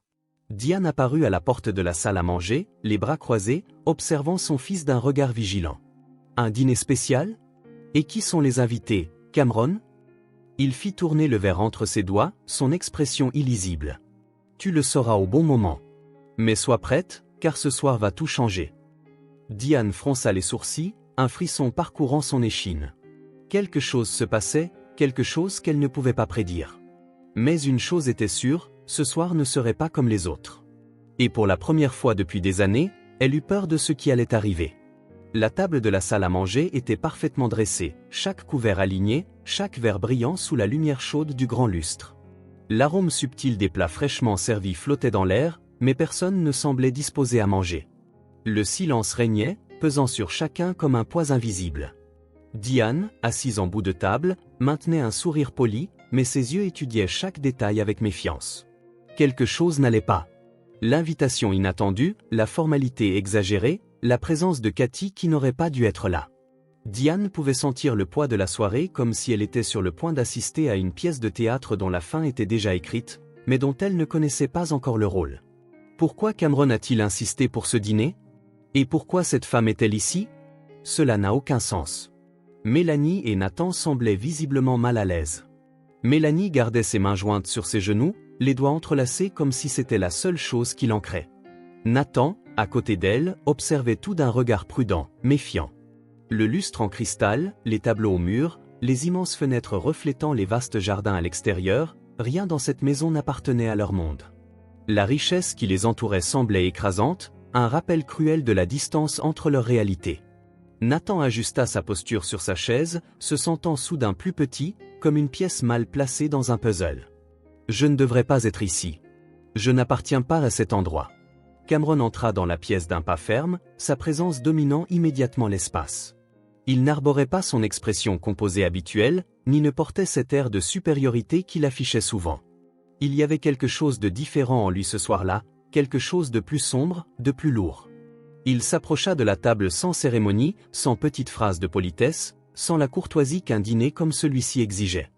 Diane apparut à la porte de la salle à manger, les bras croisés, observant son fils d'un regard vigilant. Un dîner spécial? Et qui sont les invités, Cameron? Il fit tourner le verre entre ses doigts, son expression illisible. Tu le sauras au bon moment. Mais sois prête, car ce soir va tout changer. Diane fronça les sourcils, un frisson parcourant son échine. Quelque chose se passait, quelque chose qu'elle ne pouvait pas prédire. Mais une chose était sûre, ce soir ne serait pas comme les autres. Et pour la première fois depuis des années, elle eut peur de ce qui allait arriver. La table de la salle à manger était parfaitement dressée, chaque couvert aligné, chaque verre brillant sous la lumière chaude du grand lustre. L'arôme subtil des plats fraîchement servis flottait dans l'air, mais personne ne semblait disposé à manger. Le silence régnait, pesant sur chacun comme un poids invisible. Diane, assise en bout de table, maintenait un sourire poli, mais ses yeux étudiaient chaque détail avec méfiance. Quelque chose n'allait pas. L'invitation inattendue, la formalité exagérée, la présence de Cathy qui n'aurait pas dû être là. Diane pouvait sentir le poids de la soirée comme si elle était sur le point d'assister à une pièce de théâtre dont la fin était déjà écrite, mais dont elle ne connaissait pas encore le rôle. Pourquoi Cameron a-t-il insisté pour ce dîner? Et pourquoi cette femme est-elle ici? Cela n'a aucun sens. Mélanie et Nathan semblaient visiblement mal à l'aise. Mélanie gardait ses mains jointes sur ses genoux, les doigts entrelacés comme si c'était la seule chose qui l'ancrait. Nathan, à côté d'elle, observait tout d'un regard prudent, méfiant. Le lustre en cristal, les tableaux au mur, les immenses fenêtres reflétant les vastes jardins à l'extérieur, rien dans cette maison n'appartenait à leur monde. La richesse qui les entourait semblait écrasante, un rappel cruel de la distance entre leurs réalités. Nathan ajusta sa posture sur sa chaise, se sentant soudain plus petit, comme une pièce mal placée dans un puzzle. Je ne devrais pas être ici. Je n'appartiens pas à cet endroit. Cameron entra dans la pièce d'un pas ferme, sa présence dominant immédiatement l'espace. Il n'arborait pas son expression composée habituelle, ni ne portait cet air de supériorité qu'il affichait souvent. Il y avait quelque chose de différent en lui ce soir-là, quelque chose de plus sombre, de plus lourd. Il s'approcha de la table sans cérémonie, sans petite phrase de politesse, sans la courtoisie qu'un dîner comme celui-ci exigeait.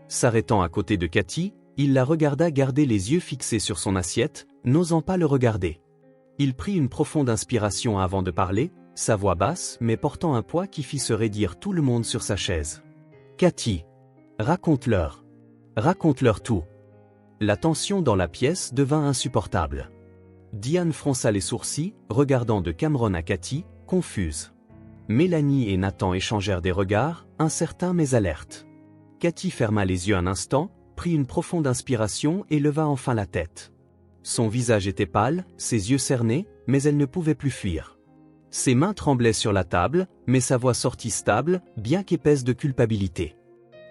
S'arrêtant à côté de Cathy, il la regarda garder les yeux fixés sur son assiette, n'osant pas le regarder. Il prit une profonde inspiration avant de parler, sa voix basse mais portant un poids qui fit se raidir tout le monde sur sa chaise. Cathy, raconte-leur. Raconte-leur tout. La tension dans la pièce devint insupportable. Diane fronça les sourcils, regardant de Cameron à Cathy, confuse. Mélanie et Nathan échangèrent des regards, incertains mais alertes. Cathy ferma les yeux un instant, prit une profonde inspiration et leva enfin la tête. Son visage était pâle, ses yeux cernés, mais elle ne pouvait plus fuir. Ses mains tremblaient sur la table, mais sa voix sortit stable, bien qu'épaisse de culpabilité.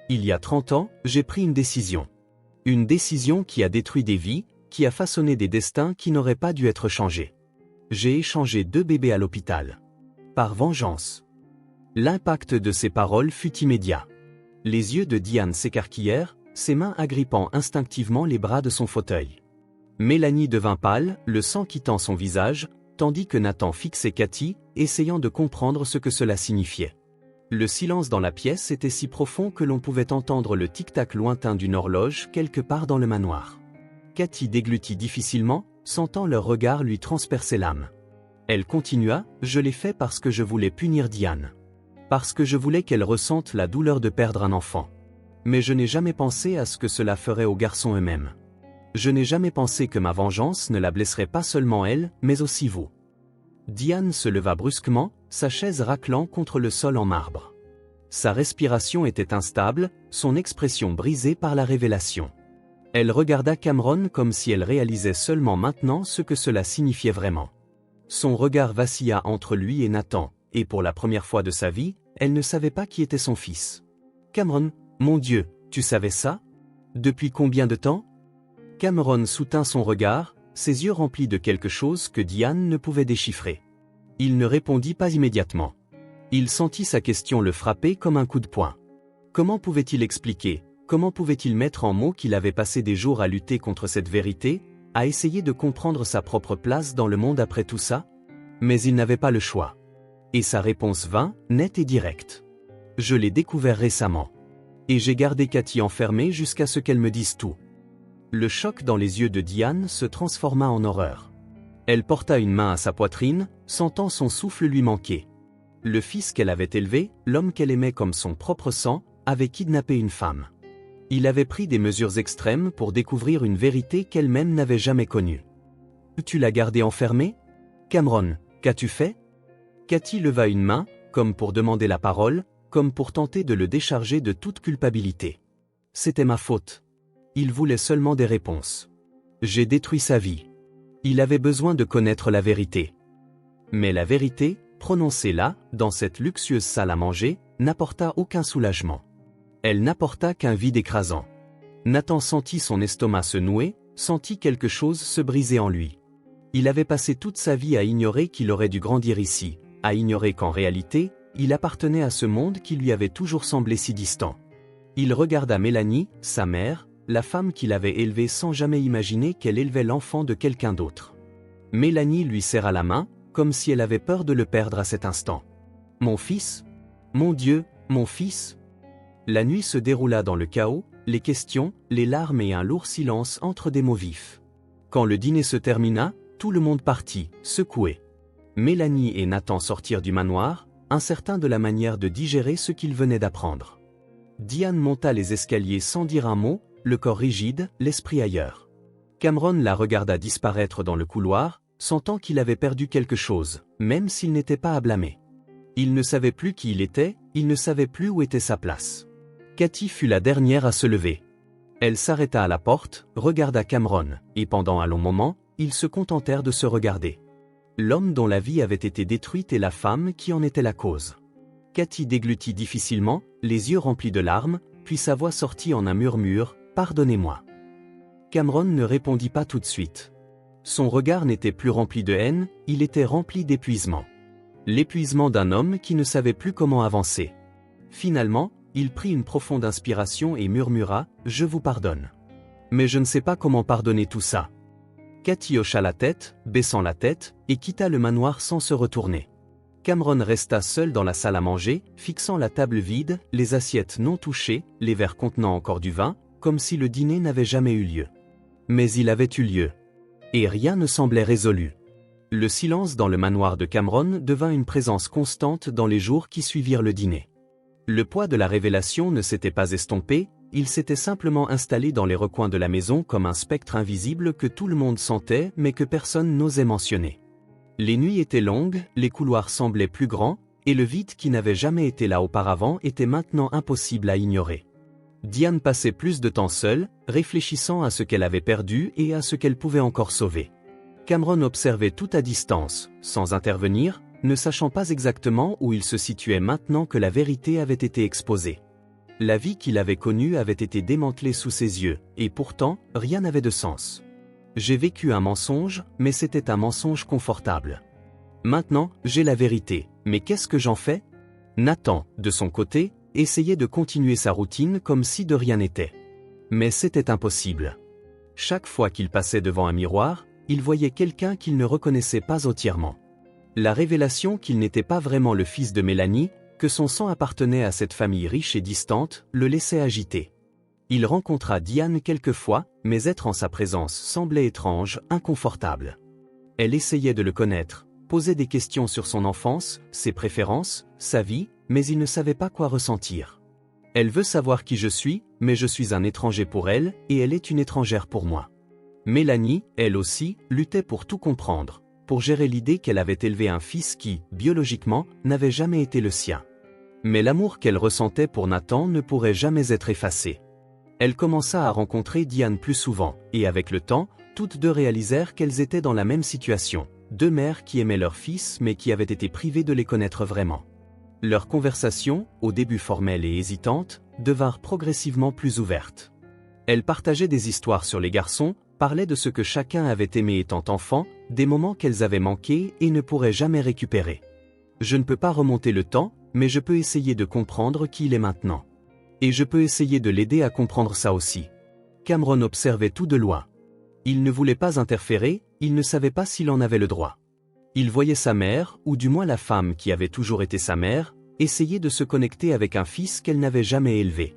Il y a 30 ans, j'ai pris une décision. Une décision qui a détruit des vies, qui a façonné des destins qui n'auraient pas dû être changés. J'ai échangé 2 bébés à l'hôpital. Par vengeance. L'impact de ces paroles fut immédiat. Les yeux de Diane s'écarquillèrent, ses mains agrippant instinctivement les bras de son fauteuil. Mélanie devint pâle, le sang quittant son visage, tandis que Nathan fixait Cathy, essayant de comprendre ce que cela signifiait. Le silence dans la pièce était si profond que l'on pouvait entendre le tic-tac lointain d'une horloge quelque part dans le manoir. Cathy déglutit difficilement, sentant leur regard lui transpercer l'âme. Elle continua, « Je l'ai fait parce que je voulais punir Diane. Parce que je voulais qu'elle ressente la douleur de perdre un enfant. Mais je n'ai jamais pensé à ce que cela ferait aux garçons eux-mêmes. Je n'ai jamais pensé que ma vengeance ne la blesserait pas seulement elle, mais aussi vous. » Diane se leva brusquement, sa chaise raclant contre le sol en marbre. Sa respiration était instable, son expression brisée par la révélation. Elle regarda Cameron comme si elle réalisait seulement maintenant ce que cela signifiait vraiment. Son regard vacilla entre lui et Nathan, et pour la première fois de sa vie, elle ne savait pas qui était son fils. « Cameron, mon Dieu, tu savais ça? Depuis combien de temps ?» Cameron soutint son regard, ses yeux remplis de quelque chose que Diane ne pouvait déchiffrer. Il ne répondit pas immédiatement. Il sentit sa question le frapper comme un coup de poing. Comment pouvait-il expliquer, comment pouvait-il mettre en mots qu'il avait passé des jours à lutter contre cette vérité, à essayer de comprendre sa propre place dans le monde après tout ça? Mais il n'avait pas le choix. Et sa réponse vint, nette et directe. « Je l'ai découvert récemment. Et j'ai gardé Cathy enfermée jusqu'à ce qu'elle me dise tout. » Le choc dans les yeux de Diane se transforma en horreur. Elle porta une main à sa poitrine, sentant son souffle lui manquer. Le fils qu'elle avait élevé, l'homme qu'elle aimait comme son propre sang, avait kidnappé une femme. Il avait pris des mesures extrêmes pour découvrir une vérité qu'elle-même n'avait jamais connue. « Tu l'as gardé enfermée? Cameron, qu'as-tu fait ?» Cathy leva une main, comme pour demander la parole, comme pour tenter de le décharger de toute culpabilité. « C'était ma faute. Il voulait seulement des réponses. J'ai détruit sa vie. Il avait besoin de connaître la vérité. » Mais la vérité, prononcée là, dans cette luxueuse salle à manger, n'apporta aucun soulagement. Elle n'apporta qu'un vide écrasant. Nathan sentit son estomac se nouer, sentit quelque chose se briser en lui. Il avait passé toute sa vie à ignorer qu'il aurait dû grandir ici, à ignorer qu'en réalité, il appartenait à ce monde qui lui avait toujours semblé si distant. Il regarda Mélanie, sa mère, la femme qu'il avait élevée sans jamais imaginer qu'elle élevait l'enfant de quelqu'un d'autre. Mélanie lui serra la main, comme si elle avait peur de le perdre à cet instant. « Mon fils? Mon Dieu, mon fils ?» La nuit se déroula dans le chaos, les questions, les larmes et un lourd silence entre des mots vifs. Quand le dîner se termina, tout le monde partit, secoué. Mélanie et Nathan sortirent du manoir, incertains de la manière de digérer ce qu'ils venaient d'apprendre. Diane monta les escaliers sans dire un mot, le corps rigide, l'esprit ailleurs. Cameron la regarda disparaître dans le couloir, sentant qu'il avait perdu quelque chose, même s'il n'était pas à blâmer. Il ne savait plus qui il était, il ne savait plus où était sa place. Cathy fut la dernière à se lever. Elle s'arrêta à la porte, regarda Cameron, et pendant un long moment, ils se contentèrent de se regarder. L'homme dont la vie avait été détruite et la femme qui en était la cause. Cathy déglutit difficilement, les yeux remplis de larmes, puis sa voix sortit en un murmure, « Pardonnez-moi ». Cameron ne répondit pas tout de suite. Son regard n'était plus rempli de haine, il était rempli d'épuisement. L'épuisement d'un homme qui ne savait plus comment avancer. Finalement, il prit une profonde inspiration et murmura, « Je vous pardonne. Mais je ne sais pas comment pardonner tout ça. » Cathy hocha la tête, baissant la tête, et quitta le manoir sans se retourner. Cameron resta seul dans la salle à manger, fixant la table vide, les assiettes non touchées, les verres contenant encore du vin, comme si le dîner n'avait jamais eu lieu. Mais il avait eu lieu. Et rien ne semblait résolu. Le silence dans le manoir de Cameron devint une présence constante dans les jours qui suivirent le dîner. Le poids de la révélation ne s'était pas estompé, il s'était simplement installé dans les recoins de la maison comme un spectre invisible que tout le monde sentait mais que personne n'osait mentionner. Les nuits étaient longues, les couloirs semblaient plus grands, et le vide qui n'avait jamais été là auparavant était maintenant impossible à ignorer. Diane passait plus de temps seule, réfléchissant à ce qu'elle avait perdu et à ce qu'elle pouvait encore sauver. Cameron observait tout à distance, sans intervenir, ne sachant pas exactement où il se situait maintenant que la vérité avait été exposée. La vie qu'il avait connue avait été démantelée sous ses yeux, et pourtant, rien n'avait de sens. J'ai vécu un mensonge, mais c'était un mensonge confortable. Maintenant, j'ai la vérité, mais qu'est-ce que j'en fais? Nathan, de son côté, essayait de continuer sa routine comme si de rien n'était. Mais c'était impossible. Chaque fois qu'il passait devant un miroir, il voyait quelqu'un qu'il ne reconnaissait pas entièrement. La révélation qu'il n'était pas vraiment le fils de Mélanie, que son sang appartenait à cette famille riche et distante, le laissait agité. Il rencontra Diane quelques fois, mais être en sa présence semblait étrange, inconfortable. Elle essayait de le connaître, posait des questions sur son enfance, ses préférences, sa vie, mais il ne savait pas quoi ressentir. Elle veut savoir qui je suis, mais je suis un étranger pour elle, et elle est une étrangère pour moi. Mélanie, elle aussi, luttait pour tout comprendre, pour gérer l'idée qu'elle avait élevé un fils qui, biologiquement, n'avait jamais été le sien. Mais l'amour qu'elle ressentait pour Nathan ne pourrait jamais être effacé. Elle commença à rencontrer Diane plus souvent, et avec le temps, toutes deux réalisèrent qu'elles étaient dans la même situation, deux mères qui aimaient leur fils mais qui avaient été privées de les connaître vraiment. Leurs conversations, au début formelles et hésitantes, devinrent progressivement plus ouvertes. Elles partageaient des histoires sur les garçons, parlaient de ce que chacun avait aimé étant enfant, des moments qu'elles avaient manqués et ne pourraient jamais récupérer. Je ne peux pas remonter le temps, mais je peux essayer de comprendre qui il est maintenant. Et je peux essayer de l'aider à comprendre ça aussi. Cameron observait tout de loin. Il ne voulait pas interférer, il ne savait pas s'il en avait le droit. Il voyait sa mère, ou du moins la femme qui avait toujours été sa mère, essayer de se connecter avec un fils qu'elle n'avait jamais élevé.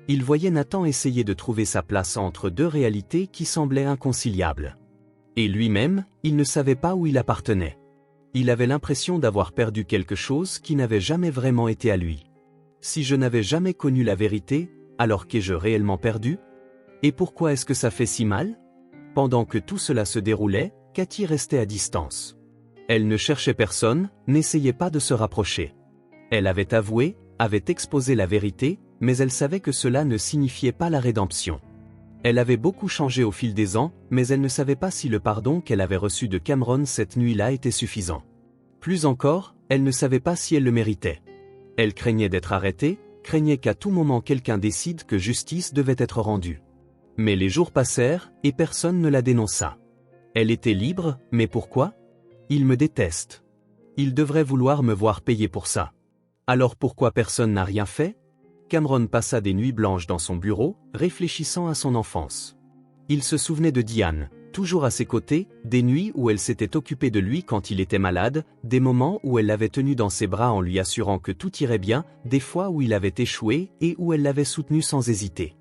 Il voyait Nathan essayer de trouver sa place entre deux réalités qui semblaient inconciliables. Et lui-même, il ne savait pas où il appartenait. Il avait l'impression d'avoir perdu quelque chose qui n'avait jamais vraiment été à lui. Si je n'avais jamais connu la vérité, alors qu'ai-je réellement perdu? Et pourquoi est-ce que ça fait si mal? Pendant que tout cela se déroulait, Cathy restait à distance. Elle ne cherchait personne, n'essayait pas de se rapprocher. Elle avait avoué, avait exposé la vérité, mais elle savait que cela ne signifiait pas la rédemption. Elle avait beaucoup changé au fil des ans, mais elle ne savait pas si le pardon qu'elle avait reçu de Cameron cette nuit-là était suffisant. Plus encore, elle ne savait pas si elle le méritait. Elle craignait d'être arrêtée, craignait qu'à tout moment quelqu'un décide que justice devait être rendue. Mais les jours passèrent, et personne ne la dénonça. Elle était libre, mais pourquoi? Il me déteste. Il devrait vouloir me voir payer pour ça. Alors pourquoi personne n'a rien fait? Cameron passa des nuits blanches dans son bureau, réfléchissant à son enfance. Il se souvenait de Diane, toujours à ses côtés, des nuits où elle s'était occupée de lui quand il était malade, des moments où elle l'avait tenu dans ses bras en lui assurant que tout irait bien, des fois où il avait échoué et où elle l'avait soutenu sans hésiter.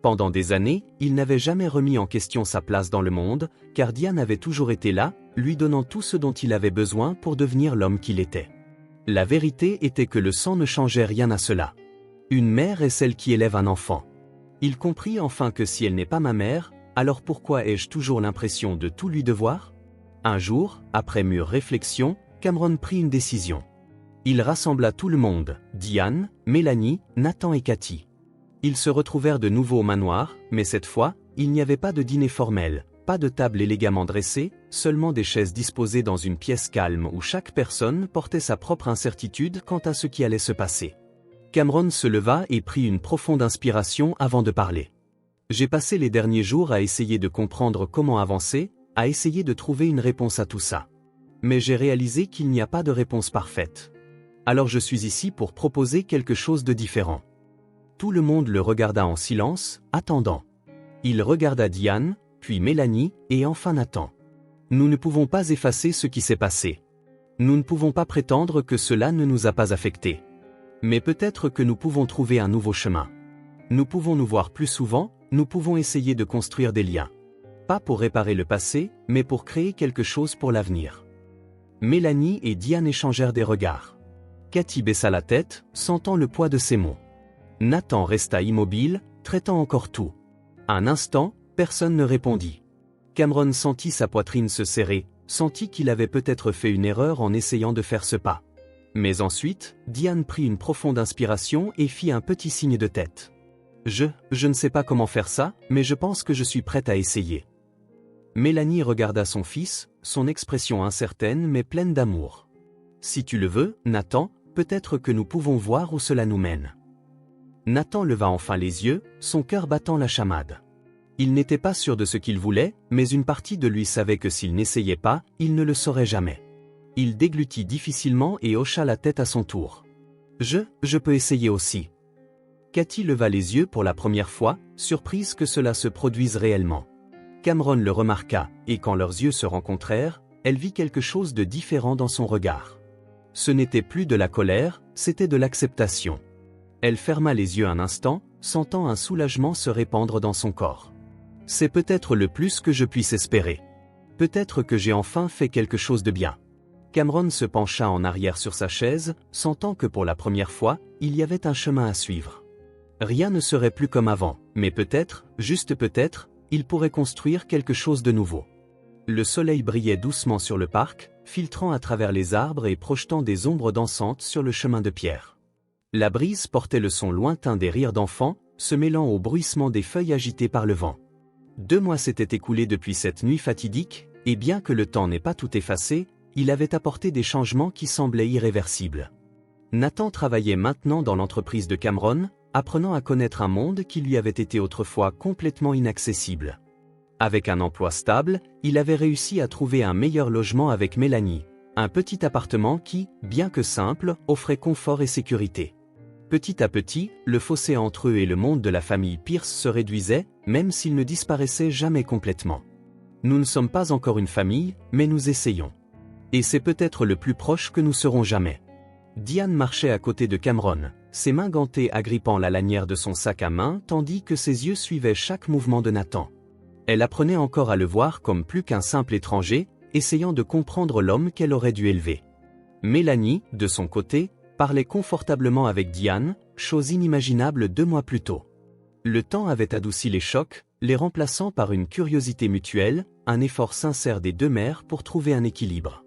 Pendant des années, il n'avait jamais remis en question sa place dans le monde, car Diane avait toujours été là, lui donnant tout ce dont il avait besoin pour devenir l'homme qu'il était. La vérité était que le sang ne changeait rien à cela. Une mère est celle qui élève un enfant. Il comprit enfin que si elle n'est pas ma mère, alors pourquoi ai-je toujours l'impression de tout lui devoir? Un jour, après mûre réflexion, Cameron prit une décision. Il rassembla tout le monde, Diane, Mélanie, Nathan et Cathy. Ils se retrouvèrent de nouveau au manoir, mais cette fois, il n'y avait pas de dîner formel, pas de table élégamment dressée, seulement des chaises disposées dans une pièce calme où chaque personne portait sa propre incertitude quant à ce qui allait se passer. Cameron se leva et prit une profonde inspiration avant de parler. J'ai passé les derniers jours à essayer de comprendre comment avancer, à essayer de trouver une réponse à tout ça. Mais j'ai réalisé qu'il n'y a pas de réponse parfaite. Alors je suis ici pour proposer quelque chose de différent. Tout le monde le regarda en silence, attendant. Il regarda Diane, puis Mélanie, et enfin Nathan. Nous ne pouvons pas effacer ce qui s'est passé. Nous ne pouvons pas prétendre que cela ne nous a pas affectés. Mais peut-être que nous pouvons trouver un nouveau chemin. Nous pouvons nous voir plus souvent, nous pouvons essayer de construire des liens. Pas pour réparer le passé, mais pour créer quelque chose pour l'avenir. Mélanie et Diane échangèrent des regards. Cathy baissa la tête, sentant le poids de ses mots. Nathan resta immobile, traitant encore tout. Un instant, personne ne répondit. Cameron sentit sa poitrine se serrer, sentit qu'il avait peut-être fait une erreur en essayant de faire ce pas. Mais ensuite, Diane prit une profonde inspiration et fit un petit signe de tête. Je ne sais pas comment faire ça, mais je pense que je suis prête à essayer. Mélanie regarda son fils, son expression incertaine mais pleine d'amour. Si tu le veux, Nathan, peut-être que nous pouvons voir où cela nous mène. Nathan leva enfin les yeux, son cœur battant la chamade. Il n'était pas sûr de ce qu'il voulait, mais une partie de lui savait que s'il n'essayait pas, il ne le saurait jamais. Il déglutit difficilement et hocha la tête à son tour. Je peux essayer aussi. Cathy leva les yeux pour la première fois, surprise que cela se produise réellement. Cameron le remarqua, et quand leurs yeux se rencontrèrent, elle vit quelque chose de différent dans son regard. Ce n'était plus de la colère, c'était de l'acceptation. Elle ferma les yeux un instant, sentant un soulagement se répandre dans son corps. C'est peut-être le plus que je puisse espérer. Peut-être que j'ai enfin fait quelque chose de bien. Cameron se pencha en arrière sur sa chaise, sentant que pour la première fois, il y avait un chemin à suivre. Rien ne serait plus comme avant, mais peut-être, juste peut-être, il pourrait construire quelque chose de nouveau. Le soleil brillait doucement sur le parc, filtrant à travers les arbres et projetant des ombres dansantes sur le chemin de pierre. La brise portait le son lointain des rires d'enfants, se mêlant au bruissement des feuilles agitées par le vent. 2 mois s'étaient écoulés depuis cette nuit fatidique, et bien que le temps n'ait pas tout effacé, il avait apporté des changements qui semblaient irréversibles. Nathan travaillait maintenant dans l'entreprise de Cameron, apprenant à connaître un monde qui lui avait été autrefois complètement inaccessible. Avec un emploi stable, il avait réussi à trouver un meilleur logement avec Mélanie, un petit appartement qui, bien que simple, offrait confort et sécurité. Petit à petit, le fossé entre eux et le monde de la famille Pierce se réduisait, même s'il ne disparaissait jamais complètement. Nous ne sommes pas encore une famille, mais nous essayons. Et c'est peut-être le plus proche que nous serons jamais. Diane marchait à côté de Cameron, ses mains gantées agrippant la lanière de son sac à main tandis que ses yeux suivaient chaque mouvement de Nathan. Elle apprenait encore à le voir comme plus qu'un simple étranger, essayant de comprendre l'homme qu'elle aurait dû élever. Mélanie, de son côté, parlait confortablement avec Diane, chose inimaginable 2 mois plus tôt. Le temps avait adouci les chocs, les remplaçant par une curiosité mutuelle, un effort sincère des 2 mères pour trouver un équilibre.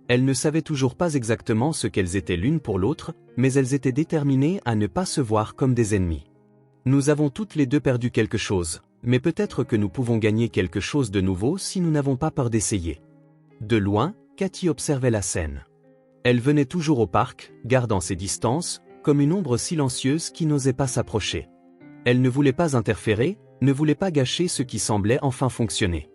Elles ne savaient toujours pas exactement ce qu'elles étaient l'une pour l'autre, mais elles étaient déterminées à ne pas se voir comme des ennemis. Nous avons toutes les 2 perdu quelque chose, mais peut-être que nous pouvons gagner quelque chose de nouveau si nous n'avons pas peur d'essayer. De loin, Cathy observait la scène. Elle venait toujours au parc, gardant ses distances, comme une ombre silencieuse qui n'osait pas s'approcher. Elle ne voulait pas interférer, ne voulait pas gâcher ce qui semblait enfin fonctionner.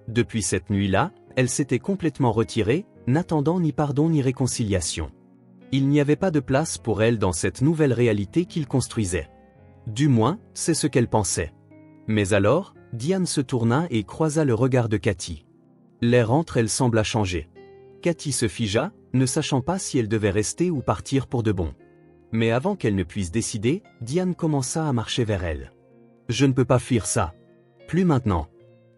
Depuis cette nuit-là, elle s'était complètement retirée, n'attendant ni pardon ni réconciliation. Il n'y avait pas de place pour elle dans cette nouvelle réalité qu'il construisait. Du moins, c'est ce qu'elle pensait. Mais alors, Diane se tourna et croisa le regard de Cathy. L'air entre elles sembla changer. Cathy se figea, ne sachant pas si elle devait rester ou partir pour de bon. Mais avant qu'elle ne puisse décider, Diane commença à marcher vers elle. « Je ne peux pas fuir ça. Plus maintenant. »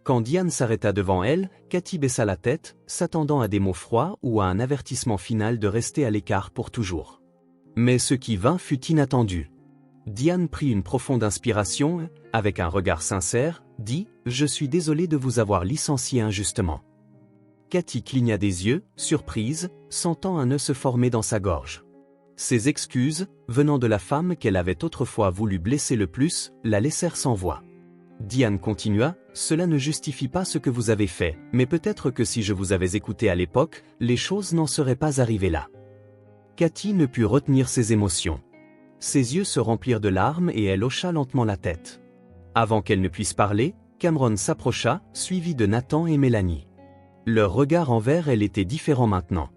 Quand Diane s'arrêta devant elle, Cathy baissa la tête, s'attendant à des mots froids ou à un avertissement final de rester à l'écart pour toujours. Mais ce qui vint fut inattendu. Diane prit une profonde inspiration, avec un regard sincère, dit « Je suis désolée de vous avoir licencié injustement. » Cathy cligna des yeux, surprise, sentant un nœud se former dans sa gorge. Ces excuses, venant de la femme qu'elle avait autrefois voulu blesser le plus, la laissèrent sans voix. Diane continua, « Cela ne justifie pas ce que vous avez fait, mais peut-être que si je vous avais écouté à l'époque, les choses n'en seraient pas arrivées là. » Cathy ne put retenir ses émotions. Ses yeux se remplirent de larmes et elle hocha lentement la tête. Avant qu'elle ne puisse parler, Cameron s'approcha, suivi de Nathan et Mélanie. Leur regard envers elle était différent maintenant.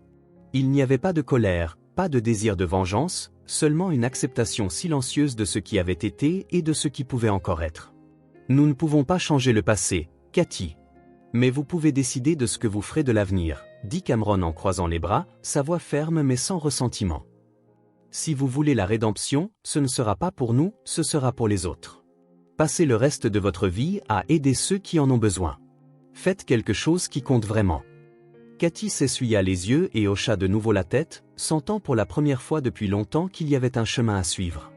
Il n'y avait pas de colère, pas de désir de vengeance, seulement une acceptation silencieuse de ce qui avait été et de ce qui pouvait encore être. Nous ne pouvons pas changer le passé, Cathy. Mais vous pouvez décider de ce que vous ferez de l'avenir, dit Cameron en croisant les bras, sa voix ferme mais sans ressentiment. Si vous voulez la rédemption, ce ne sera pas pour nous, ce sera pour les autres. Passez le reste de votre vie à aider ceux qui en ont besoin. Faites quelque chose qui compte vraiment. Cathy s'essuya les yeux et hocha de nouveau la tête, sentant pour la première fois depuis longtemps qu'il y avait un chemin à suivre.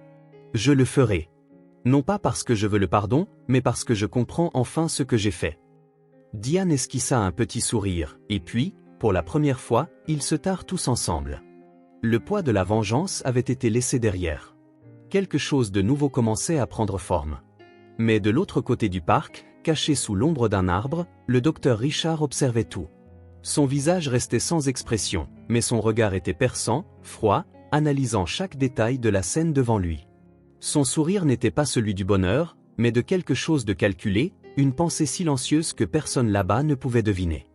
Je le ferai. Non pas parce que je veux le pardon, mais parce que je comprends enfin ce que j'ai fait. Diane esquissa un petit sourire, et puis, pour la première fois, ils se tinrent tous ensemble. Le poids de la vengeance avait été laissé derrière. Quelque chose de nouveau commençait à prendre forme. Mais de l'autre côté du parc, caché sous l'ombre d'un arbre, le docteur Richard observait tout. Son visage restait sans expression, mais son regard était perçant, froid, analysant chaque détail de la scène devant lui. Son sourire n'était pas celui du bonheur, mais de quelque chose de calculé, une pensée silencieuse que personne là-bas ne pouvait deviner.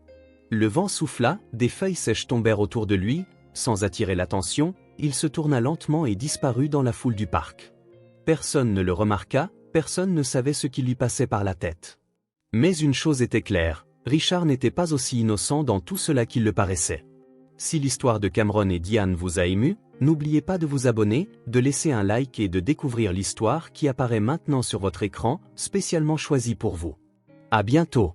Le vent souffla, des feuilles sèches tombèrent autour de lui, sans attirer l'attention, il se tourna lentement et disparut dans la foule du parc. Personne ne le remarqua, personne ne savait ce qui lui passait par la tête. Mais une chose était claire, Richard n'était pas aussi innocent dans tout cela qu'il le paraissait. Si l'histoire de Cameron et Diane vous a ému, n'oubliez pas de vous abonner, de laisser un like et de découvrir l'histoire qui apparaît maintenant sur votre écran, spécialement choisie pour vous. À bientôt.